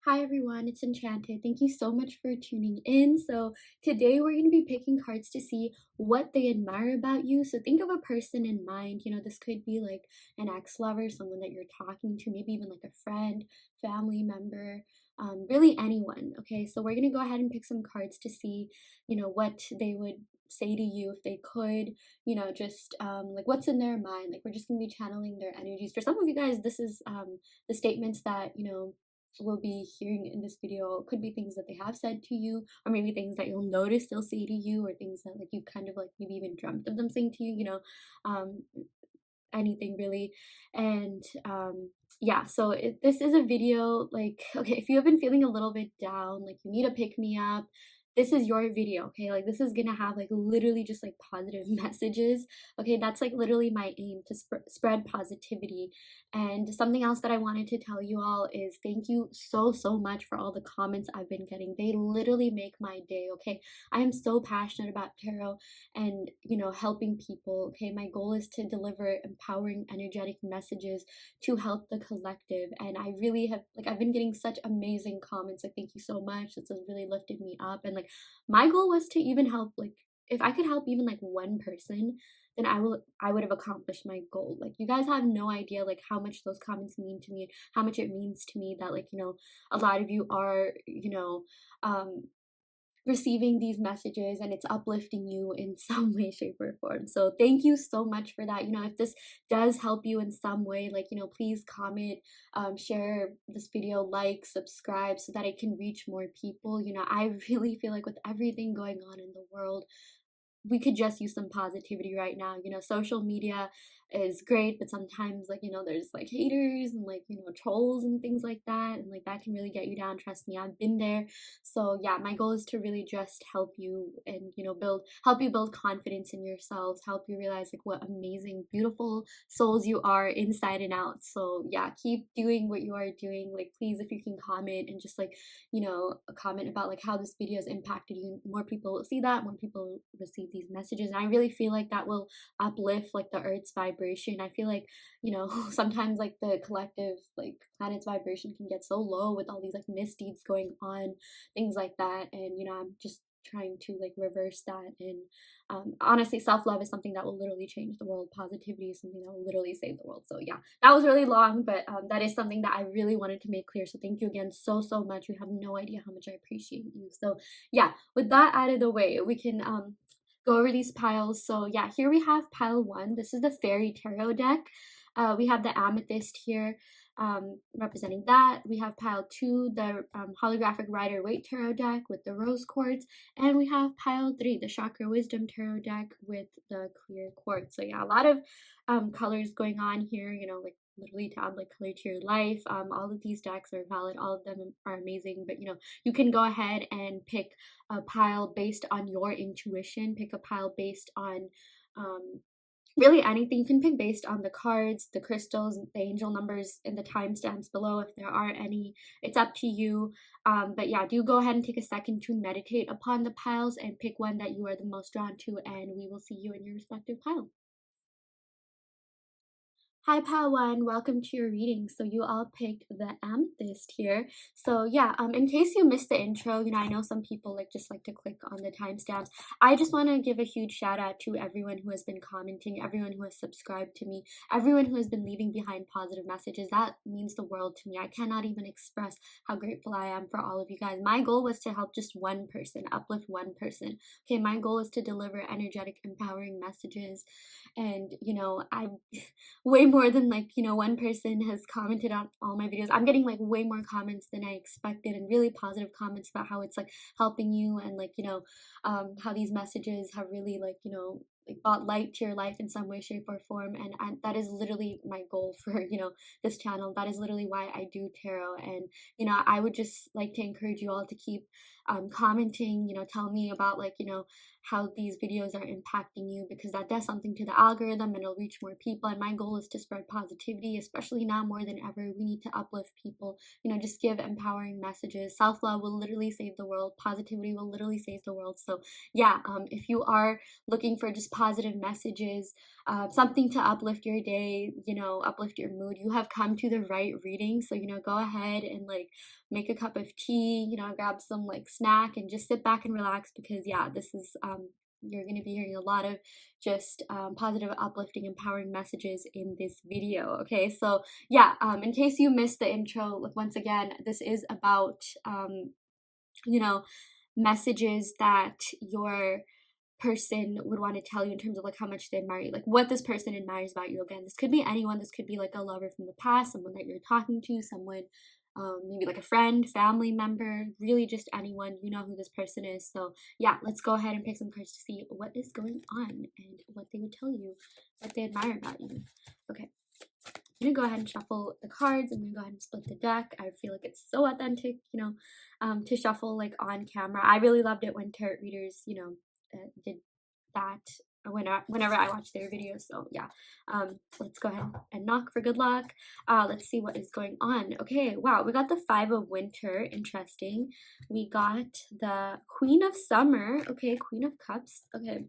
Hi everyone, it's Enchanted. Thank you so much for tuning in. So, today we're going to be picking cards to see what they admire about you. So, think of a person in mind. This could be like an ex lover, someone that you're talking to, maybe even like a friend, family member, really anyone. Okay, so we're going to go ahead and pick some cards to see, what they would say to you if they could, just like what's in their mind. Like, we're just going to be channeling their energies. For some of you guys, this is the statements that, will be hearing in this video. Could be things that they have said to you, or maybe things that you'll notice they'll say to you, or things that like you kind of like maybe even dreamt of them saying to you, um anything really. And yeah, so this is a video like, okay, if you have been feeling a little bit down, like you need a pick me up, this is your video. Okay, like this is gonna have like literally just like positive messages. Okay, that's like literally my aim, to spread positivity. And something else that I wanted to tell you all is thank you so much for all the comments I've been getting. They literally make my day. Okay, I am so passionate about tarot and helping people. Okay, my goal is to deliver empowering energetic messages to help the collective. And I really have, like, I've been getting such amazing comments. Like, thank you so much, this has really lifted me up. And like my goal was to even help, like, if I could help even like one person, then I would have accomplished my goal. Like, you guys have no idea like how much those comments mean to me, how much it means to me that, like, a lot of you are, um receiving these messages, and it's uplifting you in some way, shape, or form. So thank you so much for that. If this does help you in some way, like, please comment, share this video, like, subscribe, so that it can reach more people. I really feel like with everything going on in the world, we could just use some positivity right now. Social media is great, but sometimes, like, there's like haters and like, trolls and things like that. And like that can really get you down. Trust me, I've been there. So yeah, my goal is to really just help you and, help you build confidence in yourselves, help you realize like what amazing, beautiful souls you are inside and out. So yeah, keep doing what you are doing. Like, please, if you can comment and just like, a comment about like how this video has impacted you, more people will see that, more people receive these messages. And I really feel like that will uplift like the earth's vibration. I feel like, sometimes like the collective, like, planet's vibration can get so low with all these like misdeeds going on, things like that. And I'm just trying to like reverse that. And honestly, self-love is something that will literally change the world. Positivity is something that will literally save the world. So yeah, that was really long, but that is something that I really wanted to make clear. So thank you again so much. You have no idea how much I appreciate you. So yeah, with that out of the way, we can go over these piles. So yeah, here we have pile 1. This is the fairy tarot deck. We have the Amethyst here, representing that. We have pile 2, the holographic Rider-Waite tarot deck with the rose quartz. And we have pile 3, the chakra wisdom tarot deck with the clear quartz. So yeah, a lot of colors going on here, like literally to add like color to your life. All of these decks are valid, all of them are amazing, but you can go ahead and pick a pile based on your intuition, pick a pile based on really anything. You can pick based on the cards, the crystals, the angel numbers, and the timestamps below if there are any. It's up to you. But yeah, do go ahead and take a second to meditate upon the piles and pick one that you are the most drawn to, and we will see you in your respective pile. Hi pile 1, welcome to your reading. So you all picked the Amethyst here. So yeah, in case you missed the intro, I know some people just like to click on the timestamps. I just want to give a huge shout out to everyone who has been commenting, everyone who has subscribed to me, everyone who has been leaving behind positive messages. That means the world to me. I cannot even express how grateful I am for all of you guys. My goal was to help just one person, uplift one person. Okay, my goal is to deliver energetic, empowering messages. And I way more than one person has commented on all my videos. I'm getting like way more comments than I expected, and really positive comments about how it's like helping you, and how these messages have really like brought light to your life in some way, shape, or form. And that is literally my goal for this channel. That is literally why I do tarot. And I would just like to encourage you all to keep commenting, tell me about how these videos are impacting you, because that does something to the algorithm and it'll reach more people. And my goal is to spread positivity, especially now more than ever. We need to uplift people, just give empowering messages. Self-love will literally save the world. Positivity will literally save the world. So yeah, if you are looking for just just positive messages, something to uplift your day, you know, uplift your mood. You have come to the right reading. So, you know, go ahead and like make a cup of tea, you know, grab some like snack and just sit back and relax, because yeah, this is you're going to be hearing a lot of just positive, uplifting, empowering messages in this video. Okay, so yeah, in case you missed the intro, like once again, this is about you know, messages that your person would want to tell you in terms of like how much they admire you, like what this person admires about you. Again, this could be anyone. This could be like a lover from the past, someone that you're talking to, someone maybe like a friend, family member, really just anyone. You know who this person is. So yeah, let's go ahead and pick some cards to see what is going on and what they would tell you, what they admire about you. Okay, I'm gonna go ahead and shuffle the cards. I'm gonna go ahead and split the deck. I feel like it's so authentic, you know, to shuffle like on camera. I really loved it when tarot readers, you know, did that whenever I watch their videos. So yeah, let's go ahead and knock for good luck. Let's see what is going on. Okay, wow, we got the Five of Winter. Interesting. We got the Queen of Summer. Okay, Queen of Cups. Okay.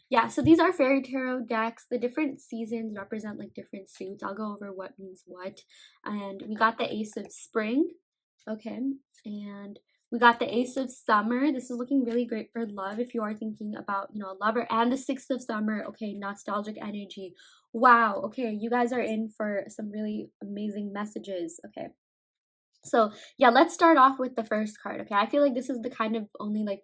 Yeah, so these are fairy tarot decks. The different seasons represent like different suits. I'll go over what means what. And we got the Ace of Spring. Okay, and we got the Ace of Summer. This is looking really great for love if you are thinking about, you know, a lover. And the Six of Summer. Okay, nostalgic energy. Wow, okay, you guys are in for some really amazing messages. Okay, so yeah, let's start off with the first card. Okay, I feel like this is the kind of only like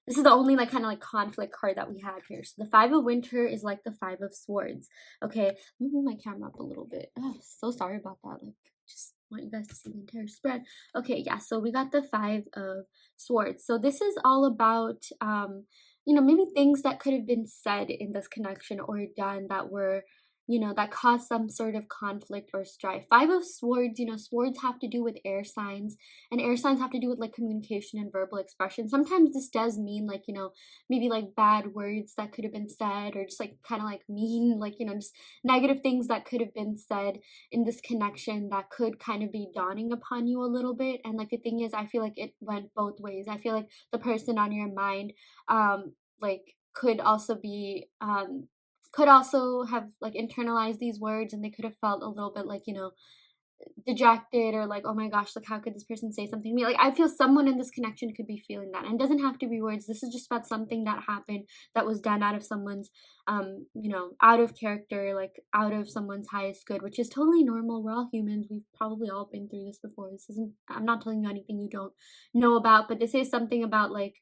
this is the only like kind of like conflict card that we have here. So the Five of Winter is like the Five of Swords. Okay, let me move my camera up a little bit. Oh, so sorry about that. Like, just want you guys to see the entire spread. Okay, yeah. So we got the Five of Swords. So this is all about you know, maybe things that could have been said in this connection or done that were, you know, that cause some sort of conflict or strife. Five of Swords, you know, swords have to do with air signs, and air signs have to do with like communication and verbal expression. Sometimes this does mean like, you know, maybe like bad words that could have been said, or just like kind of like mean, like, you know, just negative things that could have been said in this connection that could kind of be dawning upon you a little bit. And like the thing is, I feel like it went both ways. I feel like the person on your mind, like could also have like internalized these words, and they could have felt a little bit like, you know, dejected, or like, oh my gosh, like how could this person say something to me? Like I feel someone in this connection could be feeling that, and it doesn't have to be words. This is just about something that happened that was done out of someone's you know, out of character, like out of someone's highest good, which is totally normal. We're all humans. We've probably all been through this before. This isn't, I'm not telling you anything you don't know about, but this is something about like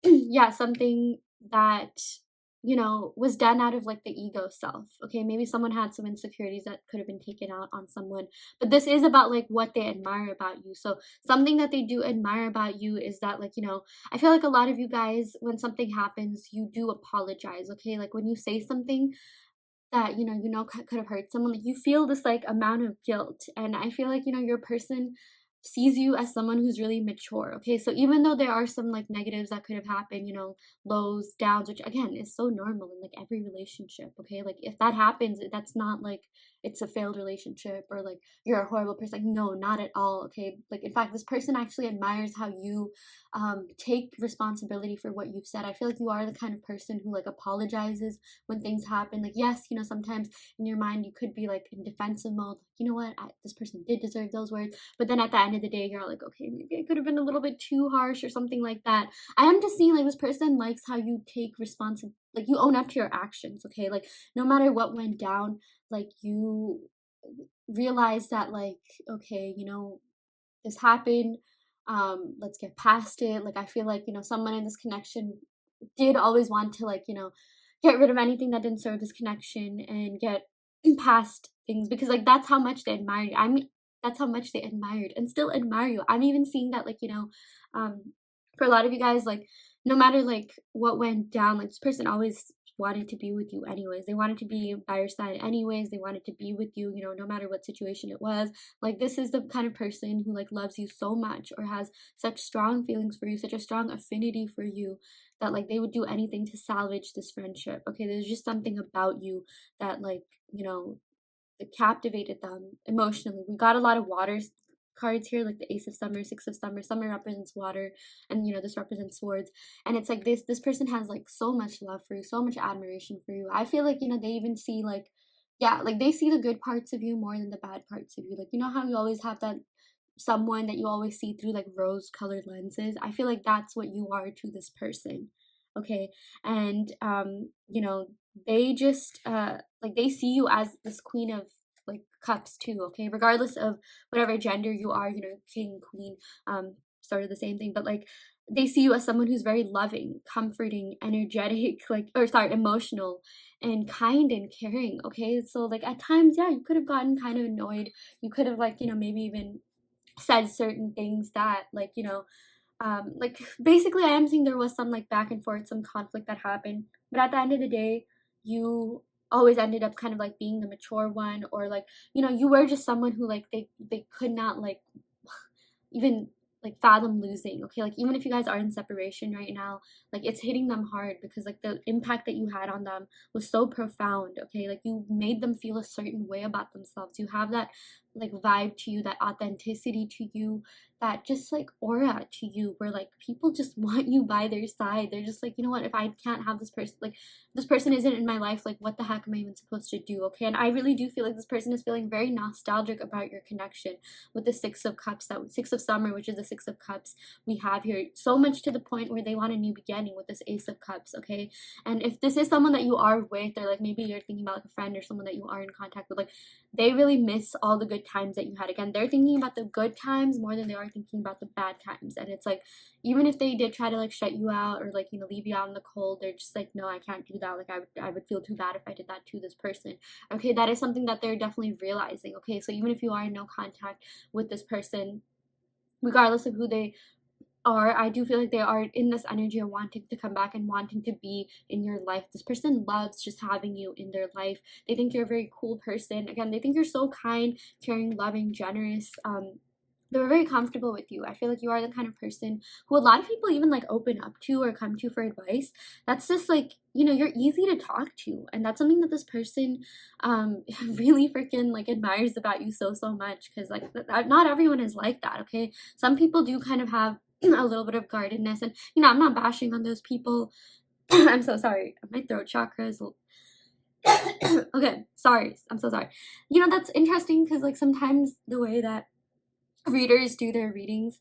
yeah, something that, you know, was done out of like the ego self. Okay, maybe someone had some insecurities that could have been taken out on someone, but this is about like what they admire about you. So something that they do admire about you is that, like, you know, I feel like a lot of you guys, when something happens, you do apologize. Okay, like when you say something that, you know could have hurt someone, like you feel this like amount of guilt. And I feel like, you know, your person sees you as someone who's really mature. Okay, so even though there are some like negatives that could have happened, you know, lows, downs, which again is so normal in like every relationship. Okay, like if that happens, that's not like it's a failed relationship or like you're a horrible person. Like, no, not at all. Okay, like in fact, this person actually admires how you take responsibility for what you've said. I feel like you are the kind of person who like apologizes when things happen. Like, yes, you know, sometimes in your mind you could be like in defensive mode, you know what, this person did deserve those words, but then at the end of the day you're like, okay, maybe I could have been a little bit too harsh or something like that. I am just seeing like this person likes how you take responsibility, like you own up to your actions. Okay, like no matter what went down, like you realize that, like, okay, you know, this happened, let's get past it. Like I feel like, you know, someone in this connection did always want to, like, you know, get rid of anything that didn't serve this connection and get past things, because like that's how much they admired you. I mean, that's how much they admired and still admire you. I'm even seeing that, like, you know, for a lot of you guys, like no matter like what went down, like this person always wanted to be with you anyways. They wanted to be by your side anyways. They wanted to be with you, you know, no matter what situation it was. Like this is the kind of person who like loves you so much, or has such strong feelings for you, such a strong affinity for you, that like they would do anything to salvage this friendship. Okay, there's just something about you that, like, you know, it captivated them emotionally. We got a lot of waters cards here, like the Ace of Summer, Six of Summer. Summer represents water, and this represents swords. And it's like this person has like so much love for you, so much admiration for you. I feel like they even see like, yeah, like they see the good parts of you more than the bad parts of you. Like, how you always have that someone that you always see through like rose colored lenses. I feel like that's what you are to this person. Okay. And they just like they see you as this queen of like cups too. Okay, regardless of whatever gender you are, king, queen, sort of the same thing. But like they see you as someone who's very loving, comforting, energetic, like, or sorry, emotional and kind and caring. Okay, so like at times, yeah, you could have gotten kind of annoyed. You could have like maybe even said certain things that like basically I am seeing there was some like back and forth, some conflict that happened, but at the end of the day, you always ended up kind of like being the mature one, or like you were just someone who like they could not like even like fathom losing. Okay, like even if you guys are in separation right now, like it's hitting them hard because like the impact that you had on them was so profound. Okay, like you made them feel a certain way about themselves. You have that like vibe to you, that authenticity to you, that just like aura to you, where like people just want you by their side. They're just like, what, if I can't have this person, like this person isn't in my life, like what the heck am I even supposed to do? Okay, and I really do feel like this person is feeling very nostalgic about your connection with the Six of Cups, that Six of Summer, which is the Six of Cups we have here, so much to the point where they want a new beginning with this Ace of Cups. Okay, and if this is someone that you are with, or like maybe you're thinking about like a friend or someone that you are in contact with, like they really miss all the good times that you had. Again, they're thinking about the good times more than they are thinking about the bad times. And it's like, even if they did try to like shut you out or like leave you out in the cold, they're just like, no, I can't do that. Like I would feel too bad if I did that to this person. Okay, that is something that they're definitely realizing. Okay, so even if you are in no contact with this person, regardless of who they are, I do feel like they are in this energy of wanting to come back and wanting to be in your life. This person loves just having you in their life. They think you're a very cool person. Again, they think you're so kind, caring, loving, generous. They're very comfortable with you. I feel like you are the kind of person who a lot of people even like open up to or come to for advice. That's just like, you're easy to talk to, and that's something that this person really freaking like admires about you so much, because like not everyone is like that. Okay, some people do kind of have a little bit of guardedness, and I'm not bashing on those people. I'm so sorry, my throat chakra is okay, sorry, I'm so sorry. That's interesting because like sometimes the way that readers do their readings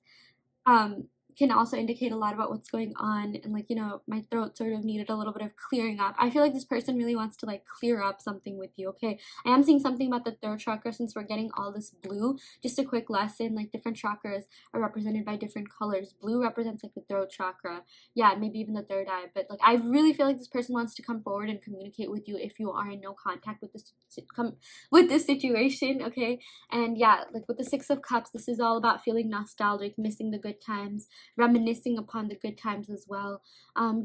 can also indicate a lot about what's going on, and like my throat sort of needed a little bit of clearing up. I feel like this person really wants to like clear up something with you. Okay, I am seeing something about the third chakra, since we're getting all this blue. Just a quick lesson, like different chakras are represented by different colors. Blue represents like the throat chakra, yeah, maybe even the third eye. But like I really feel like this person wants to come forward and communicate with you if you are in no contact with this situation. Okay, and yeah, like with the Six of Cups, this is all about feeling nostalgic, missing the good times, reminiscing upon the good times as well.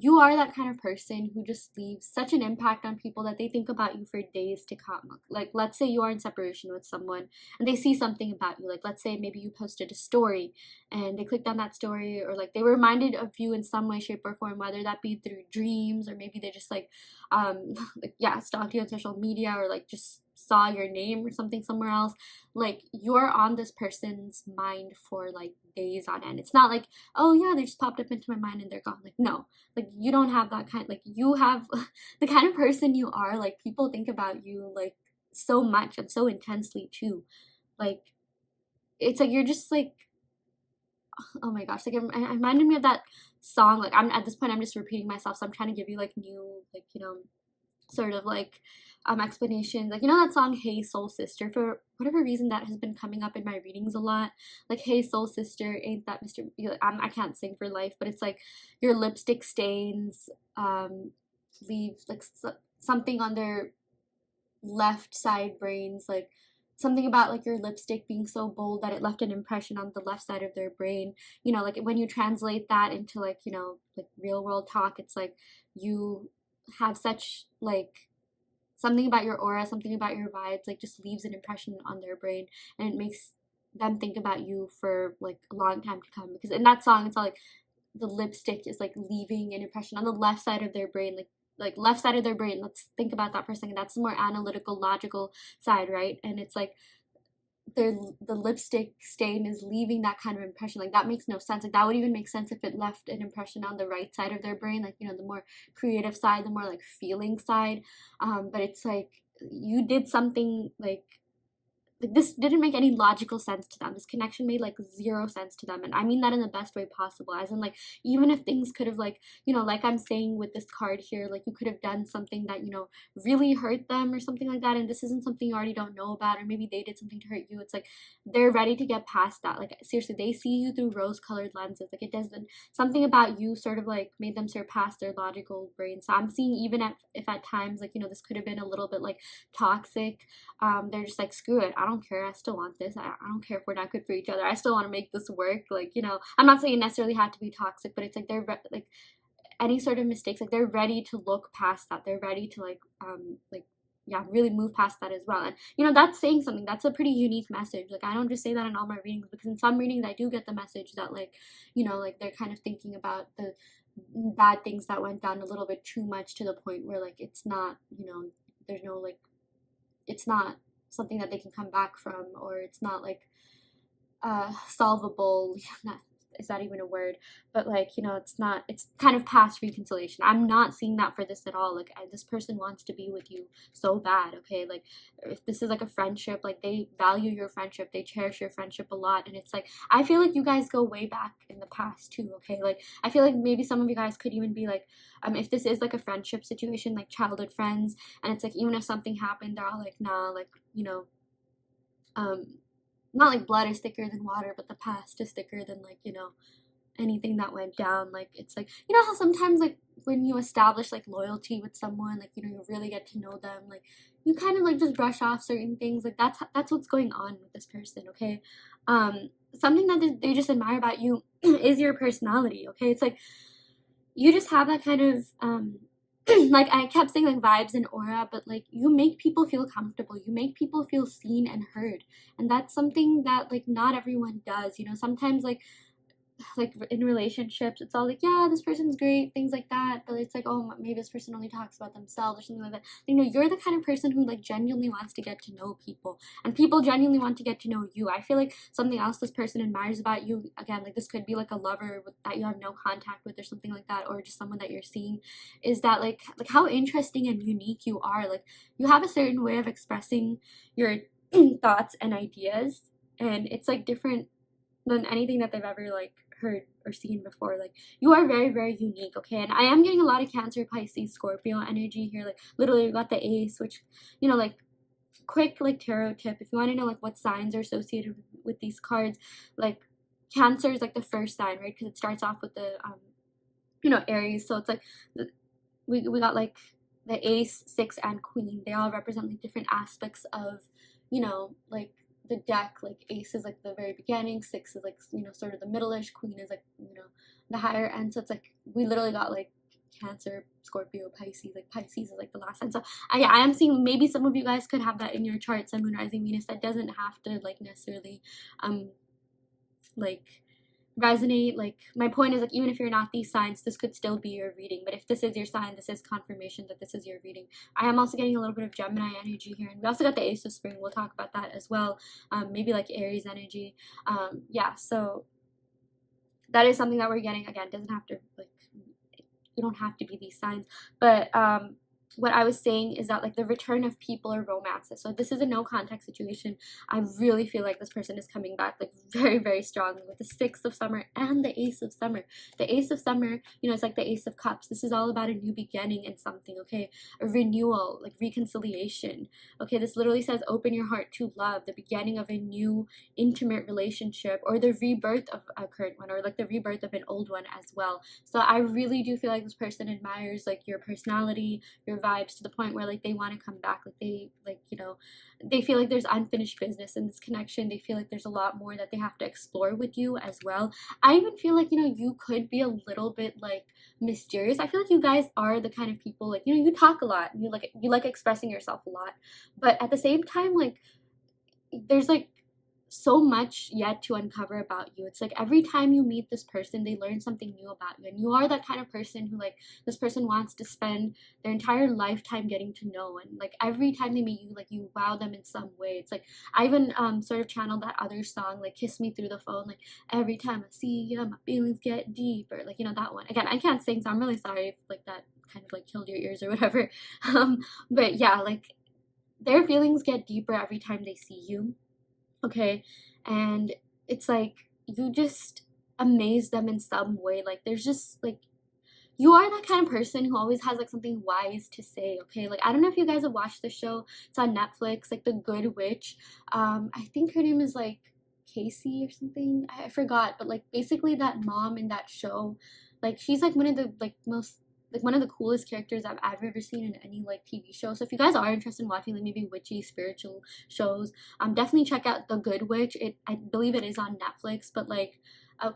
You are that kind of person who just leaves such an impact on people that they think about you for days to come. Like, let's say you are in separation with someone and they see something about you. Like, let's say maybe you posted a story and they clicked on that story, or like they were reminded of you in some way, shape, or form, whether that be through dreams, or maybe they just like, like, yeah, stalked you on social media, or like just saw your name or something somewhere else. Like, you're on this person's mind for like days on end. It's not like, oh yeah, they just popped up into my mind and they're gone. Like, no, like you don't have that kind, like you have the kind of person you are, like people think about you like so much and so intensely too. Like, it's like you're just like, oh my gosh, like it reminded me of that song. Like, I'm at this point, I'm just repeating myself, so I'm trying to give you like new, like sort of like explanations. Like, that song Hey Soul Sister, for whatever reason that has been coming up in my readings a lot. Like, hey soul sister, ain't that Mr. I can't sing for life, but it's like your lipstick stains leave like something on their left side brains, like something about like your lipstick being so bold that it left an impression on the left side of their brain. Like when you translate that into like like real world talk, it's like you have such like something about your aura, something about your vibes, like just leaves an impression on their brain, and it makes them think about you for like a long time to come. Because in that song, it's all like the lipstick is like leaving an impression on the left side of their brain, like left side of their brain. Let's think about that for a second. That's the more analytical, logical side, right? And it's like the lipstick stain is leaving that kind of impression. Like, that makes no sense. Like, that would even make sense if it left an impression on the right side of their brain, like, you know, the more creative side, the more like feeling side. But it's like you did something like this didn't make any logical sense to them. This connection made like zero sense to them. And I mean that in the best way possible. As in, like, even if things could have, like, you know, like I'm saying with this card here, like, you could have done something that, you know, really hurt them or something like that. And this isn't something you already don't know about, or maybe they did something to hurt you. It's like they're ready to get past that. Like, seriously, they see you through rose colored lenses. Like, it doesn't, something about you sort of like made them surpass their logical brain. So I'm seeing, even if at times, like, you know, this could have been a little bit like toxic, they're just like, screw it, I don't care, I still want this, I don't care if we're not good for each other, I still want to make this work. Like, you know, I'm not saying it necessarily had to be toxic, but it's like they're like any sort of mistakes, like they're ready to look past that, they're ready to like yeah, really move past that as well. And you know, that's saying something, that's a pretty unique message. Like, I don't just say that in all my readings, because in some readings I do get the message that, like, you know, like they're kind of thinking about the bad things that went down a little bit too much, to the point where like it's not, you know, there's no like, it's not something that they can come back from, or it's not like solvable. Not, is that even a word? But like, you know, it's not, it's kind of past reconciliation. I'm not seeing that for this at all. Like, this person wants to be with you so bad. Okay, like, if this is like a friendship, like they value your friendship, they cherish your friendship a lot. And it's like, I feel like you guys go way back in the past too. Okay, like I feel like maybe some of you guys could even be like, if this is like a friendship situation, like childhood friends, and it's like, even if something happened, they're all like, nah, like, you know, not like blood is thicker than water, but the past is thicker than, like, you know, anything that went down. Like, it's like, you know how sometimes, like, when you establish like loyalty with someone, like, you know, you really get to know them, like you kind of like just brush off certain things. Like, that's what's going on with this person. Okay, something that they just admire about you is your personality. Okay, it's like you just have that kind of like I kept saying, like, vibes and aura, but like you make people feel comfortable, you make people feel seen and heard. And that's something that like not everyone does. You know, sometimes like in relationships, it's all like, yeah, this person's great, things like that, but it's like, oh, maybe this person only talks about themselves or something like that. You know, you're the kind of person who like genuinely wants to get to know people, and people genuinely want to get to know you. I feel like something else this person admires about you, again, like this could be like a lover that you have no contact with or something like that, or just someone that you're seeing, is that like how interesting and unique you are. Like, you have a certain way of expressing your thoughts and ideas, and it's like different than anything that they've ever like heard or seen before. Like, you are very, very unique. Okay, and I am getting a lot of Cancer, Pisces, Scorpio energy here. Like, literally we got the ace, which, you know, like, quick like tarot tip, if you want to know like what signs are associated with these cards, like Cancer is like the first sign, right? Because it starts off with the you know, Aries. So it's like we got like the ace, six, and queen. They all represent like different aspects of, you know, like the deck. Like, ace is like the very beginning, six is like, you know, sort of the middle-ish, queen is like, you know, the higher end. So it's like we literally got like Cancer, Scorpio, Pisces. Like, Pisces is like the last sign. So I am seeing maybe some of you guys could have that in your chart, Sun, Moon, Rising, Venus. That doesn't have to like necessarily like resonate. Like, my point is, like, even if you're not these signs, this could still be your reading. But if this is your sign, this is confirmation that this is your reading. I am also getting a little bit of Gemini energy here, and we also got the ace of spring. We'll talk about that as well. Maybe like Aries energy. Yeah, so that is something that we're getting. Again, it doesn't have to like, you don't have to be these signs, but what I was saying is that like the return of people or romances. So this is a no contact situation. I really feel like this person is coming back like very, very strongly with the Six of Summer and the Ace of Summer. The Ace of Summer, you know, it's like the Ace of Cups. This is all about a new beginning in something, okay? A renewal, like reconciliation. Okay, this literally says open your heart to love, the beginning of a new intimate relationship, or the rebirth of a current one, or like the rebirth of an old one as well. So I really do feel like this person admires like your personality, your vibes, to the point where like they want to come back. Like, they like, you know, they feel like there's unfinished business in this connection. They feel like there's a lot more that they have to explore with you as well. I even feel like, you know, you could be a little bit like mysterious. I feel like you guys are the kind of people, like, you know, you talk a lot, and you like expressing yourself a lot, but at the same time, like, there's like so much yet to uncover about you. It's like every time you meet this person, they learn something new about you, and you are that kind of person who, like, this person wants to spend their entire lifetime getting to know, and like every time they meet you, like, you wow them in some way. It's like I even sort of channeled that other song, like Kiss Me Through the Phone, like every time I see you my feelings get deeper, like, you know, that one. Again, I can't sing, so I'm really sorry if like that kind of like killed your ears or whatever. But yeah, like their feelings get deeper every time they see you, okay? And it's like you just amaze them in some way. Like there's just like you are that kind of person who always has like something wise to say, okay? Like I don't know if you guys have watched the show. It's on Netflix, like The Good Witch. I think her name is like Casey or something. I forgot, but like basically that mom in that show, like she's like one of the like most like one of the coolest characters I've ever seen in any like TV show. So if you guys are interested in watching like maybe witchy spiritual shows, definitely check out The Good Witch. I believe it is on Netflix, but like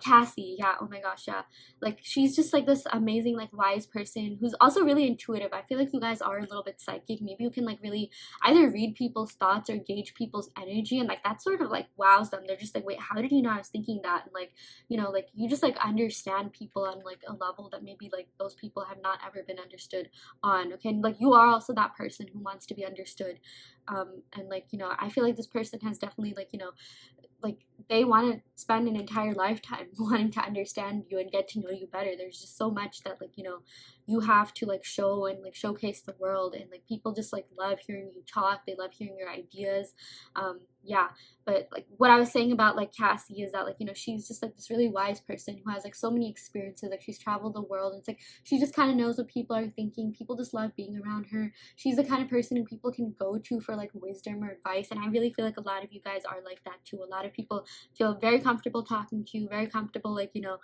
Cassie, yeah, oh my gosh, yeah, like she's just like this amazing like wise person who's also really intuitive. I feel like you guys are a little bit psychic. Maybe you can like really either read people's thoughts or gauge people's energy, and like that sort of like wows them. They're just like, wait, how did you know I was thinking that? And like, you know, like you just like understand people on like a level that maybe like those people have not ever been understood on, okay? And like you are also that person who wants to be understood. And like, you know, I feel like this person has definitely like, you know, like they want to spend an entire lifetime wanting to understand you and get to know you better. There's just so much that like, you know, you have to like show and like showcase the world, and like people just like love hearing you talk. They love hearing your ideas. Yeah, but like what I was saying about like Cassie is that like, you know, she's just like this really wise person who has like so many experiences. Like she's traveled the world, and it's like she just kind of knows what people are thinking. People just love being around her. She's the kind of person who people can go to for like wisdom or advice, and I really feel like a lot of you guys are like that too. A lot of people feel very comfortable talking to you, very comfortable like, you know,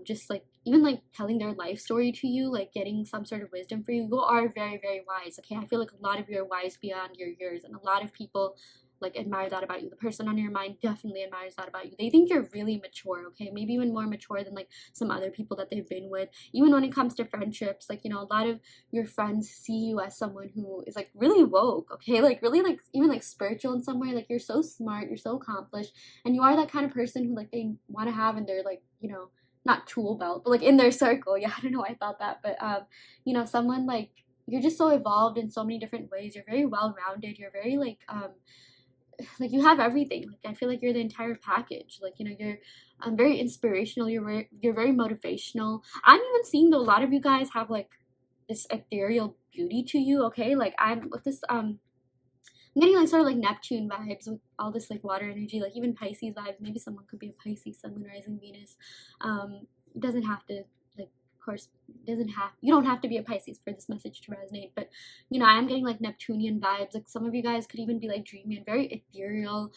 just like even like telling their life story to you, like getting some sort of wisdom for you. You are very, very wise, okay? I feel like a lot of you are wise beyond your years, and a lot of people like admire that about you. The person on your mind definitely admires that about you. They think you're really mature, okay? Maybe even more mature than like some other people that they've been with. Even when it comes to friendships, like, you know, a lot of your friends see you as someone who is like really woke, okay? Like really like even like spiritual in some way. Like you're so smart, you're so accomplished, and you are that kind of person who like they want to have in their like, you know, not tool belt, but like in their circle. Yeah, I don't know why I thought that, but you know, someone like you're just so evolved in so many different ways. You're very well rounded. You're very like you have everything. Like I feel like you're the entire package. Like, you know, you're very inspirational. You're very motivational. I'm even seeing though a lot of you guys have like this ethereal beauty to you. Okay, like I'm with this I'm getting like sort of like Neptune vibes with all this like water energy, like even Pisces vibes. Maybe someone could be a Pisces, Sun, Moon, Rising, Venus. It doesn't have to like, of course, doesn't have you don't have to be a Pisces for this message to resonate. But you know, I am getting like Neptunian vibes. Like some of you guys could even be like dreamy and very ethereal.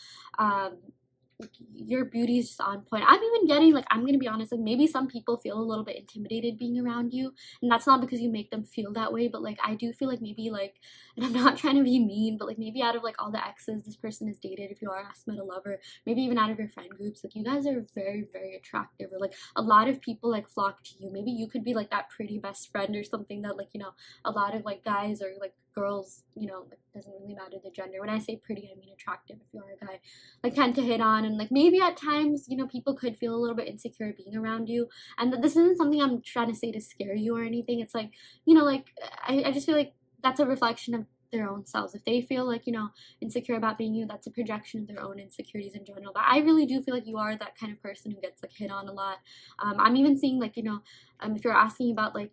Your beauty is just on point. I'm even getting like, I'm gonna be honest, like maybe some people feel a little bit intimidated being around you, and that's not because you make them feel that way, but like I do feel like maybe like, and I'm not trying to be mean, but like maybe out of like all the exes this person has dated, if you are asked met a lover, maybe even out of your friend groups, like you guys are very, very attractive, or like a lot of people like flock to you. Maybe you could be like that pretty best friend or something that like, you know, a lot of like guys or like girls, you know, like doesn't really matter the gender. When I say pretty, I mean attractive. If you are a guy, like tend to hit on, and like maybe at times, you know, people could feel a little bit insecure being around you. And this isn't something I'm trying to say to scare you or anything. It's like, you know, like I just feel like that's a reflection of their own selves. If they feel like, you know, insecure about being you, that's a projection of their own insecurities in general. But I really do feel like you are that kind of person who gets like hit on a lot. I'm even seeing like, you know, if you're asking about like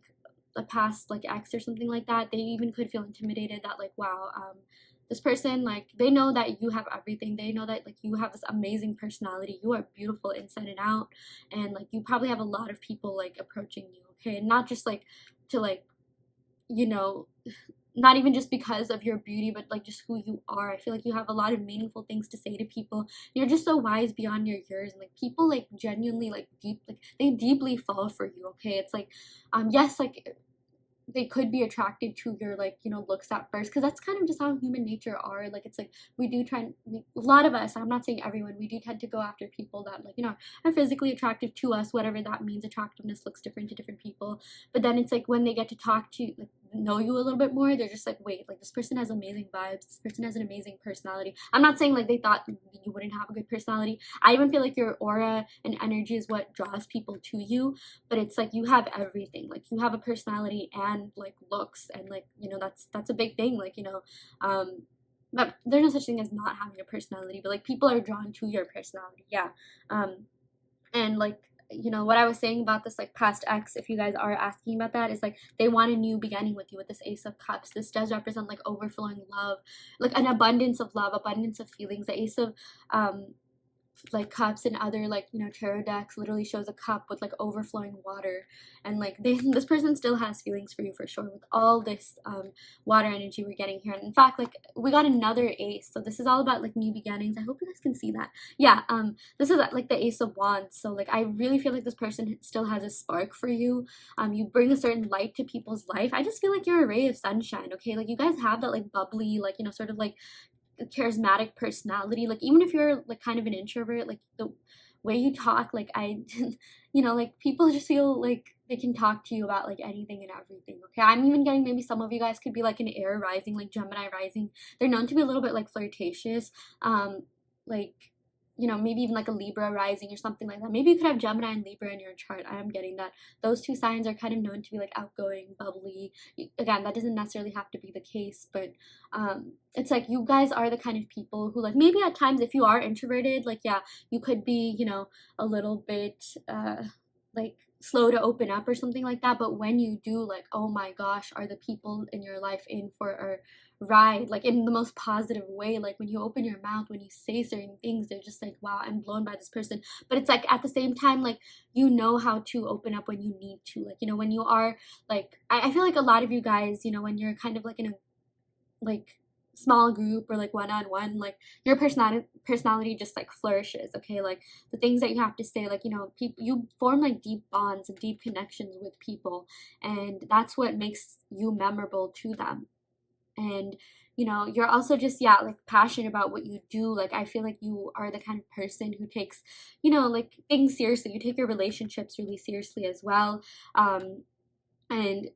a past like ex or something like that, they even could feel intimidated that like, wow, this person, like they know that you have everything. They know that like you have this amazing personality. You are beautiful inside and out, and like you probably have a lot of people like approaching you, okay? And not just like to like, you know, not even just because of your beauty, but like just who you are. I feel like you have a lot of meaningful things to say to people. You're just so wise beyond your years, and like people like genuinely like they deeply fall for you, okay? It's like yes, like they could be attracted to your like, you know, looks at first, because that's kind of just how human nature are. Like it's like we do try and a lot of us, I'm not saying everyone, we do tend to go after people that like, you know, are physically attractive to us, whatever that means. Attractiveness looks different to different people. But then it's like when they get to talk to like know you a little bit more, they're just like, wait, like this person has amazing vibes, this person has an amazing personality. I'm not saying like they thought you wouldn't have a good personality. I even feel like your aura and energy is what draws people to you, but it's like you have everything. Like you have a personality and like looks, and like, you know, that's a big thing, like, you know, but there's no such thing as not having a personality, but like people are drawn to your personality. Yeah. And like, you know, what I was saying about this like past ex, if you guys are asking about that, is like they want a new beginning with you with this Ace of Cups. This does represent like overflowing love, like an abundance of love, abundance of feelings. The Ace of like cups and other like, you know, tarot decks literally shows a cup with like overflowing water, and like this person still has feelings for you for sure with all this water energy we're getting here. And in fact, like we got another ace, so this is all about like new beginnings. I hope you guys can see that. Yeah, this is like the Ace of Wands, so like I really feel like this person still has a spark for you. You bring a certain light to people's life. I just feel like you're a ray of sunshine, okay? Like you guys have that like bubbly, like, you know, sort of like charismatic personality. Like even if you're like kind of an introvert, like the way you talk, like I you know, like people just feel like they can talk to you about like anything and everything. Okay, I'm even getting maybe some of you guys could be like an air rising, like Gemini rising. They're known to be a little bit like flirtatious, like, you know, maybe even like a Libra rising or something like that. Maybe you could have Gemini and Libra in your chart. I am getting that those two signs are kind of known to be like outgoing, bubbly. Again, that doesn't necessarily have to be the case, but it's like you guys are the kind of people who like maybe at times if you are introverted, like yeah, you could be, you know, a little bit like slow to open up or something like that, but when you do, like, oh my gosh, are the people in your life in for a ride, like in the most positive way. Like when you open your mouth, when you say certain things, they're just like, wow, I'm blown by this person. But it's like at the same time, like you know how to open up when you need to, like, you know, when you are like I feel like a lot of you guys, you know, when you're kind of like in a like small group or like one-on-one, like your personality just like flourishes, okay? Like the things that you have to say, like, you know, people, you form like deep bonds and deep connections with people, and that's what makes you memorable to them. And you know, you're also just, yeah, like passionate about what you do. Like I feel like you are the kind of person who takes, you know, like things seriously. You take your relationships really seriously as well. And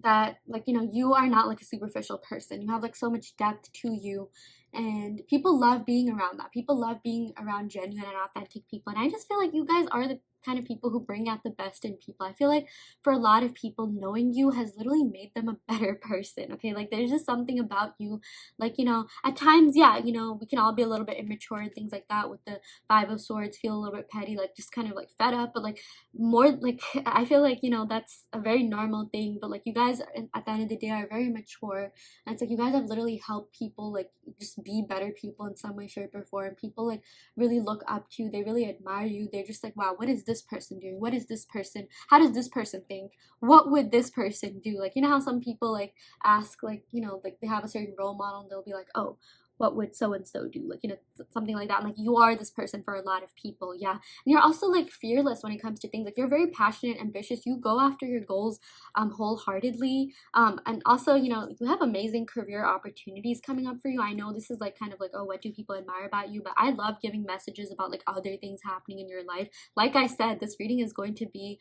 that, like, you know, you are not like a superficial person. You have like so much depth to you, and people love being around that. People love being around genuine and authentic people, and I just feel like you guys are the kind of people who bring out the best in people. I feel like for a lot of people, knowing you has literally made them a better person, okay? Like there's just something about you, like, you know, at times, yeah, you know, we can all be a little bit immature and things like that with the Five of Swords, feel a little bit petty, like just kind of like fed up, but like more like I feel like, you know, that's a very normal thing. But like you guys at the end of the day are very mature, and it's like you guys have literally helped people like just be better people in some way, shape, or form. People like really look up to you, they really admire you. They're just like, wow, what is this person doing? What is this person, how does this person think, what would this person do? Like, you know how some people like ask, like, you know, like they have a certain role model and they'll be like, oh, what would so and so do, like, you know, something like that. And like you are this person for a lot of people. Yeah. And you're also like fearless when it comes to things. Like you're very passionate, ambitious, you go after your goals wholeheartedly. And also, you know, you have amazing career opportunities coming up for you. I know this is like kind of like, oh, what do people admire about you, but I love giving messages about like other things happening in your life. Like I said, this reading is going to be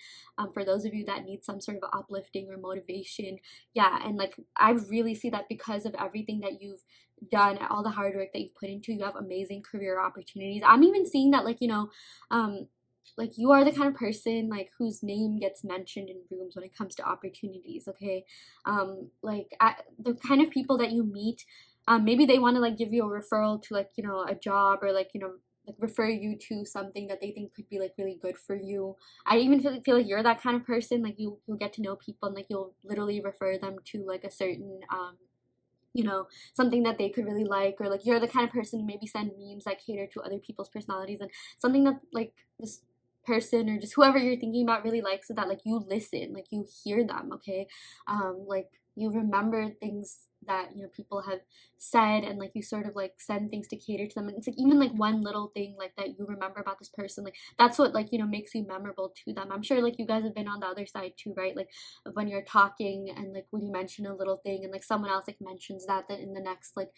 for those of you that need some sort of uplifting or motivation. Yeah. And like I really see that because of everything that you've done, all the hard work that you put into, you have amazing career opportunities. I'm even seeing that, like, you know, like you are the kind of person like whose name gets mentioned in rooms when it comes to opportunities, okay? The kind of people that you meet, maybe they want to like give you a referral to like, you know, a job, or like, you know, like refer you to something that they think could be like really good for you. I even feel like you're that kind of person. Like you'll get to know people and like you'll literally refer them to like a certain you know, something that they could really like, or like you're the kind of person who maybe send memes that cater to other people's personalities, and something that like this person or just whoever you're thinking about really likes, so that like you listen, like you hear them, okay? Like you remember things that, you know, people have said, and like you sort of like send things to cater to them. And it's like even like one little thing like that you remember about this person, like that's what like, you know, makes you memorable to them. I'm sure like you guys have been on the other side too, right? Like when you're talking and like when you mention a little thing and like someone else like mentions that, then in the next like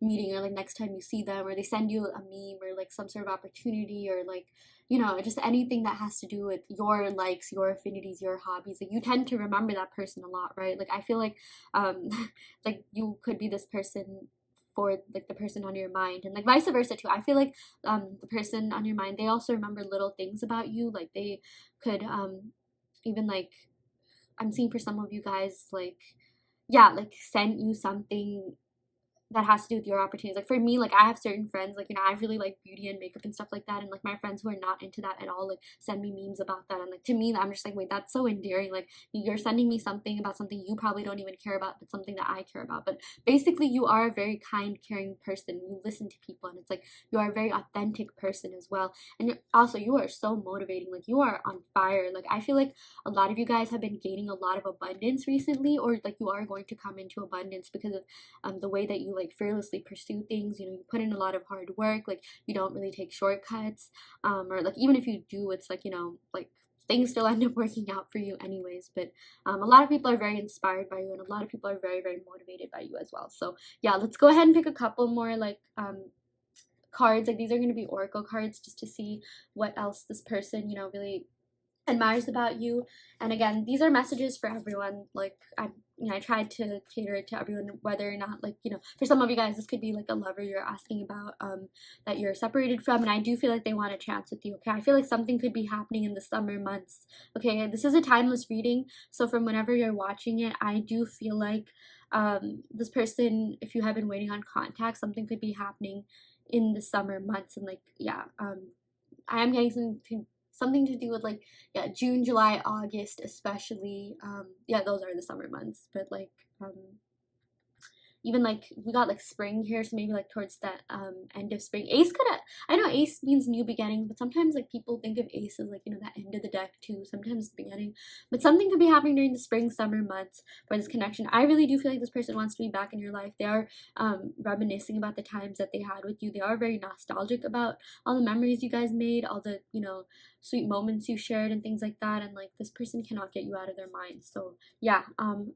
meeting or like next time you see them, or they send you a meme or like some sort of opportunity, or like, you know, just anything that has to do with your likes, your affinities, your hobbies. Like, you tend to remember that person a lot, right? Like, I feel like like you could be this person for like the person on your mind, and like vice versa too. I feel like the person on your mind, they also remember little things about you. Like, they could even like, I'm seeing for some of you guys, like, yeah, like send you something that has to do with your opportunities. Like, for me, like, I have certain friends, like, you know, I really like beauty and makeup and stuff like that, and like my friends who are not into that at all, like, send me memes about that, and like, to me, I'm just like, wait, that's so endearing. Like, you're sending me something about something you probably don't even care about, but something that I care about. But basically, you are a very kind, caring person. You listen to people, and it's like, you are a very authentic person as well. And also, you are so motivating. Like, you are on fire. Like, I feel like a lot of you guys have been gaining a lot of abundance recently, or like you are going to come into abundance because of the way that you like fearlessly pursue things. You know, you put in a lot of hard work. Like, you don't really take shortcuts, or like, even if you do, it's like, you know, like, things still end up working out for you anyways. But a lot of people are very inspired by you, and a lot of people are very, very motivated by you as well. So yeah, let's go ahead and pick a couple more like cards. Like, these are going to be oracle cards, just to see what else this person, you know, really admires about you. And again, these are messages for everyone. Like, I tried to cater it to everyone, whether or not, like, you know, for some of you guys, this could be like a lover you're asking about, that you're separated from, and I do feel like they want a chance with you. Okay, I feel like something could be happening in the summer months. Okay, this is a timeless reading, so from whenever you're watching it, I do feel like this person, if you have been waiting on contact, something could be happening in the summer months. And like, yeah, I am getting something to do with like, yeah, June, July, August especially. Yeah, those are the summer months. But like, even like, we got like spring here, so maybe like towards that end of spring. Ace could have, I know ace means new beginning, but sometimes like people think of ace as like, you know, that end of the deck too, sometimes the beginning. But something could be happening during the spring, summer months for this connection. I really do feel like this person wants to be back in your life. They are reminiscing about the times that they had with you. They are very nostalgic about all the memories you guys made, all the, you know, sweet moments you shared and things like that. And like, this person cannot get you out of their mind. So yeah,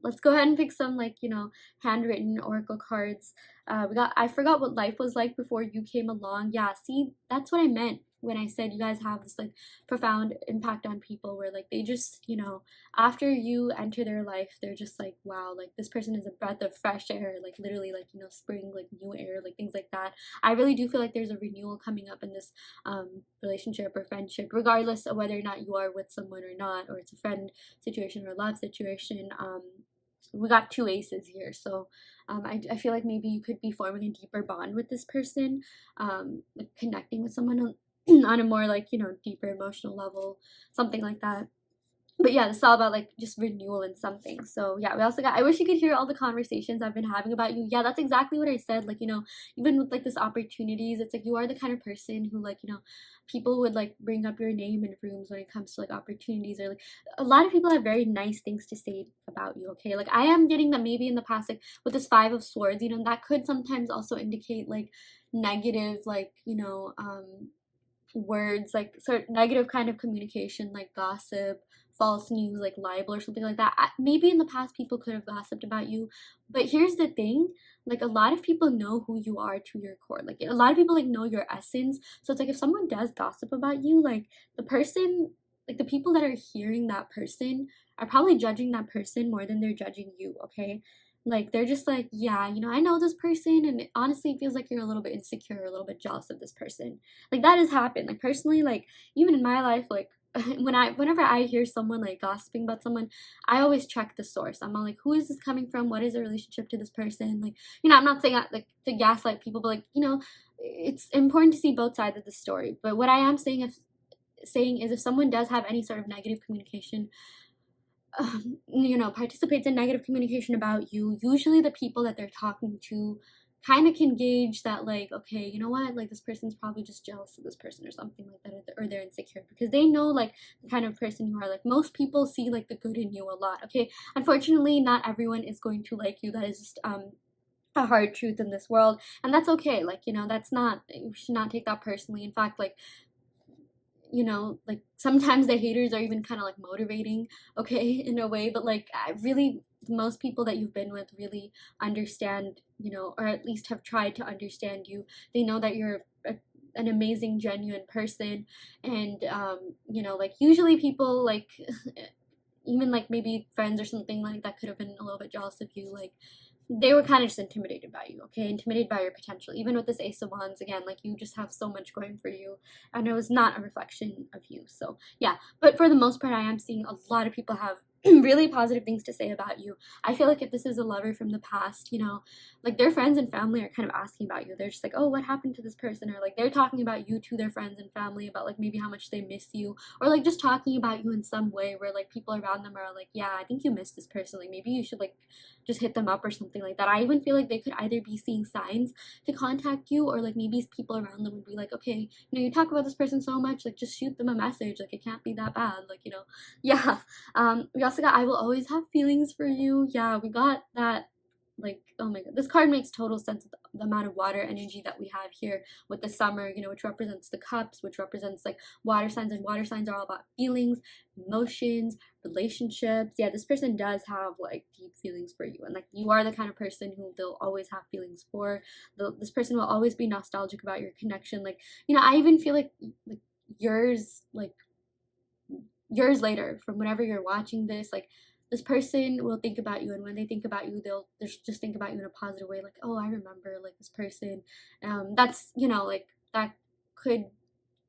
let's go ahead and pick some like, you know, handwritten oracle cards. I forgot what life was like before you came along. Yeah, see, that's what I meant when I said you guys have this like profound impact on people, where like they just, you know, after you enter their life, they're just like, wow, like this person is a breath of fresh air, like literally, like, you know, spring, like new air, like things like that. I really do feel like there's a renewal coming up in this relationship or friendship, regardless of whether or not you are with someone or not, or it's a friend situation or a love situation. We got two aces here, so I feel like maybe you could be forming a deeper bond with this person, like connecting with someone on, on a more like, you know, deeper emotional level, something like that. But yeah, this is all about like just renewal and something. So yeah, we also got, I wish you could hear all the conversations I've been having about you. Yeah, that's exactly what I said. Like, you know, even with like this opportunities, it's like you are the kind of person who, like, you know, people would like bring up your name in rooms when it comes to like opportunities, or like a lot of people have very nice things to say about you. Okay, like I am getting that maybe in the past, like with this Five of Swords, you know, that could sometimes also indicate like negative, like, you know, words, like sort of negative kind of communication, like gossip, false news, like libel or something like that. Maybe in the past people could have gossiped about you, but here's the thing, like a lot of people know who you are to your core. Like a lot of people like know your essence. So it's like if someone does gossip about you, like the person, like the people that are hearing that person are probably judging that person more than they're judging you. Okay, like they're just like, yeah, you know, I know this person, and it honestly feels like you're a little bit insecure, a little bit jealous of this person. Like that has happened. Like personally, like even in my life, like whenever I hear someone like gossiping about someone, I always check the source. I'm all like, who is this coming from? What is the relationship to this person? Like, you know, I'm not saying like to gaslight people, but like, you know, it's important to see both sides of the story. But what I am saying is if someone does have any sort of negative communication, you know, participates in negative communication about you, usually the people that they're talking to kind of can gauge that, like, okay, you know what, like this person's probably just jealous of this person or something like that, or they're insecure, because they know like the kind of person you are. Like most people see like the good in you a lot. Okay, unfortunately not everyone is going to like you. That is just a hard truth in this world, and that's okay. Like, you know, that's not, you should not take that personally. In fact, like, you know, like sometimes the haters are even kind of like motivating, okay, in a way. But like I really, most people that you've been with really understand, you know, or at least have tried to understand you. They know that you're an amazing, genuine person. And you know, like usually people like even like maybe friends or something like that could have been a little bit jealous of you, like they were kind of just intimidated by you, okay? Intimidated by your potential. Even with this Ace of Wands, again, like you just have so much going for you, and it was not a reflection of you. So yeah, but for the most part, I am seeing a lot of people have really positive things to say about you. I feel like if this is a lover from the past, you know, like their friends and family are kind of asking about you. They're just like, oh, what happened to this person? Or like they're talking about you to their friends and family about like maybe how much they miss you, or like just talking about you in some way where like people around them are like, yeah, I think you miss this person, like maybe you should like just hit them up or something like that. I even feel like they could either be seeing signs to contact you, or like maybe people around them would be like, okay, you know, you talk about this person so much, like just shoot them a message, like it can't be that bad, like, you know. Yeah. We also got I will always have feelings for you. Yeah, we got that. Like, oh my god, this card makes total sense with the amount of water energy that we have here with the summer, you know, which represents the cups, which represents like water signs, and water signs are all about feelings, emotions, relationships. Yeah, this person does have like deep feelings for you, and like you are the kind of person who they'll always have feelings for. This person will always be nostalgic about your connection. Like, you know, I even feel like yours, like years later, from whenever you're watching this, like this person will think about you, and when they think about you, they'll just think about you in a positive way, like, oh, I remember like this person. That's, you know, like could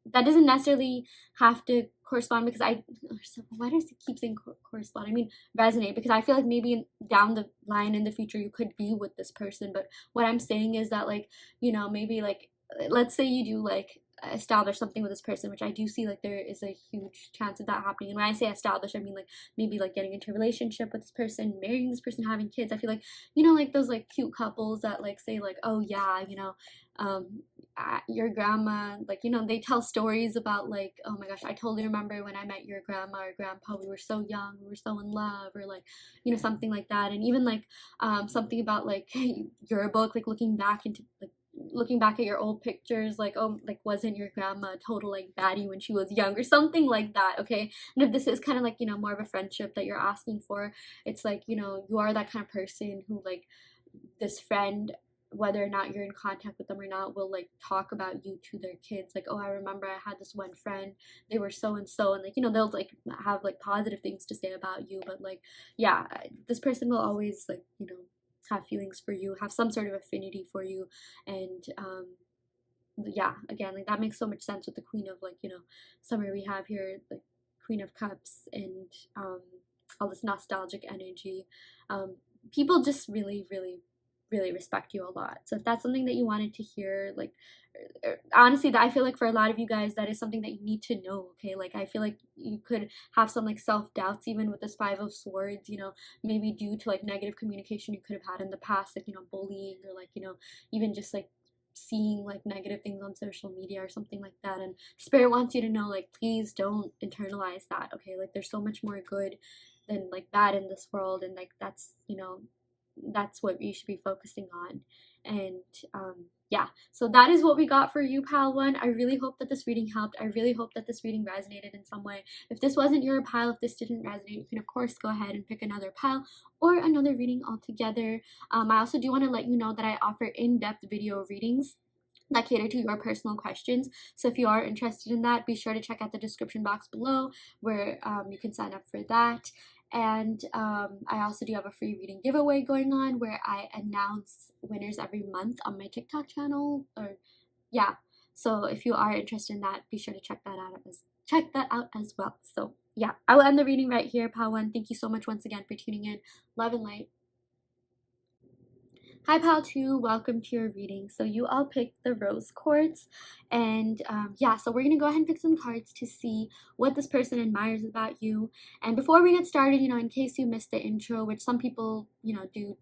that doesn't necessarily have to correspond, because why does it keep saying correspond, I mean resonate, because I feel like maybe down the line in the future you could be with this person. But what I'm saying is that, like, you know, maybe like let's say you do like establish something with this person, which I do see like there is a huge chance of that happening. And when I say establish, I mean like maybe like getting into a relationship with this person, marrying this person, having kids. I feel like, you know, like those like cute couples that like say like, oh yeah, you know, your grandma, like, you know, they tell stories about like, oh my gosh, I totally remember when I met your grandma or grandpa, we were so young, we were so in love, or like, you know, something like that. And even like something about like your book, like looking back at your old pictures, like, oh, like wasn't your grandma a total like baddie when she was young, or something like that, okay? And if this is kind of like, you know, more of a friendship that you're asking for, it's like, you know, you are that kind of person who like this friend, whether or not you're in contact with them or not, will like talk about you to their kids, like, oh, I remember I had this one friend, they were so and so, and like, you know, they'll like have like positive things to say about you. But like, yeah, this person will always like, you know, have feelings for you, have some sort of affinity for you. And yeah, again, like that makes so much sense with the Queen of, like, you know, summer we have here, like Queen of Cups, and all this nostalgic energy. People just really, really, really respect you a lot. So if that's something that you wanted to hear, like, honestly, that I feel like for a lot of you guys, that is something that you need to know, okay? Like, I feel like you could have some like self-doubts even with this Five of Swords, you know, maybe due to like negative communication you could have had in the past, like, you know, bullying, or like, you know, even just like seeing like negative things on social media or something like that. And Spirit wants you to know, like, please don't internalize that, okay? Like, there's so much more good than like bad in this world, and like that's, you know, that's what you should be focusing on. And yeah, so that is what we got for you, pile one. I really hope that this reading helped. I really hope that this reading resonated in some way. If this wasn't your pile, if this didn't resonate, you can of course go ahead and pick another pile or another reading altogether. I also do want to let you know that I offer in-depth video readings that cater to your personal questions. So if you are interested in that, be sure to check out the description box below, where you can sign up for that. And I also do have a free reading giveaway going on, where I announce winners every month on my TikTok channel. Or yeah, so if you are interested in that, be sure to check that out as well. So yeah, I will end the reading right here, pile one. Thank you so much once again for tuning in. Love and light. Hi pal 2, welcome to your reading. So you all picked the rose quartz, and yeah, so we're gonna go ahead and pick some cards to see what this person admires about you. And before we get started, you know, in case you missed the intro, which some people, you know, do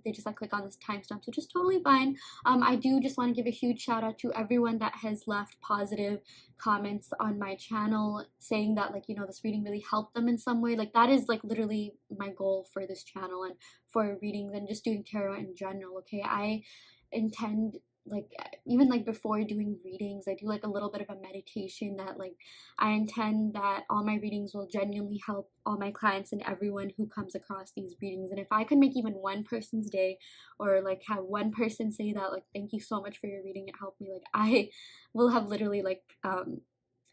they just like click on this timestamp, which is totally fine. I do just want to give a huge shout out to everyone that has left positive comments on my channel, saying that, like, you know, this reading really helped them in some way. Like, that is like literally my goal for this channel and for readings and just doing tarot in general, okay? I intend like even like before doing readings, I do like a little bit of a meditation that like I intend that all my readings will genuinely help all my clients and everyone who comes across these readings. And if I could make even one person's day, or like have one person say that like thank you so much for your reading, it helped me, like I will have literally like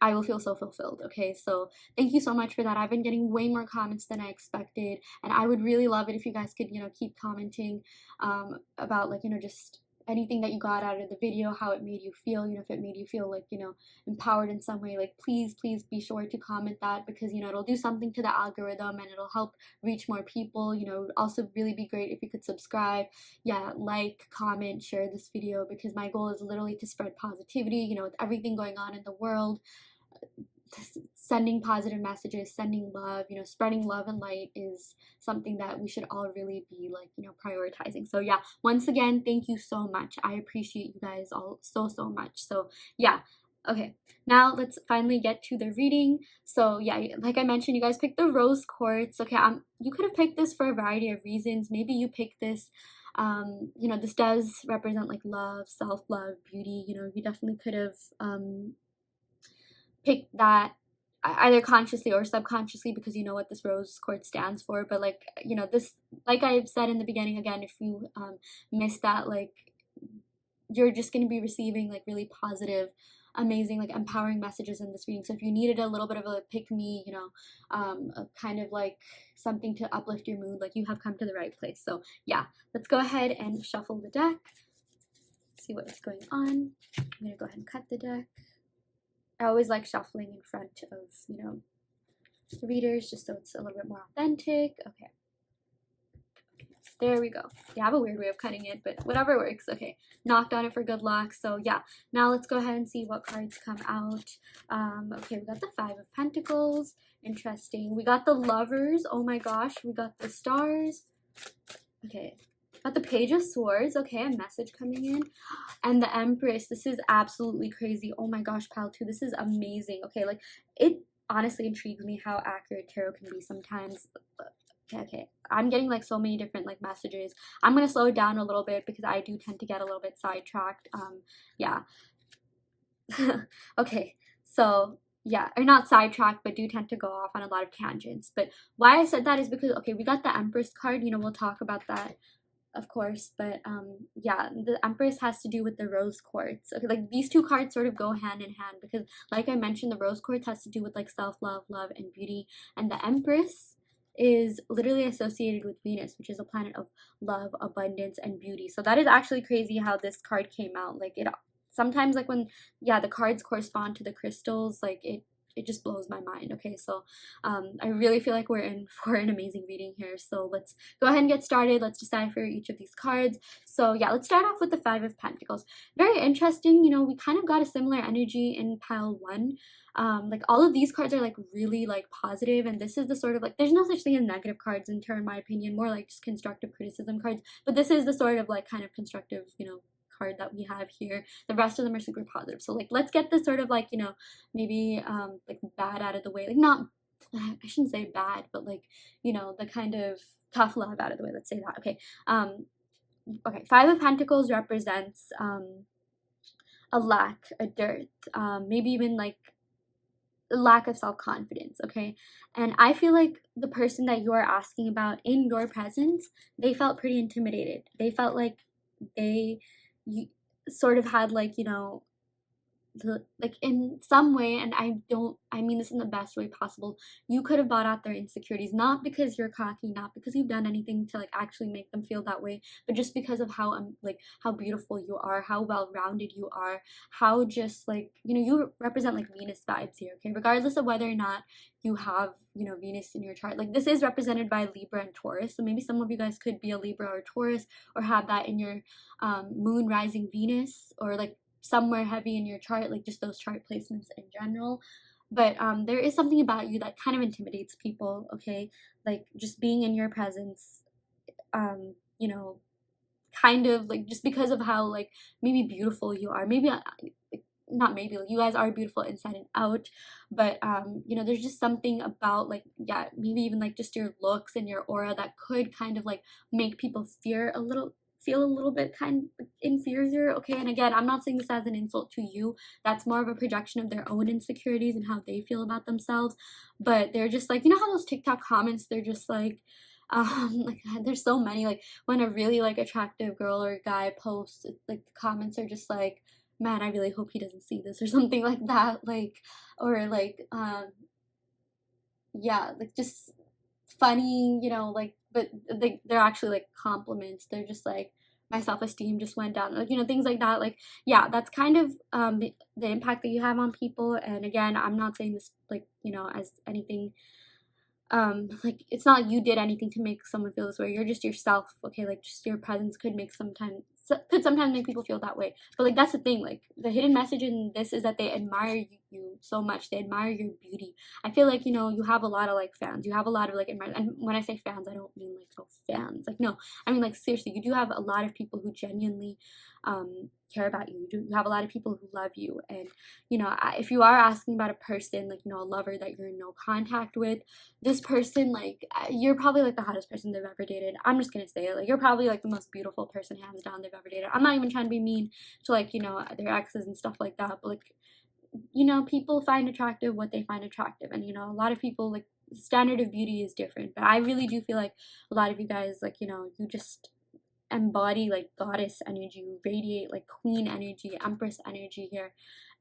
I will feel so fulfilled. Okay, so thank you so much for that. I've been getting way more comments than I expected, and I would really love it if you guys could, you know, keep commenting about like, you know, just anything that you got out of the video, how it made you feel, you know, if it made you feel like, you know, empowered in some way, like please be sure to comment that, because you know it'll do something to the algorithm and it'll help reach more people. You know, it would also really be great if you could subscribe, yeah, like, comment, share this video, because my goal is literally to spread positivity, you know, with everything going on in the world. Sending positive messages, sending love, you know, spreading love and light is something that we should all really be like, you know, prioritizing. So yeah, once again, thank you so much. I appreciate you guys all so much. So yeah, okay, now let's finally get to the reading. So yeah, like I mentioned, you guys picked the rose quartz. Okay, you could have picked this for a variety of reasons. Maybe you picked this you know, this does represent like love, self-love, beauty. You know, you definitely could have pick that either consciously or subconsciously, because you know what this rose quartz stands for. But like, you know, this, like I've said in the beginning, again, if you missed that, like you're just going to be receiving like really positive, amazing, like empowering messages in this reading. So if you needed a little bit of a pick me, you know, a kind of like something to uplift your mood, like you have come to the right place. So yeah, let's go ahead and shuffle the deck, see what's going on. I'm gonna go ahead and cut the deck. I always like shuffling in front of, you know, the readers, just so it's a little bit more authentic. Okay. There we go. Yeah, I have a weird way of cutting it, but whatever works. Okay, knocked on it for good luck. So yeah, now let's go ahead and see what cards come out. Okay, we got the Five of Pentacles. Interesting. We got the Lovers. Oh my gosh, we got the Stars. Okay, got the Page of Swords. Okay, a message coming in. And the Empress. This is absolutely crazy. Oh my gosh, pile 2. This is amazing. Okay, like it honestly intrigues me how accurate tarot can be sometimes. Okay. I'm getting like so many different like messages. I'm gonna slow it down a little bit because I do tend to get a little bit sidetracked. Yeah. Okay, so yeah, or not sidetracked, but do tend to go off on a lot of tangents. But why I said that is because, okay, we got the Empress card, you know, we'll talk about that, of course, but yeah, the Empress has to do with the rose quartz. Okay, like these two cards sort of go hand in hand, because like I mentioned, the rose quartz has to do with like self-love, love, and beauty, and the Empress is literally associated with Venus, which is a planet of love, abundance, and beauty. So that is actually crazy how this card came out. Like it sometimes, like when, yeah, the cards correspond to the crystals, like it just blows my mind. Okay, so I really feel like we're in for an amazing reading here. So let's go ahead and get started. Let's decide for each of these cards. So yeah, let's start off with the Five of Pentacles. Very interesting. You know, we kind of got a similar energy in pile 1. Like all of these cards are like really like positive, and this is the sort of like, there's no such thing as negative cards in tarot in my opinion, more like just constructive criticism cards, but this is the sort of like kind of constructive, you know, card that we have here. The rest of them are super positive. So like let's get this sort of like, you know, maybe like bad out of the way, like not, I shouldn't say bad, but like, you know, the kind of tough love out of the way, let's say that. Okay, okay, Five of Pentacles represents a lack, a dearth, maybe even like lack of self-confidence. Okay, and I feel like the person that you are asking about in your presence, they felt pretty intimidated. They felt like they sort of had like, you know, like in some way, and I mean this in the best way possible, you could have bought out their insecurities, not because you're cocky, not because you've done anything to like actually make them feel that way, but just because of how like how beautiful you are, how well-rounded you are, how just like, you know, you represent like Venus vibes here. Okay, regardless of whether or not you have, you know, Venus in your chart, like this is represented by Libra and Taurus, so maybe some of you guys could be a Libra or Taurus, or have that in your moon rising Venus, or like somewhere heavy in your chart, like just those chart placements in general. But there is something about you that kind of intimidates people. Okay, like just being in your presence, you know, kind of like just because of how like maybe beautiful you are, maybe not maybe, like, you guys are beautiful inside and out, but you know, there's just something about like, yeah, maybe even like just your looks and your aura that could kind of like make people feel a little bit kind of inferior, okay? And again, I'm not saying this as an insult to you. That's more of a projection of their own insecurities and how they feel about themselves. But they're just like, you know how those TikTok comments, they're just like, like there's so many, like when a really like attractive girl or guy posts, like the comments are just like, man, I really hope he doesn't see this or something like that, like, or like yeah, like just funny, you know, like, but they're actually like compliments. They're just like, my self-esteem just went down, like, you know, things like that. Like, yeah, that's kind of the impact that you have on people. And again, I'm not saying this like, you know, as anything like it's not like you did anything to make someone feel this way. You're just yourself, okay? Like just your presence could make could sometimes make people feel that way. But like that's the thing, like the hidden message in this is that they admire you so much. They admire your beauty. I feel like, you know, you have a lot of like fans. You have a lot of like and when I say fans, I don't mean like, oh, fans, like, no, I mean like seriously, you do have a lot of people who genuinely care about you. You have a lot of people who love you. And you know, if you are asking about a person, like, you know, a lover that you're in no contact with, this person, like, you're probably like the hottest person they've ever dated. I'm just gonna say it, like, you're probably like the most beautiful person hands down they've ever dated. I'm not even trying to be mean to, like, you know, their exes and stuff like that, but like, you know, people find attractive what they find attractive. And you know, a lot of people, like, standard of beauty is different, but I really do feel like a lot of you guys, like, you know, you just embody like goddess energy, you radiate like queen energy, empress energy here.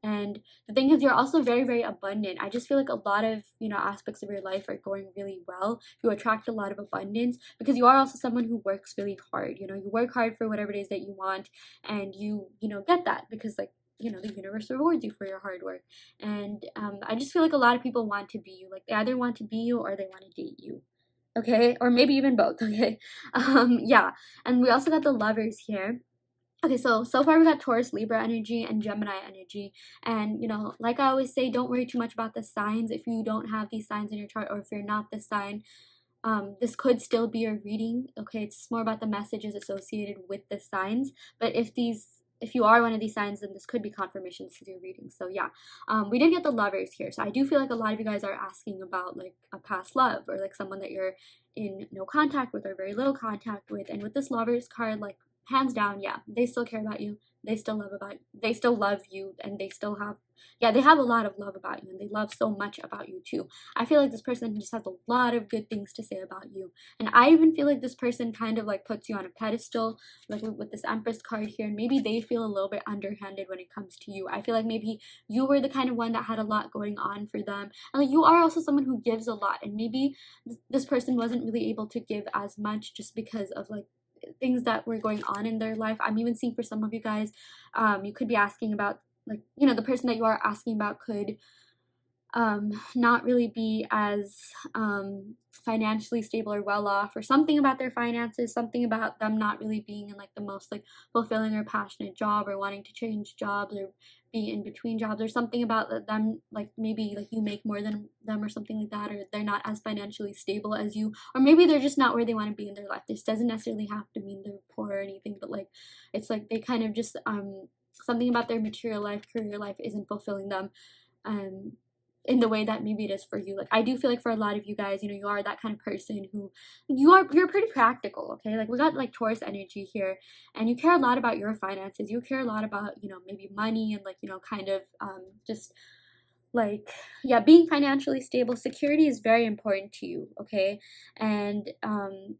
And the thing is, you're also very, very abundant. I just feel like a lot of, you know, aspects of your life are going really well. You attract a lot of abundance because you are also someone who works really hard. You know, you work hard for whatever it is that you want, and you know, get that because, like, you know, the universe rewards you for your hard work. And I just feel like a lot of people want to be you. Like, they either want to be you or they want to date you, okay? Or maybe even both, okay? Yeah. And we also got the lovers here. Okay, so far we got Taurus, Libra energy, and Gemini energy. And, you know, like I always say, don't worry too much about the signs. If you don't have these signs in your chart, or if you're not this sign, this could still be a reading, okay? It's more about the messages associated with the signs. But if you are one of these signs, then this could be confirmation to your reading. So yeah, we did get the lovers here. So I do feel like a lot of you guys are asking about like a past love, or like someone that you're in no contact with or very little contact with. And with this lovers card, like, hands down, yeah, they still care about you. They still love you, and they still have, yeah, they have a lot of love about you, and they love so much about you too. I feel like this person just has a lot of good things to say about you. And I even feel like this person kind of like puts you on a pedestal, like with this Empress card here, and maybe they feel a little bit underhanded when it comes to you. I feel like maybe you were the kind of one that had a lot going on for them, and like you are also someone who gives a lot, and maybe this person wasn't really able to give as much just because of like things that were going on in their life. I'm even seeing for some of you guys, you could be asking about, like, you know, the person that you are asking about could not really be as financially stable or well off, or something about their finances, something about them not really being in like the most like fulfilling or passionate job, or wanting to change jobs, or be in between jobs, or something about them, like maybe like you make more than them or something like that, or they're not as financially stable as you, or maybe they're just not where they want to be in their life. This doesn't necessarily have to mean they're poor or anything, but like it's like they kind of just something about their material life, career life isn't fulfilling them um in the way that maybe it is for you. Like, I do feel like for a lot of you guys, you know, you are that kind of person who you're pretty practical, okay? Like, we got like Taurus energy here, and you care a lot about your finances. You care a lot about, you know, maybe money, and like, you know, kind of just like, yeah, being financially stable. Security is very important to you, okay? And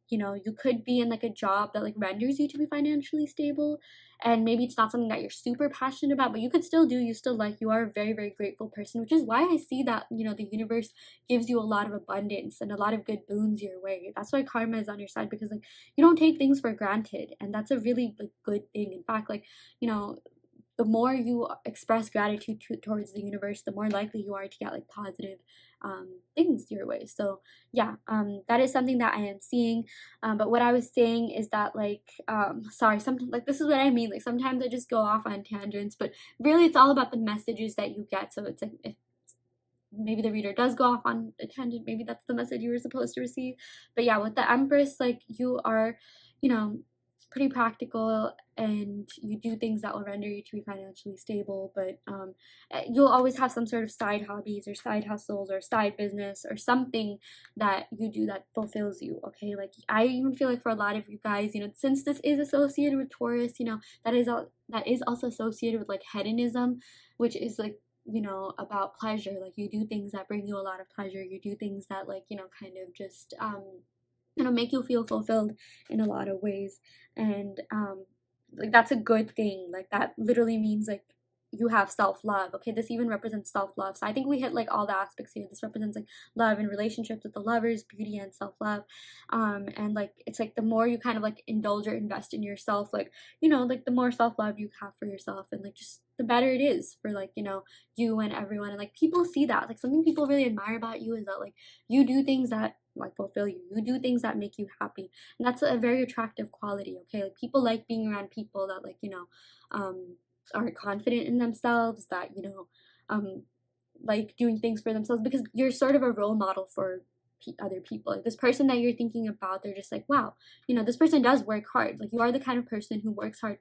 you know, you could be in like a job that like renders you to be financially stable, and maybe it's not something that you're super passionate about, but you could still do, you still like, you are a very, very grateful person, which is why I see that, you know, the universe gives you a lot of abundance and a lot of good boons your way. That's why karma is on your side, because like you don't take things for granted, and that's a really like good thing. In fact, like, you know, the more you express gratitude towards the universe, the more likely you are to get like positive things your way. So yeah, that is something that I am seeing. But what I was saying is that, like, sorry, sometimes, like, this is what I mean. Like, sometimes I just go off on tangents, but really it's all about the messages that you get. So it's like, if maybe the reader does go off on a tangent, maybe that's the message you were supposed to receive. But yeah, with the Empress, like, you are, you know, pretty practical, and you do things that will render you to be financially stable, but you'll always have some sort of side hobbies or side hustles or side business or something that you do that fulfills you, okay? Like, I even feel like for a lot of you guys, you know, since this is associated with Taurus, you know, that is also associated with like hedonism, which is like, you know, about pleasure. Like, you do things that bring you a lot of pleasure, you do things that, like, you know, kind of just you know, make you feel fulfilled in a lot of ways. And like, that's a good thing. Like, that literally means like you have self-love, okay? This even represents self-love, so I think we hit like all the aspects here. This represents like love and relationships with the lovers, beauty, and self-love. And like, it's like the more you kind of like indulge or invest in yourself, like, you know, like the more self-love you have for yourself, and like just the better it is for, like, you know, you and everyone. And like, people see that, like, something people really admire about you is that like you do things that like fulfill you, you do things that make you happy, and that's a very attractive quality, okay? Like, people like being around people that, like, you know, are confident in themselves, that, you know, like doing things for themselves, because you're sort of a role model for other people. Like, this person that you're thinking about, they're just like, wow, you know, this person does work hard. Like, you are the kind of person who works hard,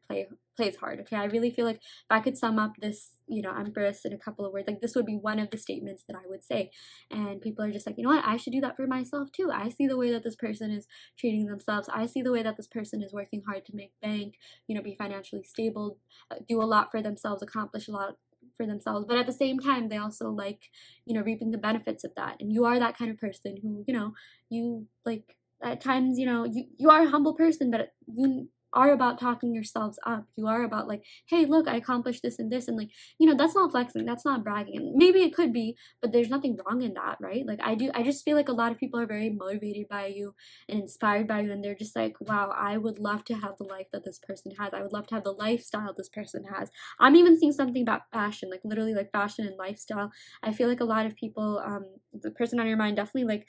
plays hard, okay? I really feel like if I could sum up this, you know, Empress in a couple of words, like, this would be one of the statements that I would say. And people are just like, you know what, I should do that for myself too. I see the way that this person is treating themselves, I see the way that this person is working hard to make bank, you know, be financially stable, do a lot for themselves, accomplish a lot for themselves, but at the same time they also like, you know, reaping the benefits of that. And you are that kind of person who, you know, you like, at times, you know, you are a humble person, but you are about talking yourselves up. You are about like, hey, look, I accomplished this and this, and like, you know, that's not flexing, that's not bragging. And maybe it could be, but there's nothing wrong in that, right? Like, I just feel like a lot of people are very motivated by you and inspired by you, and they're just like, wow, I would love to have the life that this person has, I would love to have the lifestyle this person has. I'm even seeing something about fashion, like literally like fashion and lifestyle. I feel like a lot of people, the person on your mind definitely like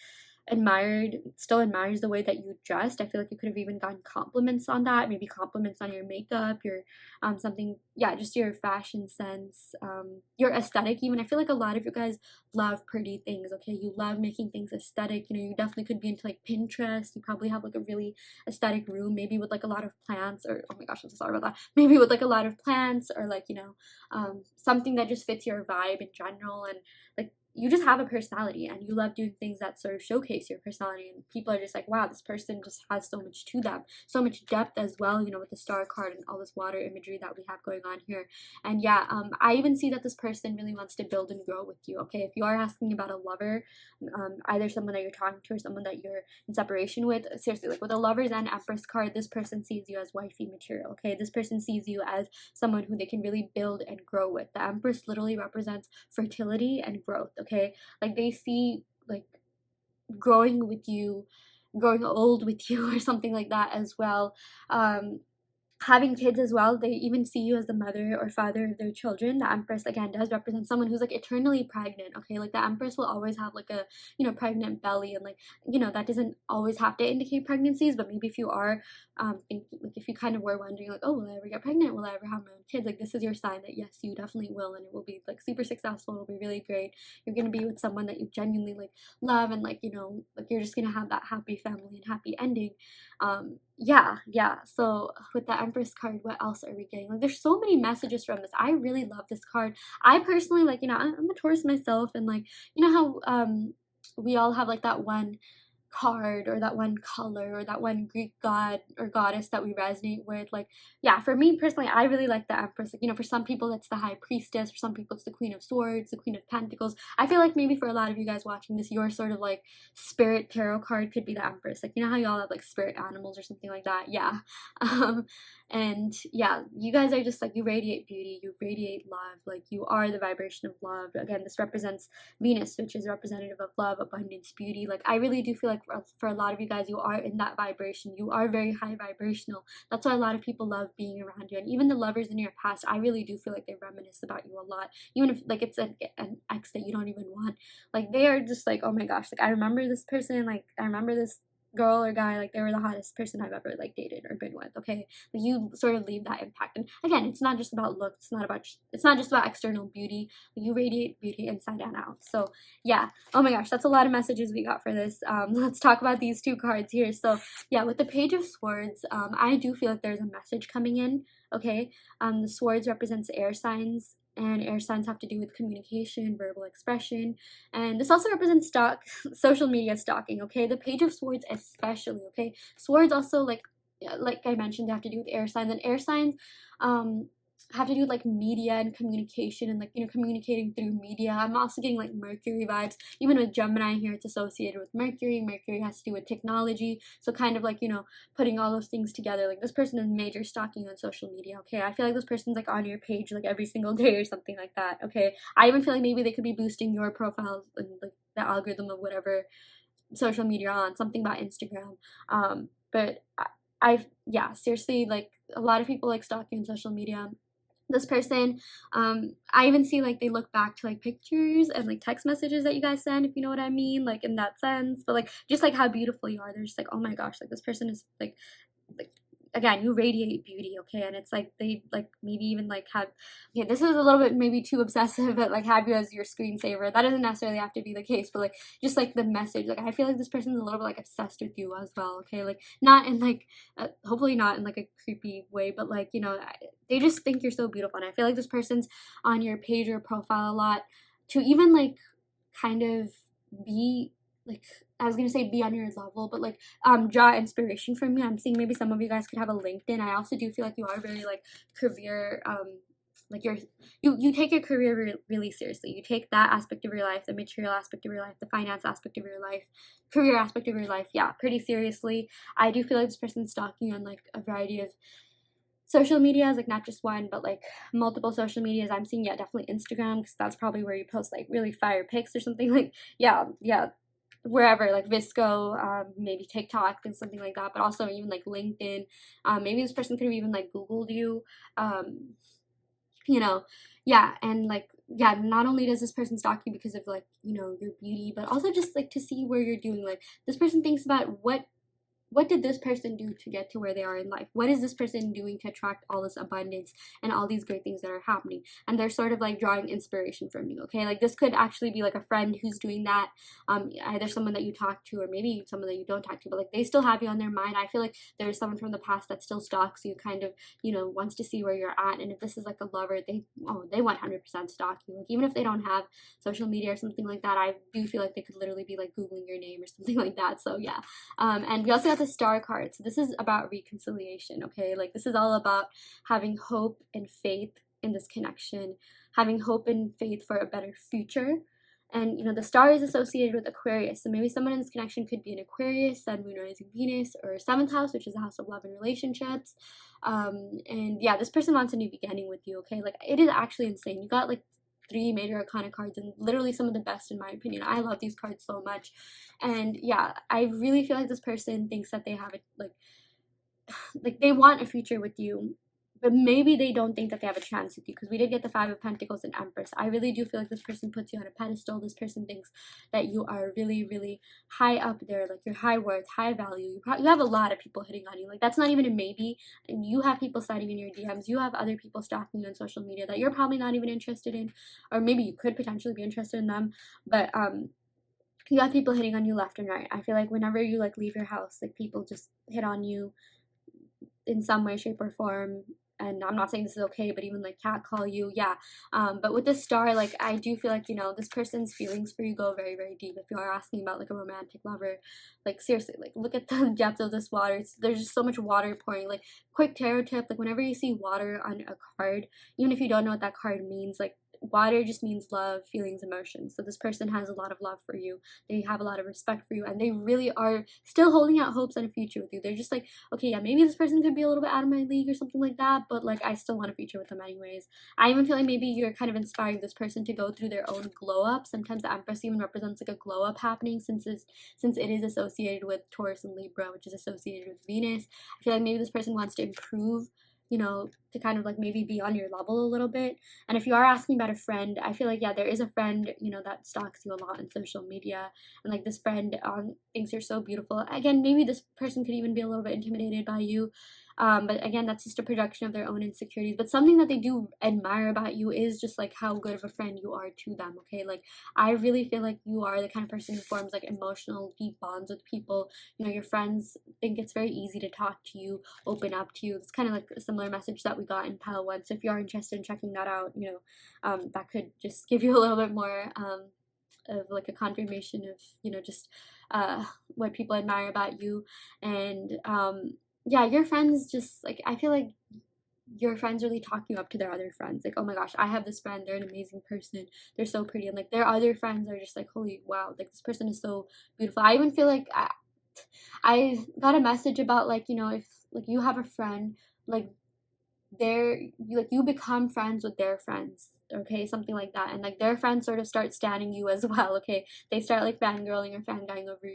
still admires the way that you dressed. I feel like you could have even gotten compliments on that, maybe compliments on your makeup, your something, yeah, just your fashion sense, your aesthetic even. I feel like a lot of you guys love pretty things, okay? You love making things aesthetic. You know, you definitely could be into like Pinterest. You probably have like a really aesthetic room, maybe with like a lot of plants, or oh my gosh, I'm so sorry about that, maybe with like a lot of plants, or like, you know, something that just fits your vibe in general. And like, you just have a personality, and you love doing things that sort of showcase your personality, and people are just like, wow, this person just has so much to them, so much depth as well, you know, with the star card and all this water imagery that we have going on here. And yeah, I even see that this person really wants to build and grow with you, okay? If you are asking about a lover, either someone that you're talking to or someone that you're in separation with, seriously, like with the lovers and Empress card, this person sees you as wifey material, okay? This person sees you as someone who they can really build and grow with. The Empress literally represents fertility and growth, okay? Like, they see like growing with you, growing old with you, or something like that as well. Having kids as well, they even see you as the mother or father of their children. The Empress again does represent someone who's like eternally pregnant, okay? Like, the Empress will always have like a, you know, pregnant belly, and like, you know, that doesn't always have to indicate pregnancies, but maybe if you are like, if you kind of were wondering like, oh, will I ever get pregnant, will I ever have my own kids, like, this is your sign that yes, you definitely will, and it will be like super successful, it'll be really great. You're gonna be with someone that you genuinely like love, and like, you know, like, you're just gonna have that happy family and happy ending. Yeah, so with the Empress card, what else are we getting? Like, there's so many messages from this. I really love this card. I personally, like, you know, I'm a Taurus myself, and like, you know how we all have like that one card or that one color or that one Greek god or goddess that we resonate with. Like, yeah, for me personally, I really like the Empress. Like, you know, for some people it's the High Priestess, for some people it's the Queen of Swords, the Queen of Pentacles. I feel like maybe for a lot of you guys watching this, your sort of like spirit tarot card could be the Empress. Like, you know how y'all have like spirit animals or something like that? Yeah. um and yeah, you guys are just like, you radiate beauty, you radiate love, like, you are the vibration of love. Again, this represents Venus, which is representative of love, abundance, beauty. Like, I really do feel like for a lot of you guys, you are in that vibration. You are very high vibrational. That's why a lot of people love being around you. And even the lovers in your past, I really do feel like they reminisce about you a lot. Even if like it's an ex that you don't even want. Like, they are just like, oh my gosh, like, I remember this person, like, I remember this girl or guy, like they were the hottest person I've ever like dated or been with, okay? Like you sort of leave that impact. And again, it's not just about looks, it's not just about external beauty. You radiate beauty inside and out. So yeah, oh my gosh, that's a lot of messages we got for this. Let's talk about these two cards here. So yeah, with the Page of Swords, I do feel like there's a message coming in, okay? The swords represents air signs, and air signs have to do with communication, verbal expression, and this also represents social media stalking, okay? The Page of Swords especially, okay? Swords also, like I mentioned, they have to do with air signs, and air signs have to do with like media and communication, and like, you know, communicating through media. I'm also getting like Mercury vibes. Even with Gemini here, it's associated with Mercury. Mercury has to do with technology, so kind of like, you know, putting all those things together. Like this person is major stalking on social media, okay? I feel like this person's like on your page like every single day or something like that, okay? I even feel like maybe they could be boosting your profile and like the algorithm of whatever social media on, something about Instagram. But yeah, seriously, like a lot of people like stalking on social media. This person, I even see like they look back to like pictures and like text messages that you guys send, if you know what I mean, like in that sense. But like just like how beautiful you are, they're just like, oh my gosh, like this person is like again, you radiate beauty, okay? And it's like they like maybe even like have, okay, this is a little bit maybe too obsessive, but like have you as your screensaver. That doesn't necessarily have to be the case, but like just like the message, like I feel like this person's a little bit like obsessed with you as well, okay? Like not in like hopefully not in like a creepy way, but like, you know, they just think you're so beautiful. And I feel like this person's on your page or profile a lot to even like kind of be like, I was gonna say be on your level, but like draw inspiration from you. I'm seeing maybe some of you guys could have a LinkedIn. I also do feel like you are very like career like you take your career really seriously. You take that aspect of your life, the material aspect of your life, the finance aspect of your life, career aspect of your life, yeah, pretty seriously. I do feel like this person's stalking on like a variety of social medias, like not just one, but like multiple social medias. I'm seeing, yeah, definitely Instagram, because that's probably where you post like really fire pics or something. Like yeah, wherever, like Visco, maybe TikTok and something like that, but also even like LinkedIn. Maybe this person could have even like Googled you, you know, yeah. And like, yeah, not only does this person stalk you because of like, you know, your beauty, but also just like to see where you're doing. Like this person thinks about what did this person do to get to where they are in life? What is this person doing to attract all this abundance and all these great things that are happening? And they're sort of like drawing inspiration from you, okay? Like this could actually be like a friend who's doing that, either someone that you talk to or maybe someone that you don't talk to, but like they still have you on their mind. I feel like there's someone from the past that still stalks you, kind of, you know, wants to see where you're at. And if this is like a lover, they 100% stalk you. Like even if they don't have social media or something like that, I do feel like they could literally be like Googling your name or something like that. So yeah. And we also got the Star card. So this is about reconciliation, okay? Like this is all about having hope and faith in this connection, having hope and faith for a better future. And you know, the Star is associated with Aquarius, so maybe someone in this connection could be an Aquarius, Sun, Moon, Rising, Venus, or 7th house, which is the house of love and relationships. And yeah, this person wants a new beginning with you, okay? Like it is actually insane. You got like 3 major arcana cards, and literally some of the best in my opinion. I love these cards so much. And yeah, I really feel like this person thinks that they have it like they want a future with you, but maybe they don't think that they have a chance with you, because we did get the 5 of Pentacles and Empress. I really do feel like this person puts you on a pedestal. This person thinks that you are really, really high up there, like you're high worth, high value. You have a lot of people hitting on you. Like that's not even a maybe. And you have people sliding in your DMs. You have other people stalking you on social media that you're probably not even interested in, or maybe you could potentially be interested in them. But you have people hitting on you left and right. I feel like whenever you like leave your house, like people just hit on you in some way, shape, or form. And I'm not saying this is okay, but even like catcall you, yeah. But with this Star, like I do feel like, you know, this person's feelings for you go very, very deep. If you are asking about like a romantic lover, like seriously, like look at the depth of this water. There's just so much water pouring. Like quick tarot tip, like whenever you see water on a card, even if you don't know what that card means, like water just means love, feelings, emotions. So this person has a lot of love for you. They have a lot of respect for you, and they really are still holding out hopes and a future with you. They're just like, okay, yeah, maybe this person could be a little bit out of my league or something like that, but like I still want a future with them anyways. I even feel like maybe you're kind of inspiring this person to go through their own glow up. Sometimes the Empress even represents like a glow up happening, since it is associated with Taurus and Libra, which is associated with Venus. I feel like maybe this person wants to improve you know, to kind of like maybe be on your level a little bit. And if you are asking about a friend, I feel like, yeah, there is a friend, you know, that stalks you a lot on social media, and like this friend thinks you're so beautiful. Again, maybe this person could even be a little bit intimidated by you. But again, that's just a projection of their own insecurities. But something that they do admire about you is just like how good of a friend you are to them. Okay, like I really feel like you are the kind of person who forms like emotional deep bonds with people. You know, your friends think it's very easy to talk to you, open up to you. It's kind of like a similar message that we got in pile 1. So if you are interested in checking that out, you know, that could just give you a little bit more of like a confirmation of, you know, just what people admire about you. And yeah, your friends just like, I feel like your friends really talk you up to their other friends. Like, oh my gosh, I have this friend, they're an amazing person, they're so pretty. And like their other friends are just like, holy wow, like this person is so beautiful. I even feel like I got a message about like, you know, if like you have a friend, like they're like you become friends with their friends, okay, something like that. And like their friends sort of start standing you as well, okay, they start like fangirling or fanguying over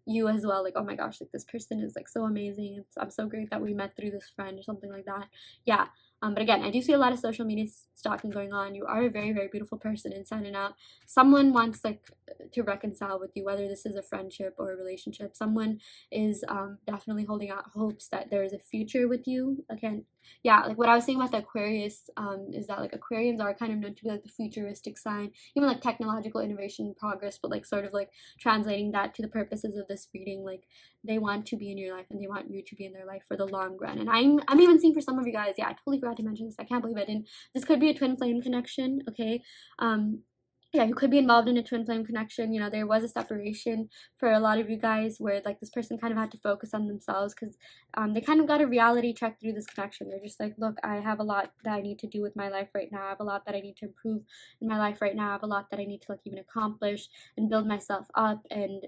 you as well, like oh my gosh, like this person is like so amazing, I'm so great that we met through this friend or something like that. Yeah. But again, I do see a lot of social media stalking going on. You are a very, very beautiful person inside and out. Someone wants like to reconcile with you, whether this is a friendship or a relationship. Someone is definitely holding out hopes that there is a future with you. Again, yeah, like what I was saying about the Aquarius is that like Aquarians are kind of known to be like the futuristic sign, even like technological innovation and progress, but like sort of like translating that to the purposes of this reading, like they want to be in your life and they want you to be in their life for the long run. And I'm even seeing for some of you guys, yeah, I totally forgot to mention this. I can't believe I didn't. This could be a twin flame connection, okay? Yeah, you could be involved in a twin flame connection. You know, there was a separation for a lot of you guys where like this person kind of had to focus on themselves because they kind of got a reality check through this connection. They're just like, look, I have a lot that I need to do with my life right now. I have a lot that I need to improve in my life right now. I have a lot that I need to like even accomplish and build myself up. And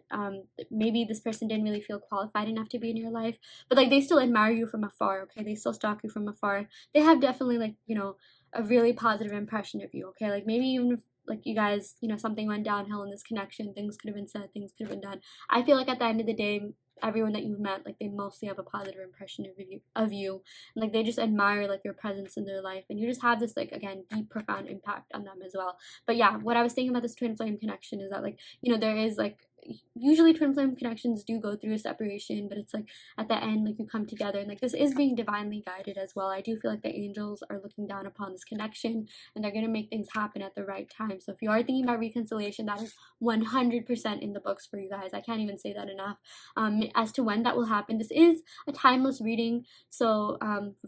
maybe this person didn't really feel qualified enough to be in your life, but like they still admire you from afar, okay? They still stalk you from afar. They have definitely like, you know, a really positive impression of you, okay? Like maybe even if like you guys, you know, something went downhill in this connection, things could have been said, things could have been done. I feel like at the end of the day, everyone that you've met, like they mostly have a positive impression of you, and like they just admire like your presence in their life, and you just have this like again deep profound impact on them as well. But yeah, what I was saying about this twin flame connection is that like, you know, there is like usually twin flame connections do go through a separation, but it's like at the end like you come together, and like this is being divinely guided as well. I do feel like the angels are looking down upon this connection and they're going to make things happen at the right time. So if you are thinking about reconciliation, that is 100% in the books for you guys. I can't even say that enough. As to when that will happen, this is a timeless reading, so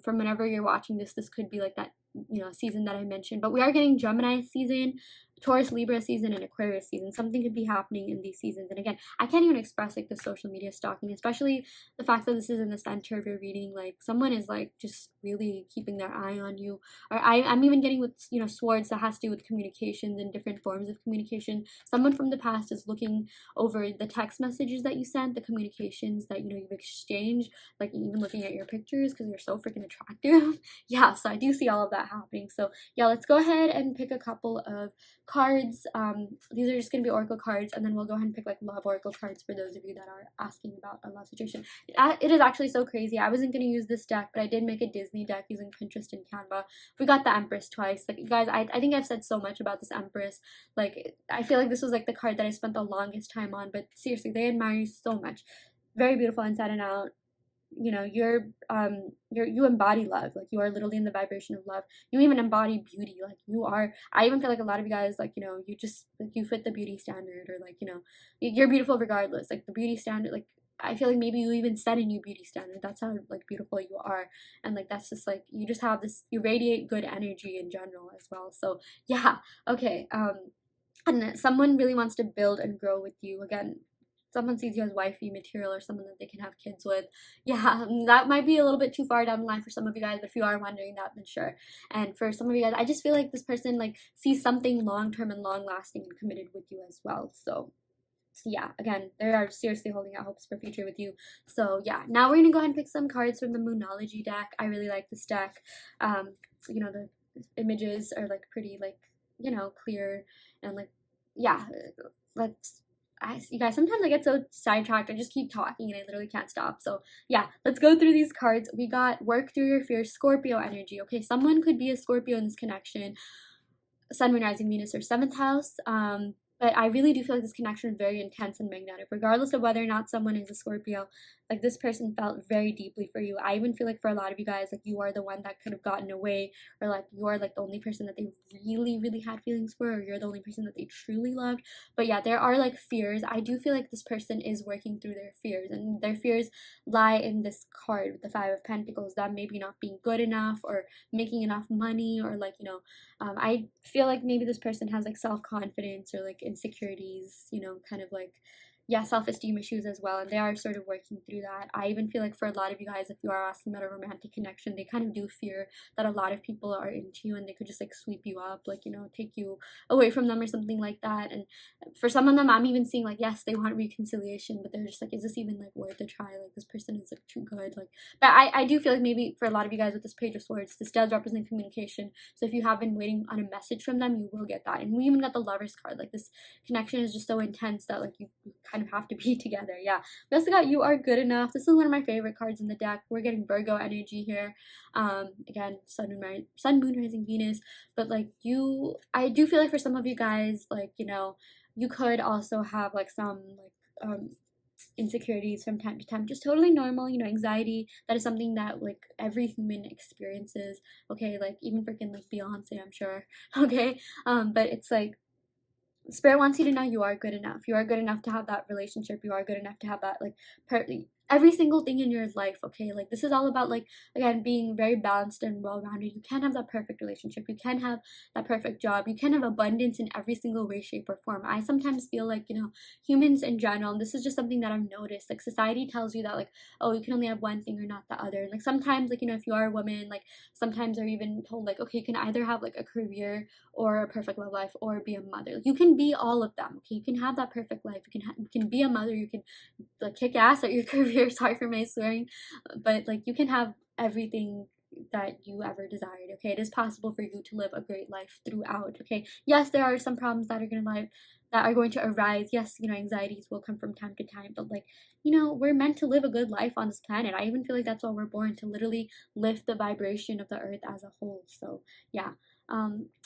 from whenever you're watching this, this could be like that, you know, season that I mentioned. But we are getting Gemini season, Taurus, Libra season, and Aquarius season. Something could be happening in these seasons. And again, I can't even express like the social media stalking, especially the fact that this is in the center of your reading. Like someone is like just really keeping their eye on you. Or I'm even getting with, you know, swords that has to do with communications and different forms of communication. Someone from the past is looking over the text messages that you sent, the communications that, you know, you've exchanged, like even looking at your pictures because you're so freaking attractive. Yeah, so I do see all of that happening. So yeah, let's go ahead and pick a couple of cards. These are just going to be oracle cards, and then we'll go ahead and pick like love oracle cards for those of you that are asking about a love situation. It is actually so crazy. I wasn't going to use this deck, but I did make a Disney deck using Pinterest and Canva. We got the Empress twice. Like, you guys, I think I've said so much about this Empress. Like, I feel like this was like the card that I spent the longest time on, but seriously, they admire you so much. Very beautiful inside and out. You know, you embody love. Like, you are literally in the vibration of love. You even embody beauty. Like, you are, I even feel like a lot of you guys, like, you know, you just like you fit the beauty standard, or like, you know, you're beautiful regardless. Like the beauty standard, like I feel like maybe you even set a new beauty standard. That's how like beautiful you are. And like that's just like, you just have this, you radiate good energy in general as well. So yeah. Okay. And someone really wants to build and grow with you. Again, someone sees you as wifey material or someone that they can have kids with. Yeah, that might be a little bit too far down the line for some of you guys, but if you are wondering that, then sure. And for some of you guys, I just feel like this person like sees something long-term and long-lasting and committed with you as well. So yeah, again, they are seriously holding out hopes for future with you. So yeah, now we're gonna go ahead and pick some cards from the Moonology deck. I really like this deck. You know, the images are like pretty like, you know, clear, and like, yeah, let's you guys, sometimes I get so sidetracked. I just keep talking and I literally can't stop. So yeah, let's go through these cards. We got work through your fears, Scorpio energy. Okay, someone could be a Scorpio in this connection. Sun, Moon, Rising, Venus, or 7th house. But I really do feel like this connection is very intense and magnetic, regardless of whether or not someone is a Scorpio. Like, this person felt very deeply for you. I even feel like for a lot of you guys, like, you are the one that could have gotten away, or like you are like the only person that they really, really had feelings for, or you're the only person that they truly loved. But yeah, there are like fears. I do feel like this person is working through their fears, and their fears lie in this card with the Five of Pentacles, that maybe not being good enough or making enough money, or like, I feel like maybe this person has like self-confidence or like insecurities, kind of like, yeah, self-esteem issues as well, and they are sort of working through that. I even feel like for a lot of you guys, if you are asking about a romantic connection, they kind of do fear that a lot of people are into you and they could just like sweep you up, like, take you away from them or something like that. And for some of them, I'm even seeing like, yes, they want reconciliation, but they're just like, is this even like worth a try? Like, this person is like too good. Like, but I do feel like maybe for a lot of you guys with this Page of Swords, this does represent communication. So if you have been waiting on a message from them, you will get that. And we even got the Lovers card. Like, this connection is just so intense that like you kind of have to be together. Yeah. We also got You Are Good Enough. This is one of my favorite cards in the deck. We're getting Virgo energy here. Again, Sun, Moon, Rising, Venus. But like, I do feel like for some of you guys, like, you could also have like some like insecurities from time to time, just totally normal. Anxiety, that is something that like every human experiences. Okay, like even freaking like Beyonce, I'm sure. Okay, but it's like, Spirit wants you to know you are good enough. You are good enough to have that relationship. You are good enough to have that, like, every single thing in your life, okay? Like, this is all about, like, again, being very balanced and well-rounded. You can't have that perfect relationship. You can't have that perfect job. You can't have abundance in every single way, shape, or form. I sometimes feel like, humans in general, and this is just something that I've noticed, like, society tells you that, like, oh, you can only have one thing or not the other. And, like, sometimes, like, if you are a woman, like, sometimes they're even told, like, okay, you can either have, like, a career or a perfect love life or be a mother. Like, you can be all of them. Okay, you can have that perfect life. You can be a mother. You can like kick ass at your career. Sorry for my swearing, but like, you can have everything that you ever desired. Okay, it is possible for you to live a great life throughout. Okay, yes, there are some problems that are going to arise. Yes, anxieties will come from time to time, but like, we're meant to live a good life on this planet. I even feel like that's why we're born, to literally lift the vibration of the earth as a whole. So yeah.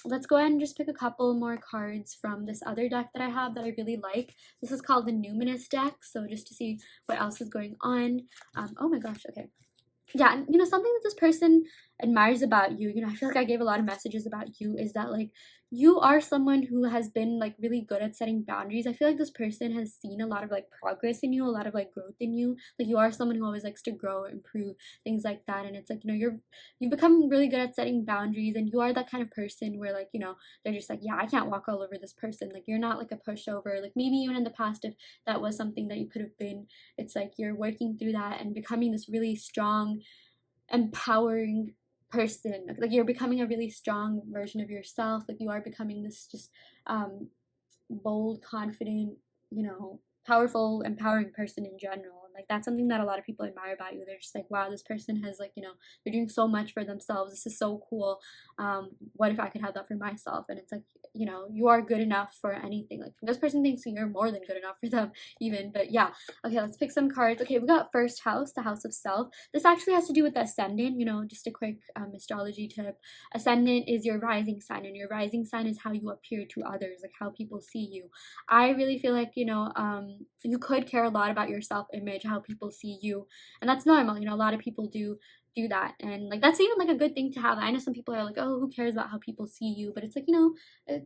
Let's go ahead and just pick a couple more cards from this other deck that I have that I really like. This is called the Numinous deck, so just to see what else is going on. Oh my gosh, okay. Yeah, and something that this person admires about you, I feel like I gave a lot of messages about you, is that like, you are someone who has been like really good at setting boundaries. I feel like this person has seen a lot of like progress in you, a lot of like growth in you. Like, you are someone who always likes to grow, improve, things like that. And it's like, you've become really good at setting boundaries, and you are that kind of person where like, they're just like, yeah, I can't walk all over this person. Like, you're not like a pushover. Like, maybe even in the past, if that was something that you could have been, it's like you're working through that and becoming this really strong, empowering person. Like, you're becoming a really strong version of yourself. Like, you are becoming this just bold, confident, powerful, empowering person in general. And like, that's something that a lot of people admire about you. They're just like, wow, this person has like, they're doing so much for themselves. This is so cool. What if I could have that for myself? And it's like, you are good enough for anything. Like, this person thinks you're more than good enough for them even. But yeah, okay, let's pick some cards. Okay, we got first house, the house of self. This actually has to do with the ascendant. Just a quick astrology tip. Ascendant is your rising sign, and your rising sign is how you appear to others, like how people see you. I really feel like, you could care a lot about your self-image, how people see you, and that's normal. A lot of people do that, and like, that's even like a good thing to have. I know some people are like, oh, who cares about how people see you, but it's like,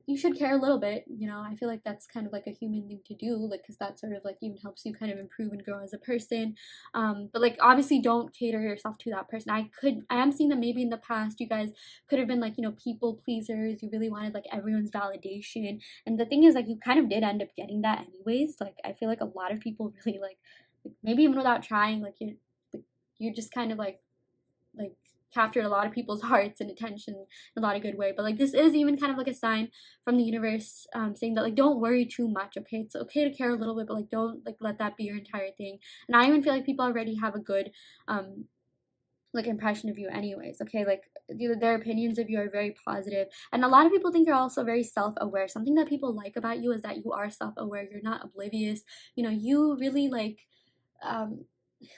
you should care a little bit. I feel like that's kind of like a human thing to do, like, because that sort of like even helps you kind of improve and grow as a person. But like, obviously don't cater yourself to that person. I am seeing that maybe in the past you guys could have been like, people pleasers. You really wanted like everyone's validation, and the thing is, like, you kind of did end up getting that anyways. Like, I feel like a lot of people really like maybe even without trying, like, you just kind of like captured a lot of people's hearts and attention in a lot of good way. But like, this is even kind of like a sign from the universe, saying that like, don't worry too much. Okay, it's okay to care a little bit, but like, don't like let that be your entire thing. And I even feel like people already have a good like impression of you anyways, okay? Like their opinions of you are very positive, and a lot of people think you're also very self-aware. Something that people like about you is that you are self-aware, you're not oblivious, you know, you really um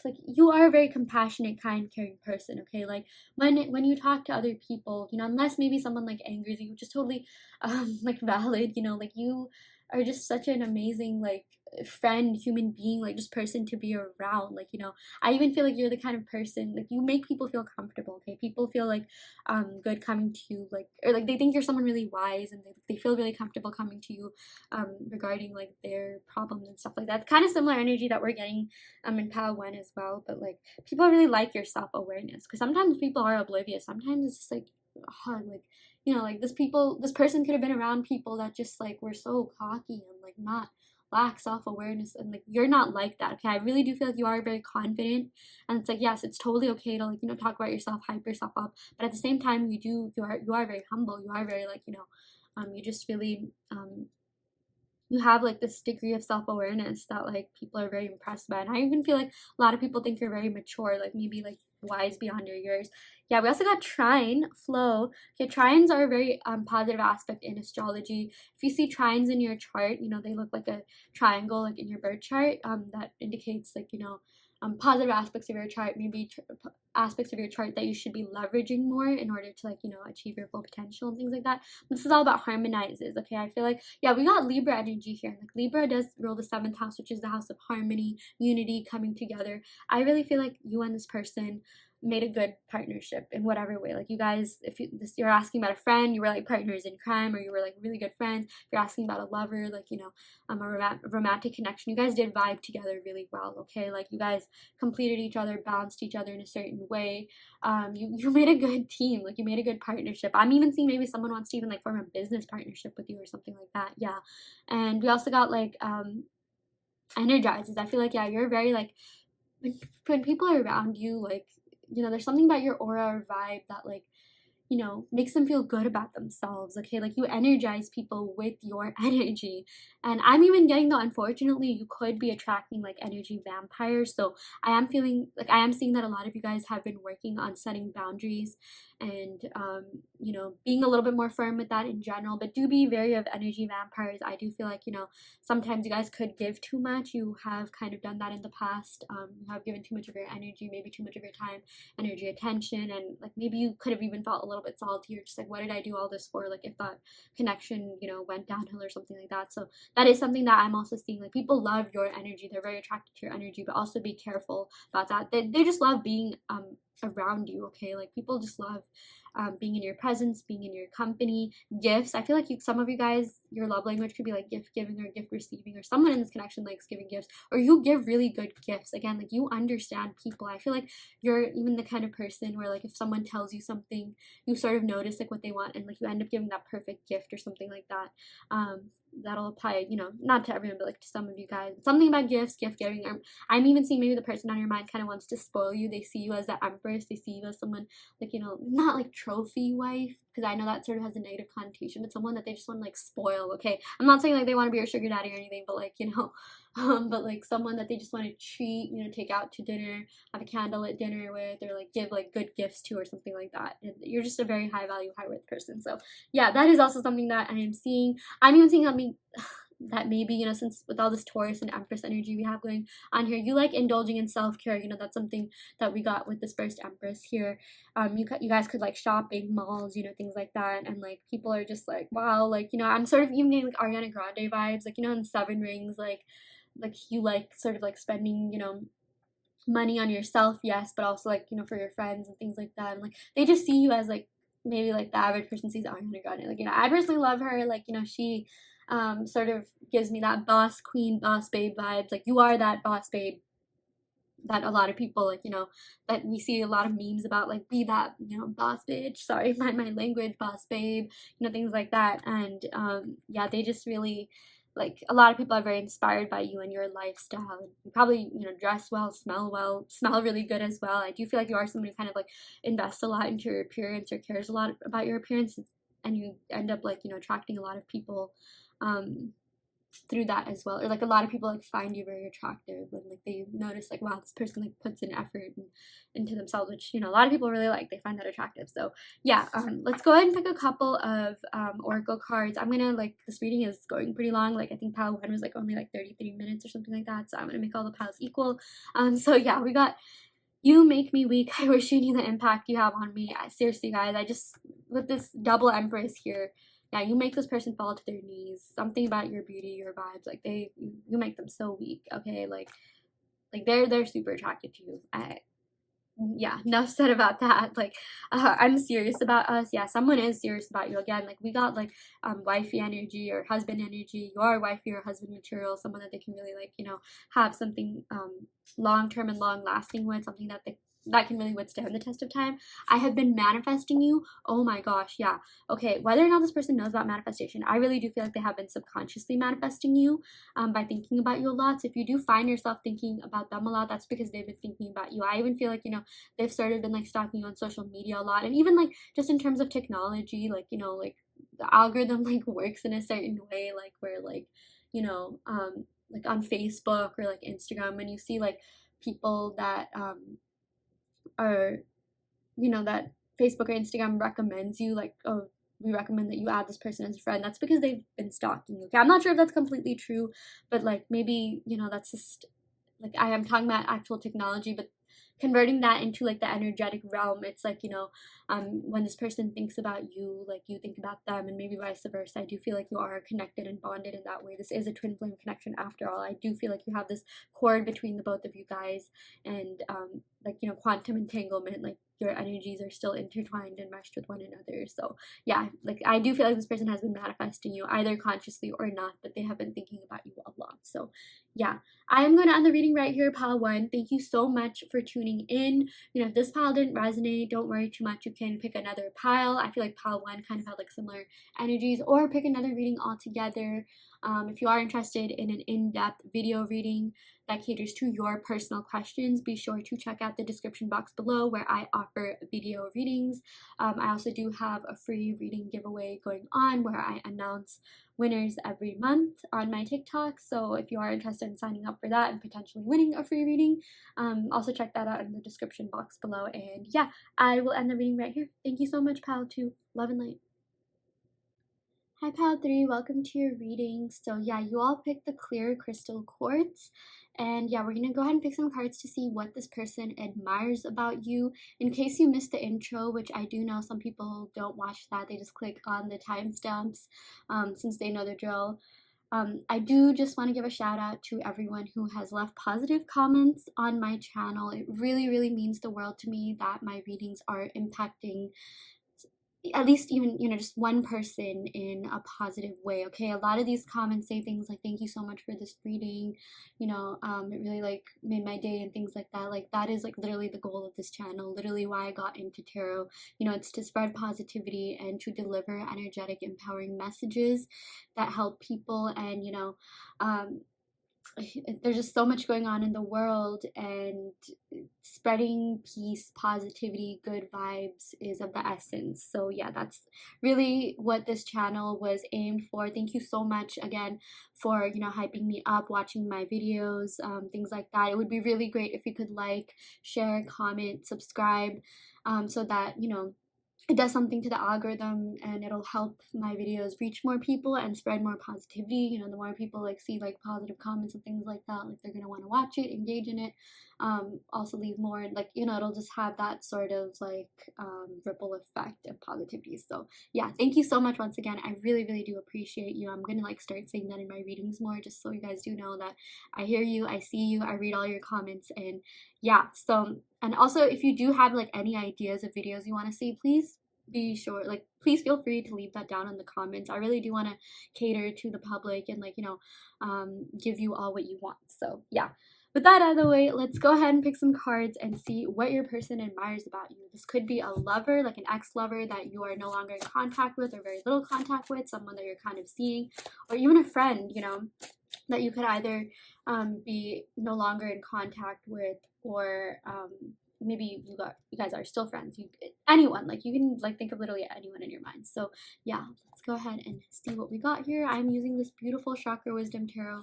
like you are a very compassionate, kind, caring person, okay? Like when you talk to other people, you know, unless maybe someone like angers you, which is totally like valid, you know, like you are just such an amazing like friend, human being, like just person to be around. Like, you know, I even feel like you're the kind of person, like you make people feel comfortable, okay? People feel like good coming to you, like, or like they think you're someone really wise, and they feel really comfortable coming to you regarding like their problems and stuff like that. Kind of similar energy that we're getting in Pal 1 as well. But like people really like your self-awareness, because sometimes people are oblivious. Sometimes it's just like, like, you know, like this person could have been around people that just like were so cocky and like not lack self-awareness, and like you're not like that, okay? I really do feel like you are very confident, and it's like, yes, it's totally okay to like, you know, talk about yourself, hype yourself up, but at the same time you are very humble, you are very like, you know, you just really you have like this degree of self-awareness that like people are very impressed by. And I even feel like a lot of people think you're very mature, like maybe like wise beyond your years. Yeah, we also got trine flow. Okay, trines are a very positive aspect in astrology. If you see trines in your chart, you know, they look like a triangle like in your birth chart, that indicates like, you know, positive aspects of your chart, maybe aspects of your chart that you should be leveraging more in order to like, you know, achieve your full potential and things like that. This is all about harmonizes, okay? I feel like, yeah, we got Libra energy here. Like Libra does rule the 7th house, which is the house of harmony, unity, coming together. I really feel like you and this person made a good partnership in whatever way. Like you guys, if you're asking about a friend, you were like partners in crime, or you were like really good friends. If you're asking about a lover, like, you know, a romantic connection, you guys did vibe together really well, okay? Like you guys completed each other, balanced each other in a certain way. You made a good team, like you made a good partnership. I'm even seeing maybe someone wants to even like form a business partnership with you or something like that. Yeah. And we also got like energizes. I feel like, yeah, you're very like when people are around you, like, you know, there's something about your aura or vibe that like, you know, makes them feel good about themselves, okay? Like you energize people with your energy. And I'm even getting, though, unfortunately, you could be attracting like energy vampires. So I am feeling like I am seeing that a lot of you guys have been working on setting boundaries and you know, being a little bit more firm with that in general. But do be wary of energy vampires. I do feel like, you know, sometimes you guys could give too much. You have kind of done that in the past. You have given too much of your energy, maybe too much of your time, energy, attention, and like maybe you could have even felt a little bit salty, or just like, what did I do all this for? Like if that connection, you know, went downhill or something like that. So that is something that I'm also seeing. Like people love your energy, they're very attracted to your energy, but also be careful about that. They just love being around you, okay? Like people just love being in your presence, being in your company. Gifts, I feel like some of you guys, your love language could be like gift giving or gift receiving, or someone in this connection likes giving gifts, or you give really good gifts. Again, like you understand people. I feel like you're even the kind of person where like if someone tells you something, you sort of notice like what they want, and like you end up giving that perfect gift or something like that. That'll apply, you know, not to everyone, but like to some of you guys. Something about gifts, gift giving, or I'm even seeing maybe the person on your mind kind of wants to spoil you. They see you as the empress, they see you as someone like, you know, not like trophy wife, because I know that sort of has a negative connotation, but someone that they just want to like spoil, okay? I'm not saying like they want to be your sugar daddy or anything, but like, you know, but like someone that they just want to treat, you know, take out to dinner, have a candlelit dinner with, or like give like good gifts to, or something like that. And you're just a very high value, high worth person. So yeah, that is also something that I am seeing. I'm even seeing something that maybe, you know, since with all this Taurus and Empress energy we have going on here, you like indulging in self-care. You know, that's something that we got with this first Empress here. You guys could like shopping, malls, you know, things like that, and like people are just like, wow, like, you know, I'm sort of even getting like Ariana Grande vibes, like, you know, in Seven Rings, like you like sort of like spending, you know, money on yourself, yes, but also like, you know, for your friends and things like that. And like they just see you as like maybe like the average person sees Ariana Grande. Like, you know, I personally love her. Like, you know, she sort of gives me that boss queen, boss babe vibes. Like you are that boss babe that a lot of people, like, you know, that we see a lot of memes about, like, be that, you know, boss bitch, sorry, my language, boss babe, you know, things like that. And yeah, they just really, like, a lot of people are very inspired by you and your lifestyle. And you probably, you know, dress well, smell really good as well. I do feel like you are someone who kind of like invests a lot into your appearance or cares a lot about your appearance, and you end up like, you know, attracting a lot of people um through that as well. Or like a lot of people like find you very attractive when like they notice like, wow, this person like puts in effort into themselves, which, you know, a lot of people really like, they find that attractive. So yeah, let's go ahead and pick a couple of oracle cards. I'm gonna, like, this reading is going pretty long. Like I think pile 1 was like only like 33 minutes or something like that, so I'm gonna make all the piles equal. So yeah, we got You Make Me Weak. I wish you knew the impact you have on me. Seriously, guys, I just, with this double Empress here, yeah, you make this person fall to their knees. Something about your beauty, your vibes, like you make them so weak. Okay, like they're super attracted to you. Yeah, enough said about that. Like, I'm serious about us. Yeah, someone is serious about you. Again, like we got like wifey energy or husband energy. You are wifey or husband material, someone that they can really, like, you know, have something long term and long lasting with, something that can really withstand the test of time. I have been manifesting you. Oh my gosh, yeah. Okay, whether or not this person knows about manifestation, I really do feel like they have been subconsciously manifesting you by thinking about you a lot. So if you do find yourself thinking about them a lot, that's because they've been thinking about you. I even feel like, you know, they've started been like stalking you on social media a lot, and even like just in terms of technology, like, you know, like the algorithm like works in a certain way, like where like, you know, like on Facebook or like Instagram, when you see like people that are, you know, that Facebook or Instagram recommends you, like, oh, we recommend that you add this person as a friend, that's because they've been stalking you. Okay, I'm not sure if that's completely true, but like maybe, you know, that's just like, I am talking about actual technology, but converting that into like the energetic realm, it's like, you know, when this person thinks about you, like you think about them, and maybe vice versa. I do feel like you are connected and bonded in that way. This is a twin flame connection after all. I do feel like you have this cord between the both of you guys, and like, you know, quantum entanglement, like your energies are still intertwined and meshed with one another. So yeah, like I do feel like this person has been manifesting you either consciously or not, but they have been thinking about you a lot. So yeah, I am going to end the reading right here, pile 1. Thank you so much for tuning in. You know, if this pile didn't resonate, don't worry too much. You can pick another pile. I feel like pile 1 kind of had like similar energies, or pick another reading altogether. If you are interested in an in-depth video reading that caters to your personal questions, be sure to check out the description box below where I offer video readings. I also do have a free reading giveaway going on where I announce winners every month on my TikTok. So if you are interested in signing up for that and potentially winning a free reading, also check that out in the description box below. And yeah, I will end the reading right here. Thank you so much, pal 2. Love and light. Hi, pal 3. Welcome to your reading. So yeah, you all picked the clear crystal quartz. And yeah, we're going to go ahead and pick some cards to see what this person admires about you. In case you missed the intro, which I do know some people don't watch that, they just click on the timestamps since they know the drill. I do just want to give a shout out to everyone who has left positive comments on my channel. It really, really means the world to me that my readings are impacting at least even, you know, just one person in a positive way. Okay, a lot of these comments say things like, thank you so much for this reading, you know, it really like made my day and things like that. Like that is like literally the goal of this channel, literally why I got into tarot. You know, it's to spread positivity and to deliver energetic empowering messages that help people. And you know, there's just so much going on in the world, and spreading peace, positivity, good vibes is of the essence. So yeah, that's really what this channel was aimed for. Thank you so much again for, you know, hyping me up, watching my videos, things like that. It would be really great if you could like, share, comment, subscribe, so that, you know, it does something to the algorithm, and it'll help my videos reach more people and spread more positivity. You know, the more people like see like positive comments and things like that, like they're gonna want to watch it, engage in it, also leave more, like, you know, it'll just have that sort of like ripple effect of positivity. So yeah, thank you so much once again. I really, really do appreciate you. I'm gonna like start saying that in my readings more, just so you guys do know that I hear you, I see you, I read all your comments. And yeah, so, and also if you do have like any ideas of videos you want to see, please be sure, like, please feel free to leave that down in the comments. I really do want to cater to the public and, like, you know, give you all what you want. So yeah, with that out of the way, let's go ahead and pick some cards and see what your person admires about you. This could be a lover, like an ex-lover that you are no longer in contact with or very little contact with, someone that you're kind of seeing, or even a friend, you know, that you could either be no longer in contact with, or maybe you guys are still friends, anyone, like you can like think of literally anyone in your mind. So yeah, let's go ahead and see what we got here. I'm using this beautiful Chakra Wisdom Tarot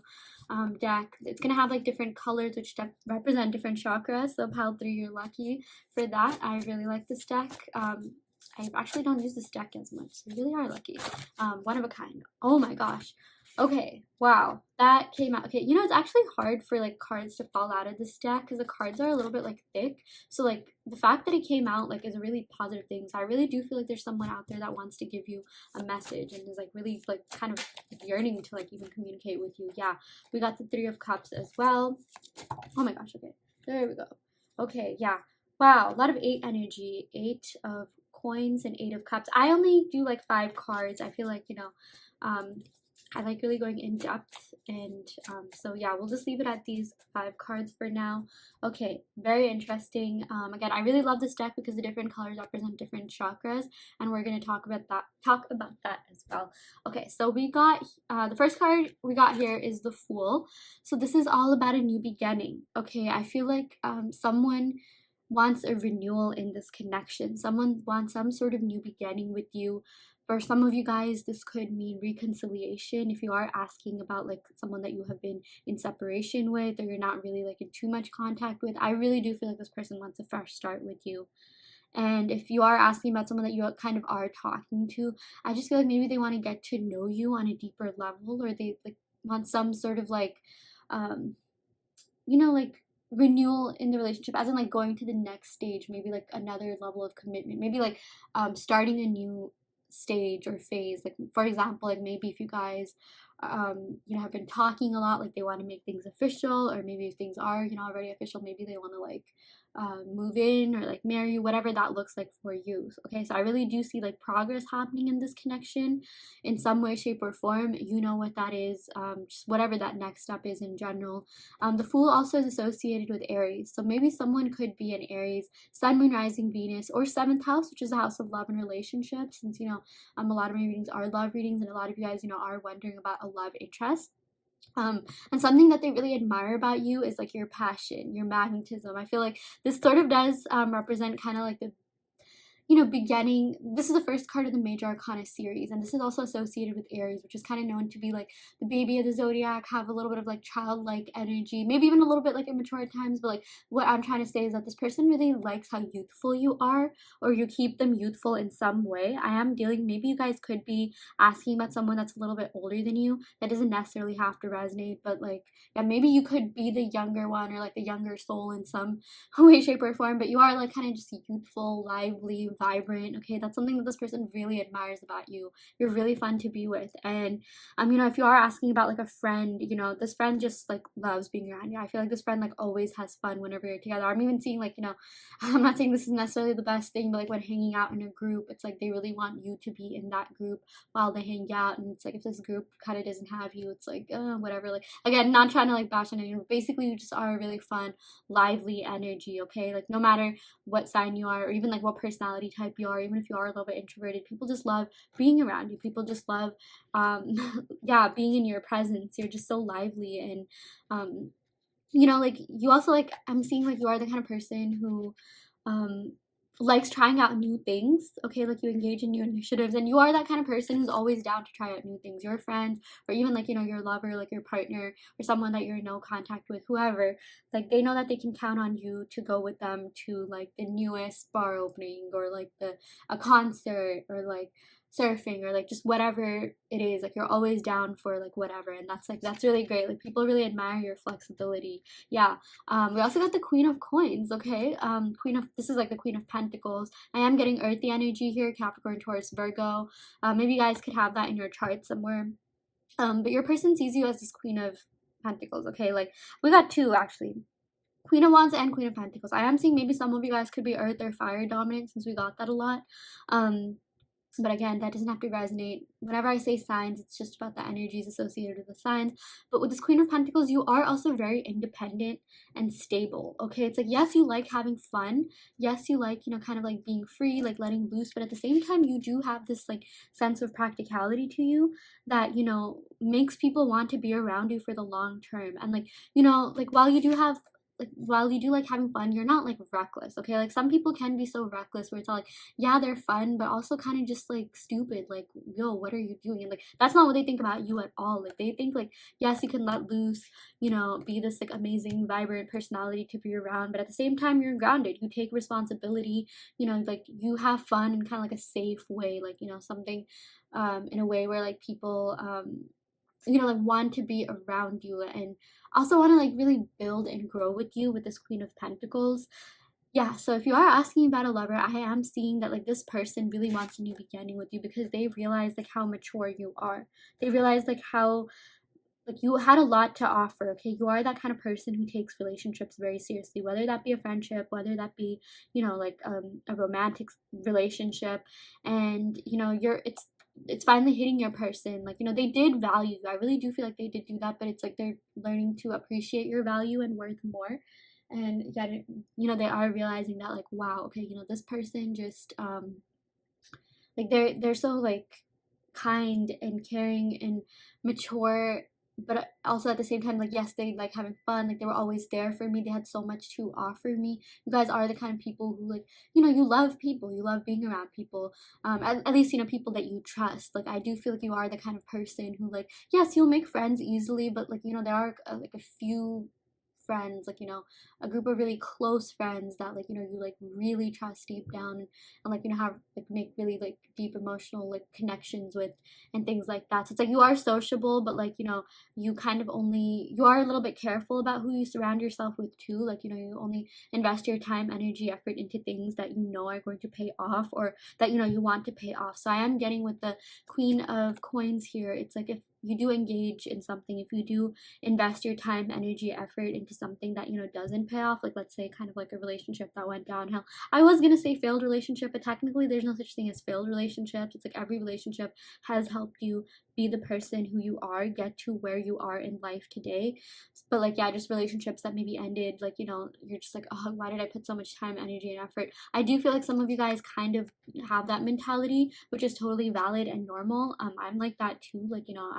deck. It's gonna have like different colors which represent different chakras, so pile 3, you're lucky for that. I really like this deck. I actually don't use this deck as much, so you really are lucky. One of a kind. Oh my gosh. Okay, wow, that came out. Okay, you know, it's actually hard for like cards to fall out of this deck because the cards are a little bit like thick. So like the fact that it came out like is a really positive thing. So I really do feel like there's someone out there that wants to give you a message and is like really like kind of yearning to like even communicate with you. Yeah, we got the 3 of Cups as well. Oh my gosh, okay, there we go. Okay, yeah, wow, a lot of 8 energy, 8 of Coins and 8 of Cups. I only do like 5 cards. I feel like, you know, I like really going in depth, and so yeah, we'll just leave it at these 5 cards for now. Okay, very interesting. Again, I really love this deck because the different colors represent different chakras, and we're going to talk about that as well. Okay, so we got the first card we got here is the Fool. So this is all about a new beginning. Okay, I feel like someone wants a renewal in this connection. Someone wants some sort of new beginning with you. For some of you guys, this could mean reconciliation. If you are asking about like someone that you have been in separation with, or you're not really like in too much contact with, I really do feel like this person wants a fresh start with you. And if you are asking about someone that you kind of are talking to, I just feel like maybe they want to get to know you on a deeper level, or they like want some sort of like you know, like renewal in the relationship, as in like going to the next stage, maybe like another level of commitment, maybe like starting a new stage or phase. Like for example, like maybe if you guys you know, have been talking a lot, like they want to make things official, or maybe if things are, you know, already official, maybe they want to like move in or like marry you, whatever that looks like for you. Okay, so I really do see like progress happening in this connection in some way, shape, or form. You know what that is, just whatever that next step is in general. The Fool also is associated with Aries, so maybe someone could be an Aries, Sun, Moon, Rising, Venus, or 7th house, which is the house of love and relationships, since, you know, a lot of my readings are love readings, and a lot of you guys, you know, are wondering about a love interest. And something that they really admire about you is like your passion, your magnetism. I feel like this sort of does represent kind of like the, you know, beginning. This is the first card of the Major Arcana series, and this is also associated with Aries, which is kind of known to be like the baby of the zodiac, have a little bit of like childlike energy, maybe even a little bit like immature at times. But like what I'm trying to say is that this person really likes how youthful you are, or you keep them youthful in some way. I am dealing, maybe you guys could be asking about someone that's a little bit older than you. That doesn't necessarily have to resonate, but like, yeah, maybe you could be the younger one, or like the younger soul in some way, shape, or form, but you are like kind of just youthful, lively, vibrant. Okay, that's something that this person really admires about you. You're really fun to be with. And you know, if you are asking about like a friend, you know, this friend just like loves being around you. I feel like this friend like always has fun whenever you're together. I'm even seeing like, you know, I'm not saying this is necessarily the best thing, but like when hanging out in a group, it's like they really want you to be in that group while they hang out. And it's like if this group kind of doesn't have you, it's like whatever. Like again, not trying to like bash on anyone, basically you just are a really fun, lively energy. Okay, like no matter what sign you are, or even like what personality type you are, even if you are a little bit introverted, people just love being around you. People just love yeah, being in your presence. You're just so lively. And you know, like you also like, I'm seeing like you are the kind of person who likes trying out new things. Okay, like you engage in new initiatives, and you are that kind of person who's always down to try out new things. Your friends, or even like, you know, your lover, like your partner, or someone that you're in no contact with, whoever, like they know that they can count on you to go with them to like the newest bar opening, or like a concert, or like surfing, or like just whatever it is. Like you're always down for like whatever, and that's really great. Like people really admire your flexibility. Yeah. We also got the Queen of Coins. Okay, this is like the Queen of Pentacles. I am getting earthy energy here, Capricorn, Taurus, Virgo. Maybe you guys could have that in your chart somewhere. But your person sees you as this Queen of Pentacles. Okay, like we got 2 actually, Queen of Wands and Queen of Pentacles. I am seeing maybe some of you guys could be earth or fire dominant, since we got that a lot. But again, that doesn't have to resonate. Whenever I say signs, it's just about the energies associated with the signs. But with this Queen of Pentacles, you are also very independent and stable. Okay, it's like, yes, you like having fun. Yes, you like, you know, kind of like being free, like letting loose. But at the same time, you do have this like sense of practicality to you that, you know, makes people want to be around you for the long term. And like, you know, like while you do have like while you do like having fun, you're not like reckless, okay? Like some people can be so reckless where it's all like, yeah, they're fun, but also kind of just like stupid, like, yo, what are you doing? And like that's not what they think about you at all. Like they think like, yes, you can let loose, you know, be this like amazing, vibrant personality to be around, but at the same time you're grounded. You take responsibility, you know, like you have fun in kind of like a safe way, like, you know, something in a way where like people you know, like want to be around you and also want to like really build and grow with you with this Queen of Pentacles. Yeah, so if you are asking about a lover, I am seeing that like this person really wants a new beginning with you because they realize like how mature you are. They realize like how like you had a lot to offer. Okay, you are that kind of person who takes relationships very seriously, whether that be a friendship, whether that be, you know, like a romantic relationship. And you know, it's finally hitting your person. Like, you know, they did value you. I really do feel like they did do that, but it's like they're learning to appreciate your value and worth more. And yeah, you know, they are realizing that like, wow, okay, you know, this person just like they're so like kind and caring and mature, but also at the same time like, yes, they like having fun, like they were always there for me, they had so much to offer me. You guys are the kind of people who like, you know, you love people, you love being around people, at least, you know, people that you trust. Like I do feel like you are the kind of person who like, yes, you'll make friends easily, but like, you know, there are like a few friends, like, you know, a group of really close friends that like, you know, you like really trust deep down, and like, you know, have like make really like deep emotional like connections with and things like that. So it's like you are sociable, but like, you know, you kind of only, you are a little bit careful about who you surround yourself with too. Like, you know, you only invest your time, energy, effort into things that you know are going to pay off, or that, you know, you want to pay off. So I am getting with the Queen of Coins here, it's like if you do engage in something, if you do invest your time, energy, effort into something that, you know, doesn't pay off, like let's say kind of like a relationship that went downhill. I was gonna say failed relationship, but technically there's no such thing as failed relationships. It's like every relationship has helped you be the person who you are, get to where you are in life today. But like, yeah, just relationships that maybe ended, like, you know, you're just like, oh, why did I put so much time, energy, and effort? I do feel like some of you guys kind of have that mentality, which is totally valid and normal. I'm like that too. Like, you know,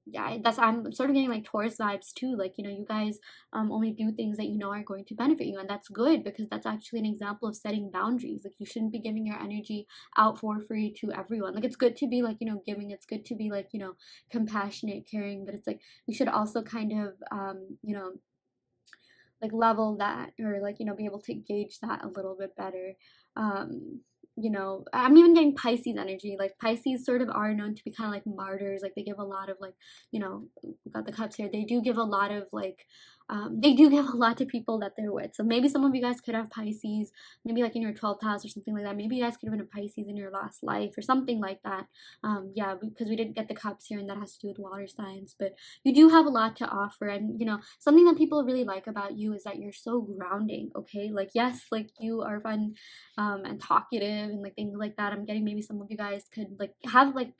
yeah, that's, I'm sort of getting like Taurus vibes too. Like, you know, you guys only do things that you know are going to benefit you, and that's good because that's actually an example of setting boundaries. Like, you shouldn't be giving your energy out for free to everyone. Like, it's good to be like, you know, giving, it's good to be like, you know, compassionate, caring, but it's like you should also kind of you know, like level that, or like, you know, be able to gauge that a little bit better. You know, I'm even getting Pisces energy. Like Pisces sort of are known to be kind of like martyrs. Like they give a lot of like, you know, got the cups here, they do give a lot of like they do give a lot to people that they're with. So maybe some of you guys could have Pisces, maybe like in your 12th house or something like that. Maybe you guys could have been a Pisces in your last life or something like that. Yeah, because we didn't get the cups here, and that has to do with water signs. But you do have a lot to offer, and you know, something that people really like about you is that you're so grounding. Okay, like yes, like you are fun and talkative and like things like that. I'm getting maybe some of you guys could like have like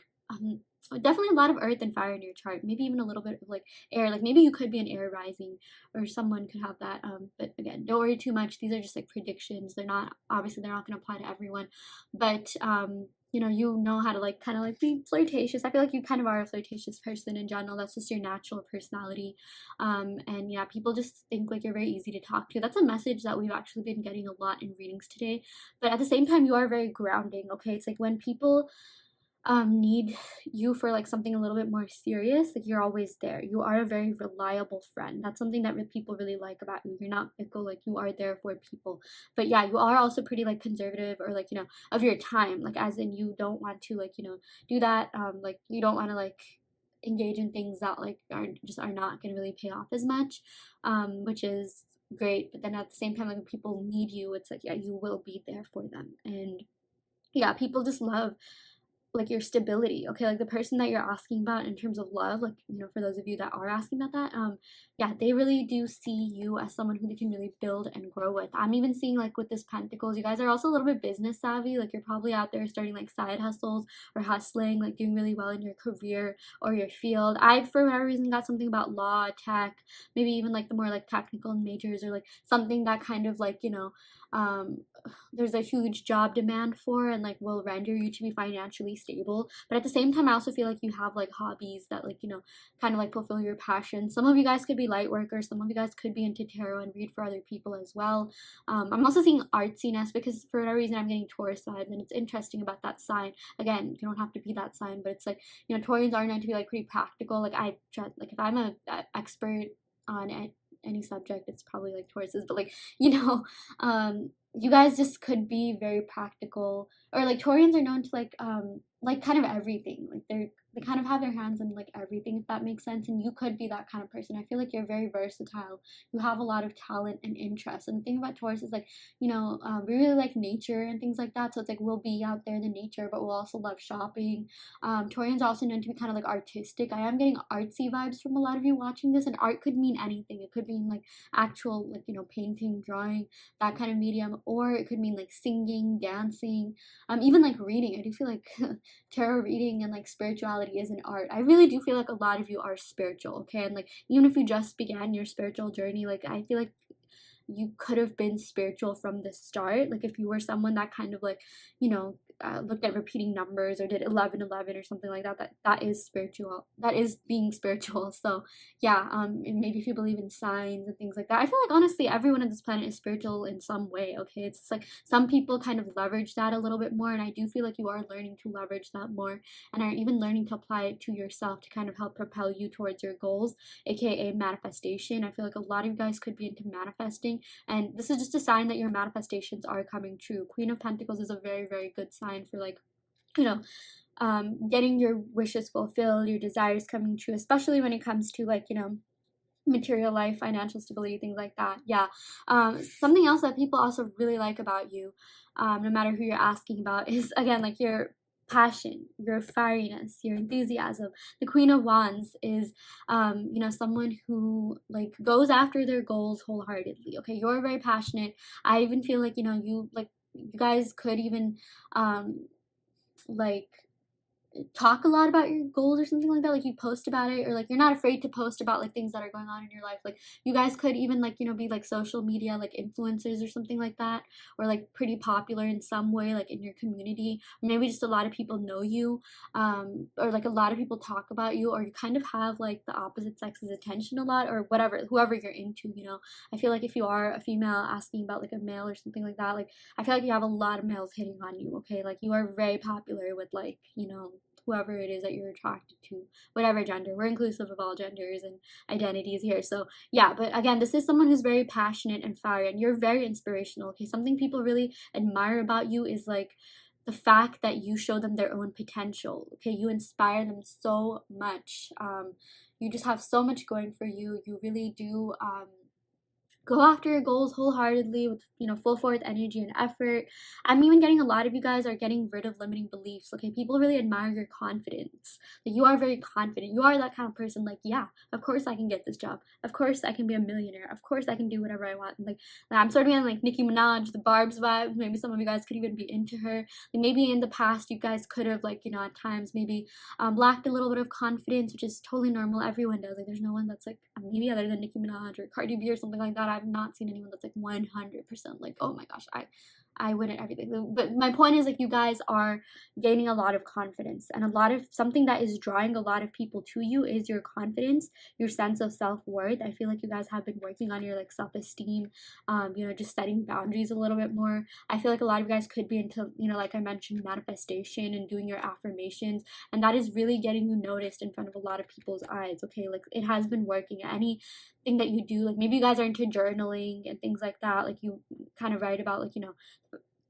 definitely a lot of earth and fire in your chart, maybe even a little bit of like air, like maybe you could be an air rising, or someone could have that. But again, don't worry too much, these are just like predictions, they're not, obviously they're not going to apply to everyone. But you know how to like kind of like be flirtatious. I feel like you kind of are a flirtatious person in general, that's just your natural personality. And yeah, people just think like you're very easy to talk to. That's a message that we've actually been getting a lot in readings today. But at the same time, you are very grounding. Okay, it's like when people need you for like something a little bit more serious, like you're always there. You are a very reliable friend. That's something that people really like about you. You're not fickle, like you are there for people. But yeah, you are also pretty like conservative, or like, you know, of your time, like as in you don't want to like, you know, do that, like you don't want to like engage in things that like are not going to really pay off as much, which is great. But then at the same time, like when people need you, it's like, yeah, you will be there for them. And yeah, people just love like your stability. Okay, like the person that you're asking about in terms of love, like, you know, for those of you that are asking about that, yeah, they really do see you as someone who they can really build and grow with. I'm even seeing like with this Pentacles, you guys are also a little bit business savvy. Like you're probably out there starting like side hustles or hustling, like doing really well in your career or your field. I, for whatever reason, got something about law, tech, maybe even like the more like technical majors, or like something that kind of like, you know, there's a huge job demand for, and like will render you to be financially stable. But at the same time, I also feel like you have like hobbies that like, you know, kind of like fulfill your passion. Some of you guys could be light workers, some of you guys could be into tarot and read for other people as well. I'm also seeing artsiness because for whatever reason I'm getting Taurus vibes, and it's interesting about that sign. Again, you don't have to be that sign, but it's like, you know, Taurians are known to be like pretty practical. Like I try, like if I'm a expert on any subject, it's probably like Tauruses, but like, you know, you guys just could be very practical, or like Taurians are known to like kind of everything. Like they kind of have their hands in like everything, if that makes sense. And you could be that kind of person. I feel like you're very versatile. You have a lot of talent and interest. And the thing about Taurus is like, you know, we really like nature and things like that. So it's like we'll be out there in the nature, but we'll also love shopping. Taurians are also known to be kind of like artistic. I am getting artsy vibes from a lot of you watching this, and art could mean anything. It could mean like actual like, you know, painting, drawing, that kind of medium, or it could mean like singing, dancing, even like reading. I do feel like tarot reading and like spirituality is an art. I really do feel like a lot of you are spiritual, okay? And like even if you just began your spiritual journey, like I feel like you could have been spiritual from the start. Like if you were someone that kind of like, you know, looked at repeating numbers or did 1111 or something like that, that is spiritual. That is being spiritual. So yeah, and maybe if you believe in signs and things like that, I feel like honestly everyone on this planet is spiritual in some way, okay? It's just like some people kind of leverage that a little bit more, and I do feel like you are learning to leverage that more and are even learning to apply it to yourself to kind of help propel you towards your goals, aka manifestation. I feel like a lot of you guys could be into manifesting, and this is just a sign that your manifestations are coming true. Queen of Pentacles is a very, very good sign for like, you know, getting your wishes fulfilled, your desires coming true, especially when it comes to like, you know, material life, financial stability, things like that. Yeah. Something else that people also really like about you, no matter who you're asking about, is again like your passion, your fieriness, your enthusiasm. The Queen of Wands is you know, someone who like goes after their goals wholeheartedly. Okay, you're very passionate. I even feel like, you know, you guys could even like talk a lot about your goals or something like that. Like you post about it, or like you're not afraid to post about like things that are going on in your life. Like you guys could even like, you know, be like social media like influencers or something like that, or like pretty popular in some way like in your community, or maybe just a lot of people know you, or like a lot of people talk about you, or you kind of have like the opposite sex's attention a lot, or whatever, whoever you're into, you know. I feel like if you are a female asking about like a male or something like that, like I feel like you have a lot of males hitting on you, okay? Like you are very popular with like, you know, whoever it is that you're attracted to, whatever gender. We're inclusive of all genders and identities here. So yeah, but again, this is someone who's very passionate and fiery, and you're very inspirational. Okay, something people really admire about you is like the fact that you show them their own potential. Okay, you inspire them so much. You just have so much going for you. You really do go after your goals wholeheartedly with, you know, full forth energy and effort. I'm even getting a lot of you guys are getting rid of limiting beliefs. Okay, people really admire your confidence. Like you are very confident. You are that kind of person like, yeah, of course I can get this job, of course I can be a millionaire, of course I can do whatever I want. And like I'm sort of getting like Nicki Minaj, the Barb's vibe. Maybe some of you guys could even be into her. Like maybe in the past you guys could have like, you know, at times maybe lacked a little bit of confidence, which is totally normal. Everyone does. Like there's no one that's like, maybe other than Nicki Minaj or Cardi B or something like that, I've not seen anyone that's like 100% like, oh my gosh, I win at everything. But my point is like you guys are gaining a lot of confidence, and a lot of something that is drawing a lot of people to you is your confidence, your sense of self-worth. I feel like you guys have been working on your like self-esteem, you know, just setting boundaries a little bit more. I feel like a lot of you guys could be into, you know, like I mentioned, manifestation and doing your affirmations, and that is really getting you noticed in front of a lot of people's eyes. Okay, like it has been working. Anything that you do, like maybe you guys are into journaling and things like that, like you kind of write about like, you know,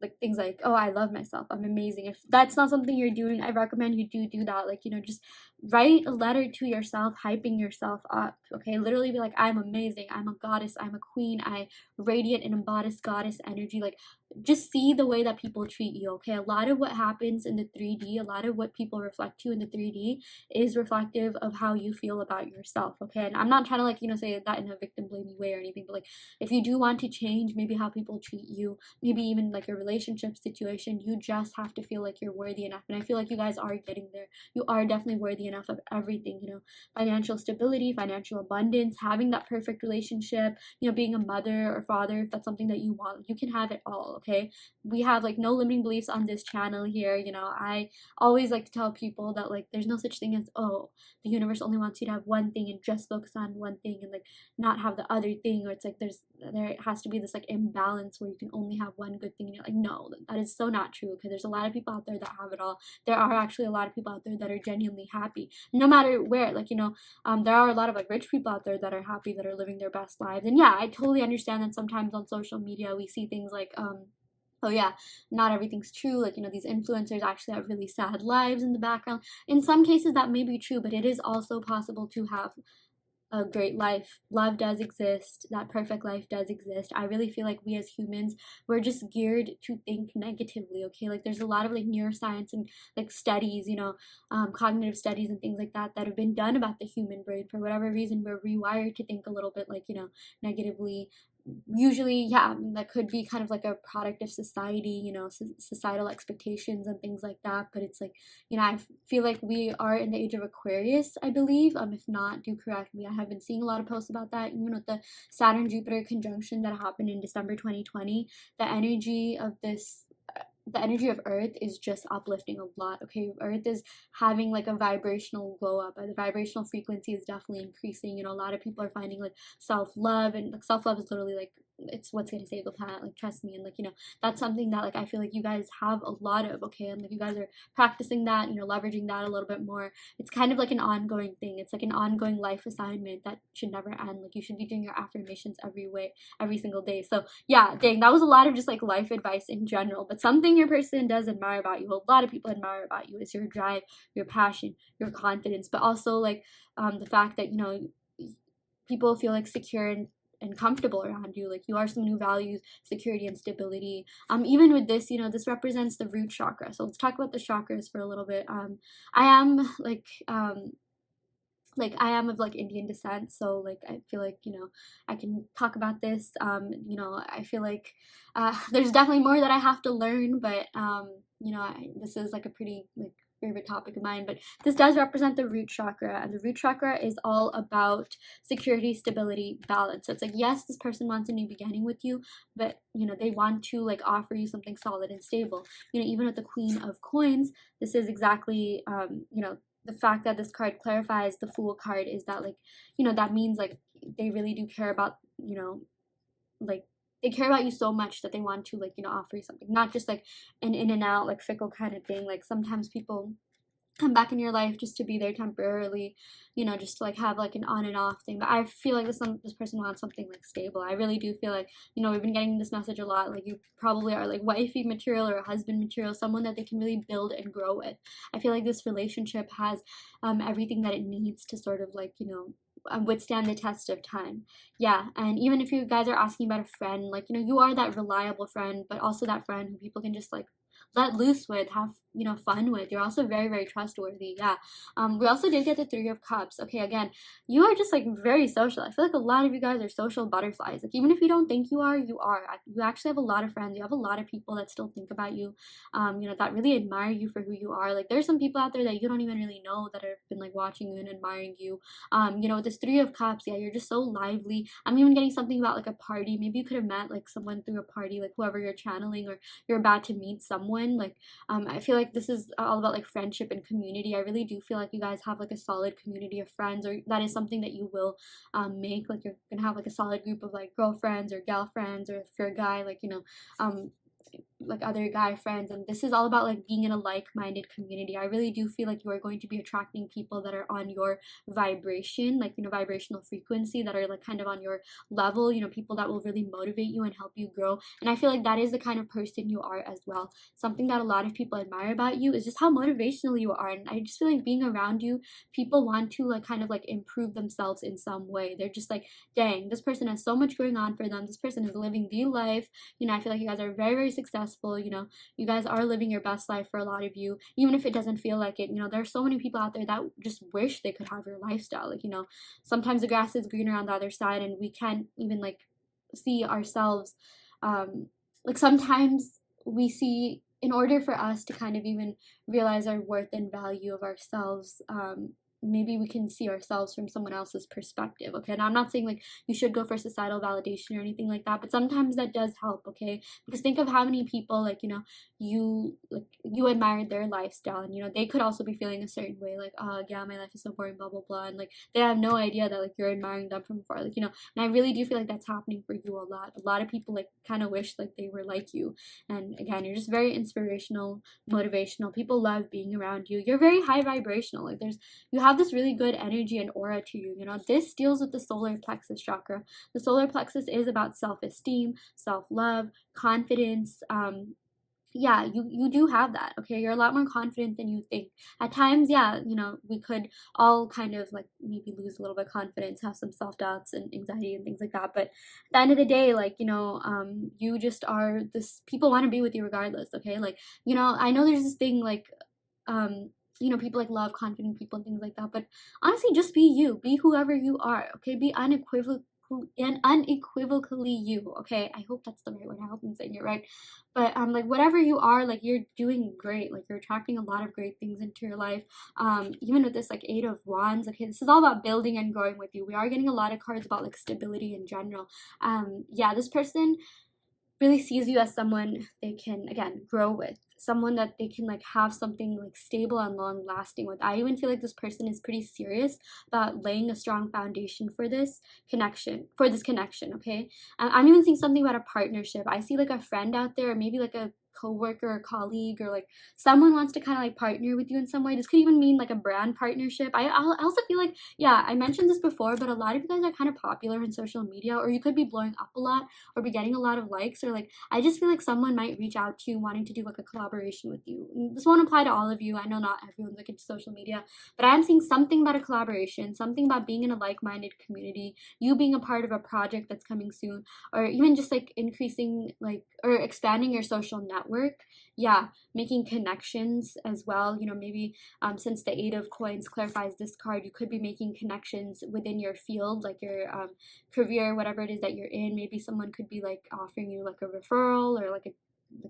like things like, oh, I love myself, I'm amazing. If that's not something you're doing, I recommend you do that. Like, you know, just write a letter to yourself, hyping yourself up. Okay, literally be like, I'm amazing, I'm a goddess, I'm a queen, I radiate and embody goddess energy. Like just see the way that people treat you. Okay, a lot of what happens in the 3D, a lot of what people reflect to in the 3D is reflective of how you feel about yourself. Okay, and I'm not trying to like, you know, say that in a victim blaming way or anything, but like if you do want to change maybe how people treat you, maybe even like a relationship situation, you just have to feel like you're worthy enough. And I feel like you guys are getting there. You are definitely worthy enough of everything, you know, financial stability, financial abundance, having that perfect relationship, you know, being a mother or father, if that's something that you want, you can have it all. okay? We have like no limiting beliefs on this channel here. You know, I always like to tell people that like there's no such thing as, oh, the universe only wants you to have one thing and just focus on one thing and like not have the other thing, or it's like there has to be this like imbalance where you can only have one good thing and you're like, no, that is so not true. Okay, there's a lot of people out there that have it all. There are actually a lot of people out there that are genuinely happy no matter where. Like, you know, there are a lot of like rich people out there that are happy, that are living their best lives. And yeah, I totally understand that sometimes on social media we see things like oh yeah, not everything's true. Like, you know, these influencers actually have really sad lives in the background. In some cases that may be true, but it is also possible to have a great life. Love does exist. That perfect life does exist. I really feel like we as humans, we're just geared to think negatively, okay? Like there's a lot of like neuroscience and like studies, you know, cognitive studies and things like that that have been done about the human brain. For whatever reason, we're rewired to think a little bit like, you know, negatively. Usually, yeah, that could be kind of like a product of society, you know, societal expectations and things like that. But it's like, you know, I feel like we are in the age of Aquarius, I believe. If not, do correct me. I have been seeing a lot of posts about that, even with the Saturn Jupiter conjunction that happened in December 2020. The energy of this, the energy of Earth is just uplifting a lot. Okay, Earth is having like a vibrational glow up. The vibrational frequency is definitely increasing. You know, a lot of people are finding like self-love, and like self-love is literally like, it's what's going to save the planet, like trust me. And like, you know, that's something that like I feel like you guys have a lot of, okay? And like you guys are practicing that, you know, leveraging that a little bit more. It's kind of like an ongoing thing. It's like an ongoing life assignment that should never end. Like you should be doing your affirmations every single day. So yeah, dang, that was a lot of just like life advice in general. But something your person does admire about you, a lot of people admire about you, is your drive, your passion, your confidence, but also like the fact that, you know, people feel like secure and comfortable around you. Like you are someone who values security and stability. Even with this, you know, this represents the root chakra. So let's talk about the chakras for a little bit. I am like I am of like Indian descent, so like I feel like, you know, I can talk about this. You know, I feel like there's definitely more that I have to learn, but you know, this is like a pretty like favorite topic of mine. But this does represent the root chakra, and the root chakra is all about security, stability, balance. So it's like, yes, this person wants a new beginning with you, but you know, they want to like offer you something solid and stable. You know, even with the Queen of Coins, this is exactly you know, the fact that this card clarifies the Fool card is that like, you know, that means like they really do care about, you know, like they care about you so much that they want to like, you know, offer you something, not just like an in and out like fickle kind of thing. Like sometimes people come back in your life just to be there temporarily, you know, just to like have like an on and off thing. But I feel like this person wants something like stable. I really do feel like, you know, we've been getting this message a lot, like you probably are like wifey material or husband material, someone that they can really build and grow with. I feel like this relationship has everything that it needs to sort of like, you know, withstand the test of time. Yeah, and even if you guys are asking about a friend, like, you know, you are that reliable friend, but also that friend who people can just like let loose with, have, you know, fun with. You're also very, very trustworthy. Yeah. We also did get the Three of Cups. Okay, again, you are just like very social. I feel like a lot of you guys are social butterflies. Like even if you don't think you are, you are. You actually have a lot of friends. You have a lot of people that still think about you, you know, that really admire you for who you are. Like there's some people out there that you don't even really know that have been like watching you and admiring you. You know, with this Three of Cups, yeah, you're just so lively. I'm even getting something about like a party. Maybe you could have met like someone through a party, like whoever you're channeling, or you're about to meet someone. Like I feel like this is all about like friendship and community. I really do feel like you guys have like a solid community of friends, or that is something that you will make. Like you're gonna have like a solid group of like girlfriends or gal friends, or if you're a guy, like, you know, like other guy friends. And this is all about like being in a like-minded community. I really do feel like you are going to be attracting people that are on your vibration, like, you know, vibrational frequency, that are like kind of on your level, you know, people that will really motivate you and help you grow. And I feel like that is the kind of person you are as well. Something that a lot of people admire about you is just how motivational you are. And I just feel like being around you, people want to like kind of like improve themselves in some way. They're just like, dang, this person has so much going on for them, this person is living the life. You know, I feel like you guys are very, very successful. You know, you guys are living your best life for a lot of you, even if it doesn't feel like it. You know, there are so many people out there that just wish they could have your lifestyle. Like, you know, sometimes the grass is greener on the other side, and we can't even like see ourselves. Like sometimes we see, in order for us to kind of even realize our worth and value of ourselves, maybe we can see ourselves from someone else's perspective, okay? And I'm not saying like you should go for societal validation or anything like that, but sometimes that does help, okay? Because think of how many people, like, you know, you admired their lifestyle, and you know they could also be feeling a certain way, like, oh yeah, my life is so boring, blah blah blah, and like they have no idea that like you're admiring them from afar, like, you know. And I really do feel like that's happening for you a lot. A lot of people like kind of wish like they were like you. And again, you're just very inspirational, motivational. People love being around you. You're very high vibrational. Like you have this really good energy and aura to you. You know, this deals with the solar plexus chakra. The solar plexus is about self-esteem, self-love, confidence. Yeah, you do have that, okay? You're a lot more confident than you think. At times, yeah, you know, we could all kind of like maybe lose a little bit of confidence, have some self-doubts and anxiety and things like that. But at the end of the day, like, you know, you just are this, people want to be with you regardless, okay? Like, you know, I know there's this thing like, you know, people like love confident people and things like that, but honestly, just be you. Be whoever you are, okay? Be unequivocally you, okay? I hope that's the right word. I hope I'm saying it right. But like whatever you are, like you're doing great. Like you're attracting a lot of great things into your life. Even with this like 8 of Wands, okay, this is all about building and growing with you. We are getting a lot of cards about like stability in general. Yeah, this person really sees you as someone they can, again, grow with, someone that they can like have something like stable and long lasting with. I even feel like this person is pretty serious about laying a strong foundation for this connection, okay? I'm even seeing something about a partnership. I see like a friend out there, or maybe like a coworker or colleague, or like someone wants to kind of like partner with you in some way. This could even mean like a brand partnership. I also feel like, yeah, I mentioned this before, but a lot of you guys are kind of popular in social media, or you could be blowing up a lot, or be getting a lot of likes, or like I just feel like someone might reach out to you wanting to do like a collaboration with you. This won't apply to all of you. I know not everyone's like into social media, but I am seeing something about a collaboration, something about being in a like-minded community, you being a part of a project that's coming soon, or even just like increasing like or expanding your social network. Yeah, making connections as well. You know, maybe since the 8 of Coins clarifies this card, you could be making connections within your field, like your career, whatever it is that you're in. Maybe someone could be like offering you like a referral, or like a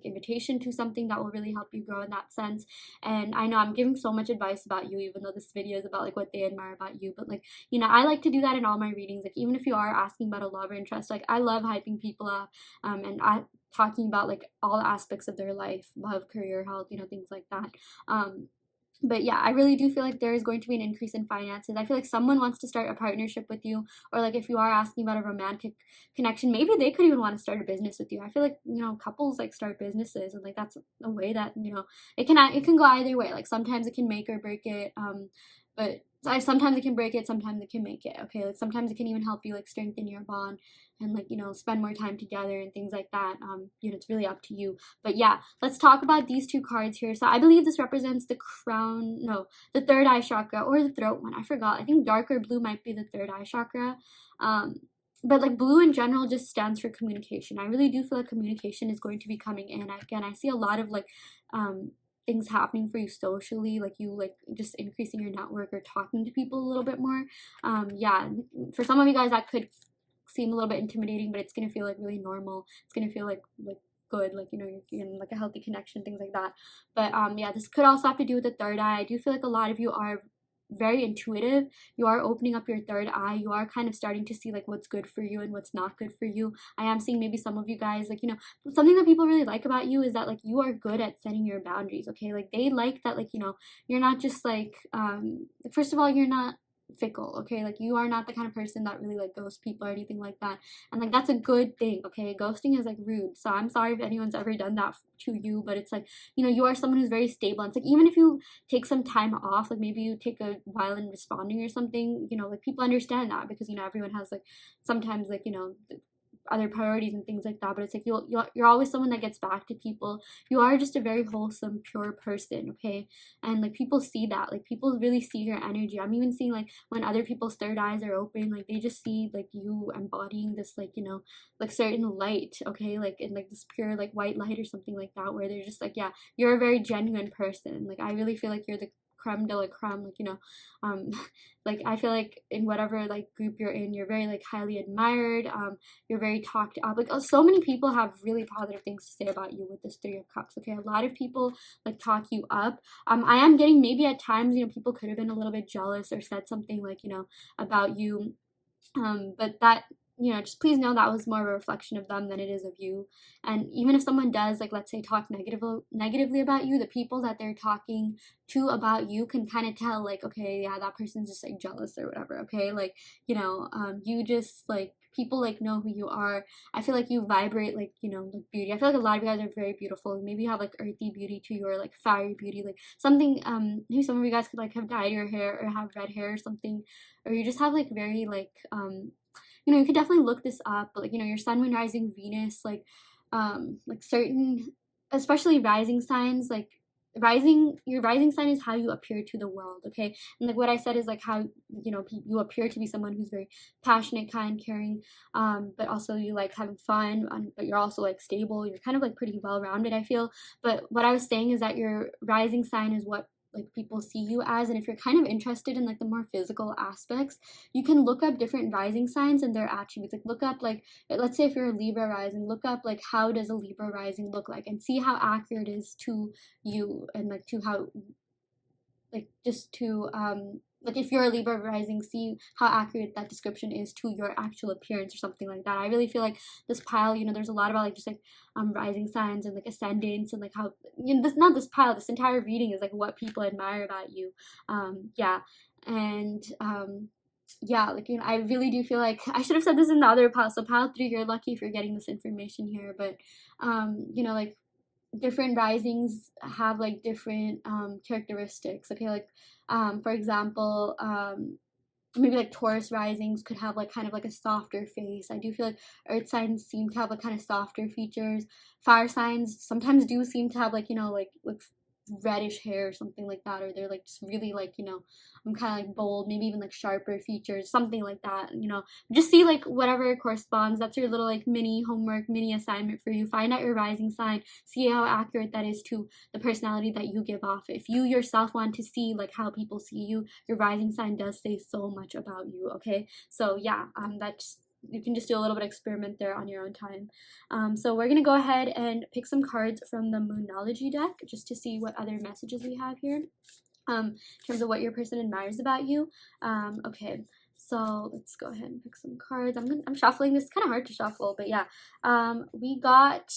invitation to something that will really help you grow in that sense. And I know I'm giving so much advice about you, even though this video is about like what they admire about you, but like, you know, I like to do that in all my readings. Like even if you are asking about a love or interest, like I love hyping people up, and I talking about like all aspects of their life, love, career, health, you know, things like that. But yeah, I really do feel like there is going to be an increase in finances. I feel like someone wants to start a partnership with you, or like if you are asking about a romantic connection, maybe they could even want to start a business with you. I feel like, you know, couples like start businesses, and like that's a way that, you know, it can go either way. Like sometimes it can make or break it. But sometimes it can break it, sometimes it can make it, okay? Like sometimes it can even help you like strengthen your bond, and like, you know, spend more time together and things like that. You know, it's really up to you. But yeah, let's talk about these 2 cards here. So I believe this represents the crown, no, the third eye chakra, or the throat one. I forgot. I think darker blue might be the third eye chakra. But like blue in general just stands for communication. I really do feel like communication is going to be coming in. Again, I see a lot of like things happening for you socially, like you like just increasing your network or talking to people a little bit more. Yeah, for some of you guys that could seem a little bit intimidating, but it's gonna feel like really normal. It's gonna feel like good, like, you know, you're in like a healthy connection, things like that. But yeah, this could also have to do with the third eye. I do feel like a lot of you are very intuitive. You are opening up your third eye. You are kind of starting to see like what's good for you and what's not good for you. I am seeing maybe some of you guys, like, you know, something that people really like about you is that like you are good at setting your boundaries, okay? Like they like that, like, you know, you're not just like first of all, you're not fickle, okay? Like you are not the kind of person that really like ghosts people or anything like that, and like that's a good thing, okay? Ghosting is like rude, so I'm sorry if anyone's ever done that to you, but it's like, you know, you are someone who's very stable. It's like even if you take some time off, like maybe you take a while in responding or something, you know, like people understand that, because, you know, everyone has like sometimes like, you know, other priorities and things like that. But it's like you're always someone that gets back to people. You are just a very wholesome, pure person, okay? And like people see that, like people really see your energy. I'm even seeing like when other people's third eyes are open, like they just see like you embodying this, like, you know, like certain light, okay? Like in like this pure like white light or something like that, where they're just like, yeah, you're a very genuine person. Like I really feel like you're the creme de la creme, like, you know, like I feel like in whatever like group you're in, you're very like highly admired, you're very talked up, like so many people have really positive things to say about you with this Three of Cups. Okay, a lot of people like talk you up. I am getting maybe at times, you know, people could have been a little bit jealous or said something like, you know, about you, but that, you know, just please know that was more of a reflection of them than it is of you. And even if someone does, like, let's say talk negatively about you, the people that they're talking to about you can kind of tell, like, okay, yeah, that person's just like jealous or whatever. Okay, like, you know, you just like, people like know who you are. I feel like you vibrate like, you know, like beauty. I feel like a lot of you guys are very beautiful. Maybe you have like earthy beauty to you, or like fiery beauty, like something, maybe some of you guys could like have dyed your hair or have red hair or something, or you just have like very like, you know, you could definitely look this up, but like, you know, your sun, moon, rising, Venus, like certain, especially rising signs, like your rising sign is how you appear to the world. Okay, and like what I said is like how, you know, you appear to be someone who's very passionate, kind, caring, but also you like having fun, but you're also like stable, you're kind of like pretty well-rounded, I feel. But what I was saying is that your rising sign is what like people see you as, and if you're kind of interested in like the more physical aspects, you can look up different rising signs and their attributes. Like look up, like, let's say if you're a Libra rising, look up like how does a Libra rising look like, and see how accurate it is to you, and like to how, like just to like if you're a Libra rising, see how accurate that description is to your actual appearance or something like that. I really feel like this pile, you know, there's a lot about like just like rising signs and like ascendants, and like how, you know, this, not this pile, this entire reading is like what people admire about you. Yeah, and yeah, like, you know, I really do feel like I should have said this in the other pile. So pile 3, you're lucky if you're getting this information here, but you know, like different risings have like different characteristics. Okay, like for example, maybe like Taurus risings could have like kind of like a softer face. I do feel like earth signs seem to have like kind of softer features. Fire signs sometimes do seem to have like, you know, like reddish hair or something like that, or they're like just really like, you know, I'm kind of like bold, maybe even like sharper features, something like that. You know, just see like whatever corresponds. That's your little like mini homework, mini assignment for you. Find out your rising sign, see how accurate that is to the personality that you give off. If you yourself want to see like how people see you, your rising sign does say so much about you. Okay, so yeah, that's, you can just do a little bit of experiment there on your own time. So we're gonna go ahead and pick some cards from the Moonology deck just to see what other messages we have here, in terms of what your person admires about you. Okay, so let's go ahead and pick some cards. I'm shuffling. This is kind of hard to shuffle, but yeah. We got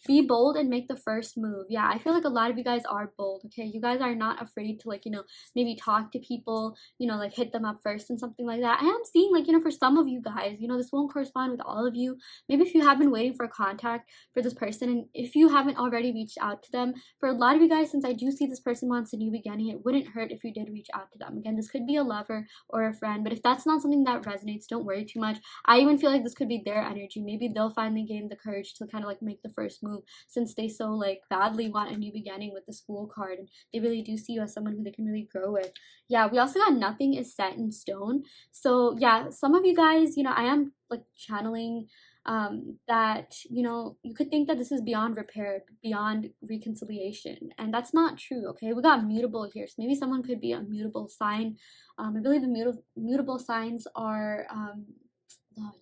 be bold and make the first move. Yeah, I feel like a lot of you guys are bold. Okay, you guys are not afraid to like, you know, maybe talk to people, you know, like hit them up first and something like that. I am seeing like, you know, for some of you guys, you know, this won't correspond with all of you. Maybe if you have been waiting for contact for this person, and if you haven't already reached out to them, for a lot of you guys, since I do see this person wants a new beginning, it wouldn't hurt if you did reach out to them. Again, this could be a lover or a friend, but if that's not something that resonates, don't worry too much. I even feel like this could be their energy. Maybe they'll finally gain the courage to kind of like make the first move, since they so like badly want a new beginning with this Fool card, and they really do see you as someone who they can really grow with. Yeah, we also got nothing is set in stone. So yeah, some of you guys, you know, I am like channeling that, you know, you could think that this is beyond repair, beyond reconciliation, and that's not true. Okay, we got mutable here, so maybe someone could be a mutable sign. I believe the mutable signs are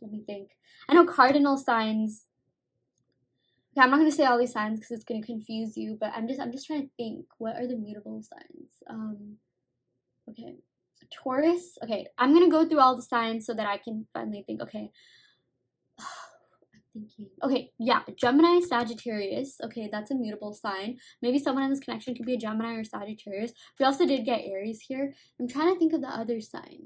let me think. I know cardinal signs. Okay, I'm not gonna say all these signs because it's gonna confuse you, but I'm just trying to think. What are the mutable signs? Okay, Taurus. Okay, I'm gonna go through all the signs so that I can finally think. Okay, I'm thinking. Okay, yeah, Gemini, Sagittarius. Okay, that's a mutable sign. Maybe someone in this connection could be a Gemini or Sagittarius. We also did get Aries here. I'm trying to think of the other sign.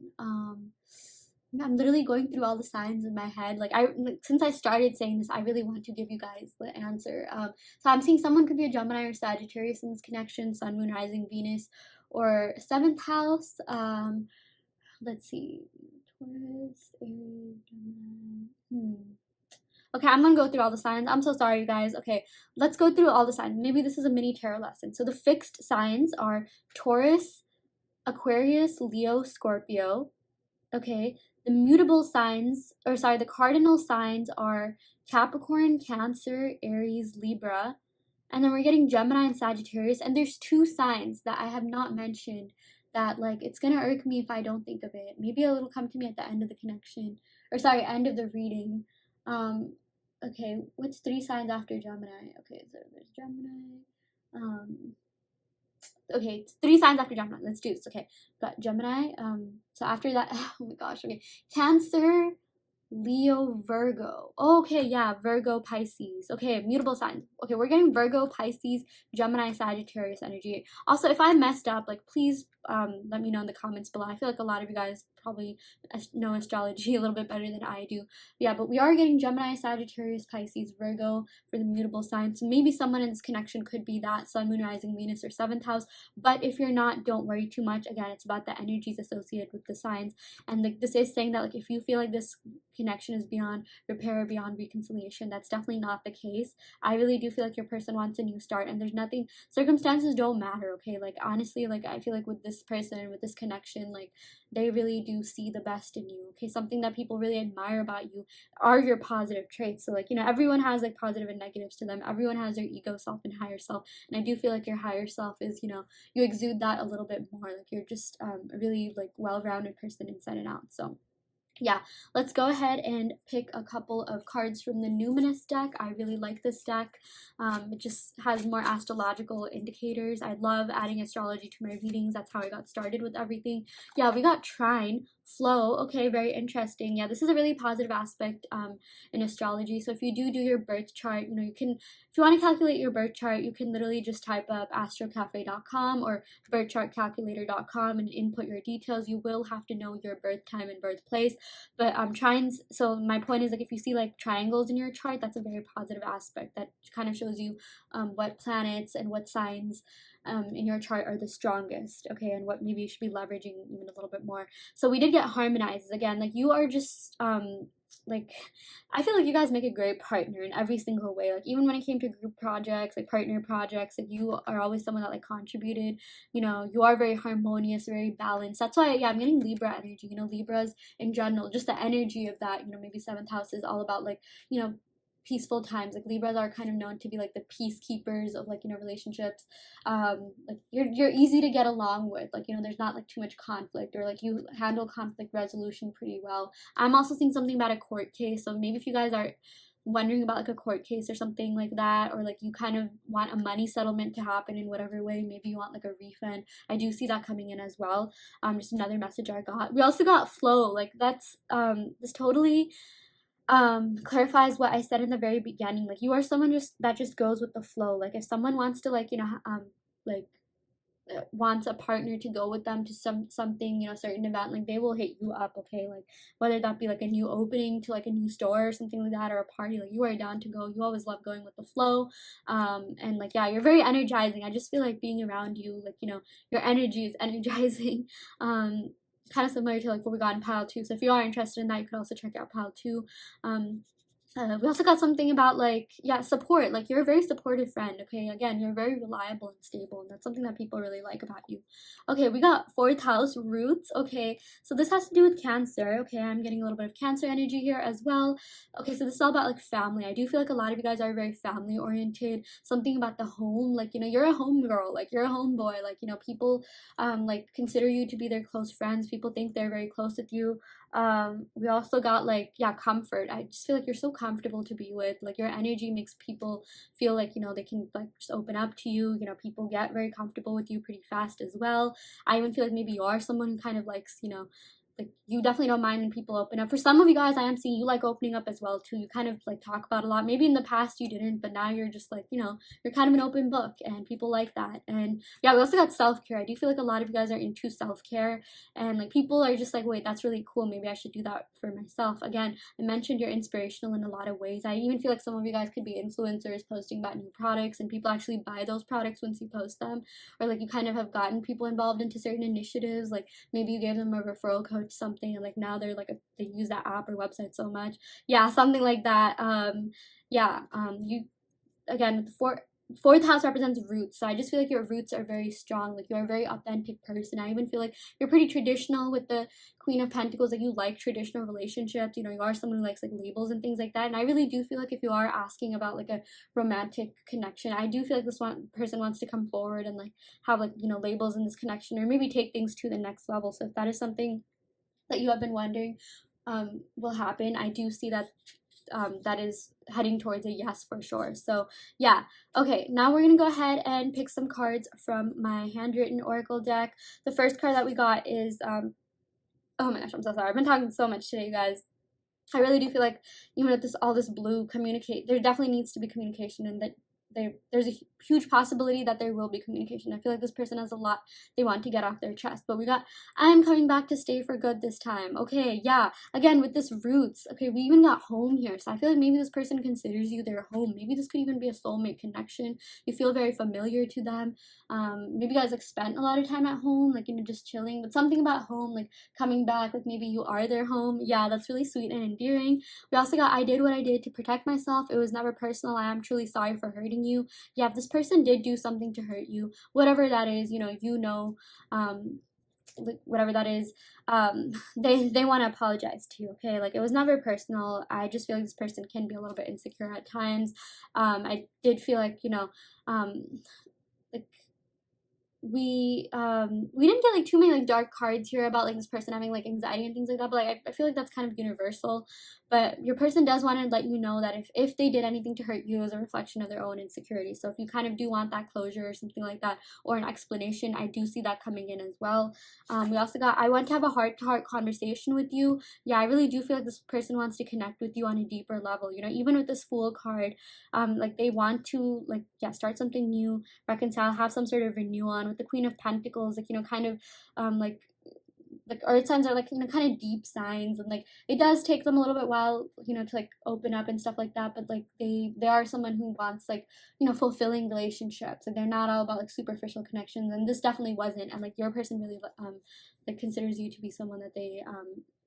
I'm literally going through all the signs in my head. Like since I started saying this, I really want to give you guys the answer. So I'm seeing someone could be a Gemini or Sagittarius in this connection, Sun, Moon, Rising, Venus, or 7th house. Let's see, Taurus, Aries, Gemini. Okay, I'm gonna go through all the signs. I'm so sorry, you guys. Okay, let's go through all the signs. Maybe this is a mini tarot lesson. So the fixed signs are Taurus, Aquarius, Leo, Scorpio. Okay, the mutable signs, or sorry, the cardinal signs are Capricorn, Cancer, Aries, Libra, And then we're getting Gemini and Sagittarius, and there's 2 signs that I have not mentioned that, like, it's gonna irk me if I don't think of it. Maybe it'll come to me at the end of the connection, or sorry, end of the reading. Okay, what's 3 signs after Gemini? Okay, so there's Gemini. Okay, it's 3 signs after Gemini. Let's do this. Okay, got Gemini. So after that, oh my gosh. Okay, Cancer, Leo, Virgo. Okay, yeah, Virgo, Pisces. Okay, mutable signs. Okay, we're getting Virgo, Pisces, Gemini, Sagittarius energy. Also, if I messed up, like, please let me know in the comments below. I feel like a lot of you guys probably know astrology a little bit better than I do. Yeah, but we are getting Gemini, Sagittarius, Pisces, Virgo for the mutable signs. So maybe someone in this connection could be that Sun, Moon, Rising, Venus, or 7th house. But if you're not, don't worry too much. Again, it's about the energies associated with the signs. And like this is saying that, like, if you feel like this connection is beyond repair or beyond reconciliation, that's definitely not the case. I really do feel like your person wants a new start, and there's nothing, circumstances don't matter. Okay, like, honestly, like, I feel like with this person, with this connection, like, they really do see the best in you. Okay, something that people really admire about you are your positive traits. So, like, you know, everyone has like positive and negatives to them. Everyone has their ego self and higher self, and I do feel like your higher self is, you know, you exude that a little bit more. Like, you're just a really like well-rounded person inside and out. So yeah, let's go ahead and pick a couple of cards from the Numinous deck. I really like this deck. It just has more astrological indicators. I love adding astrology to my readings. That's how I got started with everything. Yeah, we got Trine, Flow. Okay, very interesting. Yeah, this is a really positive aspect in astrology. So if you do your birth chart, you know, you can, if you want to calculate your birth chart, you can literally just type up astrocafe.com or birthchartcalculator.com and input your details. You will have to know your birth time and birthplace. But trines, so my point is, like, if you see like triangles in your chart, that's a very positive aspect that kind of shows you what planets and what signs in your chart are the strongest, okay, and what maybe you should be leveraging even a little bit more. So we did get harmonizes again. Like, you are just like, I feel like you guys make a great partner in every single way. Like, even when it came to group projects, like partner projects, like, you are always someone that like contributed. You know, you are very harmonious, very balanced. That's why, yeah, I'm getting Libra energy. You know, Libras in general, just the energy of that. You know, maybe 7th house is all about, like, you know, peaceful times. Like, Libras are kind of known to be like the peacekeepers of, like, you know, relationships. Like, you're easy to get along with. Like, you know, there's not like too much conflict, or like you handle conflict resolution pretty well. I'm also seeing something about a court case. So maybe if you guys are wondering about like a court case or something like that, or like you kind of want a money settlement to happen in whatever way, maybe you want like a refund, I do see that coming in as well. Just another message I got. We also got Flow. Like, that's this totally clarifies what I said in the very beginning. Like, you are someone just that just goes with the flow. Like, if someone wants to, like, you know, like wants a partner to go with them to something, you know, certain event, like, they will hit you up. Okay, like, whether that be like a new opening to like a new store or something like that, or a party, like, you are down to go. You always love going with the flow. And like, yeah, you're very energizing. I just feel like being around you, like, you know, your energy is energizing. Kind of similar to like what we got in pile 2. So if you are interested in that, you could also check out pile 2. We also got something about, like, yeah, support. Like, you're a very supportive friend. Okay, again, you're very reliable and stable, and that's something that people really like about you. Okay, we got 4th house, Roots. Okay, so this has to do with Cancer. Okay, I'm getting a little bit of Cancer energy here as well. Okay, so this is all about like family. I do feel like a lot of you guys are very family oriented. Something about the home, like, you know, you're a home girl, like, you're a homeboy. Like, you know, people like consider you to be their close friends. People think they're very close with you. We also got, like, yeah, comfort. I just feel like you're so comfortable to be with. Like, your energy makes people feel like, you know, they can like just open up to you. You know, people get very comfortable with you pretty fast as well. I even feel like maybe you are someone who kind of likes, you know, like, you definitely don't mind when people open up. For some of you guys, I am seeing you like opening up as well too. You kind of like talk about a lot. Maybe in the past you didn't, but now you're just like, you know, you're kind of an open book, and people like that. And yeah, we also got self-care. I do feel like a lot of you guys are into self-care, and like, people are just like, wait, that's really cool. Maybe I should do that for myself. Again, I mentioned you're inspirational in a lot of ways. I even feel like some of you guys could be influencers posting about new products, and people actually buy those products once you post them. Or like, you kind of have gotten people involved into certain initiatives. Like, maybe you gave them a referral code to something, and like now they're like they use that app or website so much. Yeah, something like that. You, again, with fourth house represents roots, so I just feel like your roots are very strong. Like, you're a very authentic person. I even feel like you're pretty traditional with the Queen of Pentacles. Like, you like traditional relationships, you know, you are someone who likes like labels and things like that. And I really do feel like if you are asking about like a romantic connection, I do feel like this one person wants to come forward and like have like, you know, labels in this connection, or maybe take things to the next level. So if that is something that you have been wondering will happen, I do see that that is heading towards a yes for sure. So yeah, okay, now we're gonna go ahead and pick some cards from my handwritten oracle deck. The first card that we got is oh my gosh, I'm so sorry, I've been talking so much today, you guys. I really do feel like even with this all this blue, there definitely needs to be communication, and that there's a huge possibility that there will be communication. I feel like this person has a lot they want to get off their chest. But we got, I'm coming back to stay for good this time. Okay, yeah. Again, with this roots. Okay, we even got home here. So I feel like maybe this person considers you their home. Maybe this could even be a soulmate connection. You feel very familiar to them. Maybe you guys like spent a lot of time at home, like, you know, just chilling. But something about home, like coming back, like maybe you are their home. Yeah, that's really sweet and endearing. We also got, I did what I did to protect myself. It was never personal. I am truly sorry for hurting you. Yeah, if this person did do something to hurt you, whatever that is, like whatever that is, they want to apologize to you. Okay, like it was never personal. I just feel like this person can be a little bit insecure at times. I did feel like, like we didn't get like too many like dark cards here about like this person having like anxiety and things like that, but like I feel like that's kind of universal. But your person does want to let you know that if they did anything to hurt you, it was a reflection of their own insecurity. So if you kind of do want that closure or something like that, or an explanation, I do see that coming in as well. We also got, I want to have a heart-to-heart conversation with you. Yeah, I really do feel like this person wants to connect with you on a deeper level. You know, even with this Fool card, like they want to like, yeah, start something new, reconcile, have some sort of renewal. On with the Queen of Pentacles, like, you know, kind of like earth signs are like, you know, kind of deep signs, and like it does take them a little bit while, you know, to like open up and stuff like that. But like they are someone who wants like, you know, fulfilling relationships, and they're not all about like superficial connections, and this definitely wasn't. And like your person really like considers you to be someone that they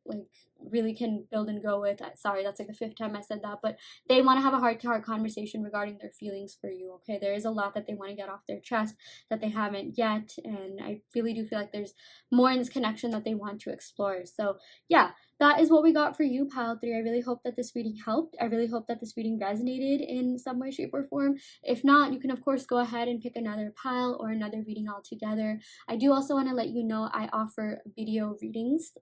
like really can build and go with. Sorry, that's like the fifth time I said that, but they want to have a heart-to-heart conversation regarding their feelings for you. Okay, there is a lot that they want to get off their chest that they haven't yet, and I really do feel like there's more in this connection that they want to explore. So yeah, that is what we got for you, pile 3. I really hope that this reading helped. I really hope that this reading resonated in some way, shape, or form. If not, you can of course go ahead and pick another pile or another reading altogether. I do also want to let you know I offer video readings,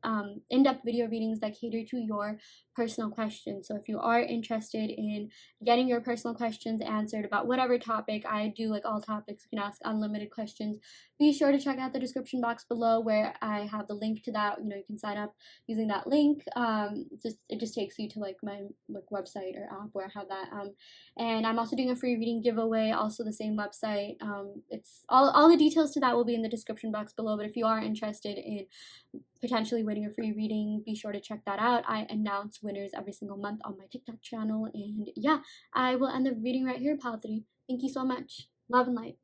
in-depth video readings that cater to your personal questions. So if you are interested in getting your personal questions answered about whatever topic, I do like all topics. You can ask unlimited questions. Be sure to check out the description box below where I have the link to that. You know, you can sign up using that link. It just takes you to like my like website or app where I have that. And I'm also doing a free reading giveaway, also the same website. It's all the details to that will be in the description box below. But if you are interested in potentially winning a free reading, be sure to check that out. I announce winners every single month on my TikTok channel. And yeah, I will end the reading right here, pile 3. Thank you so much. Love and light.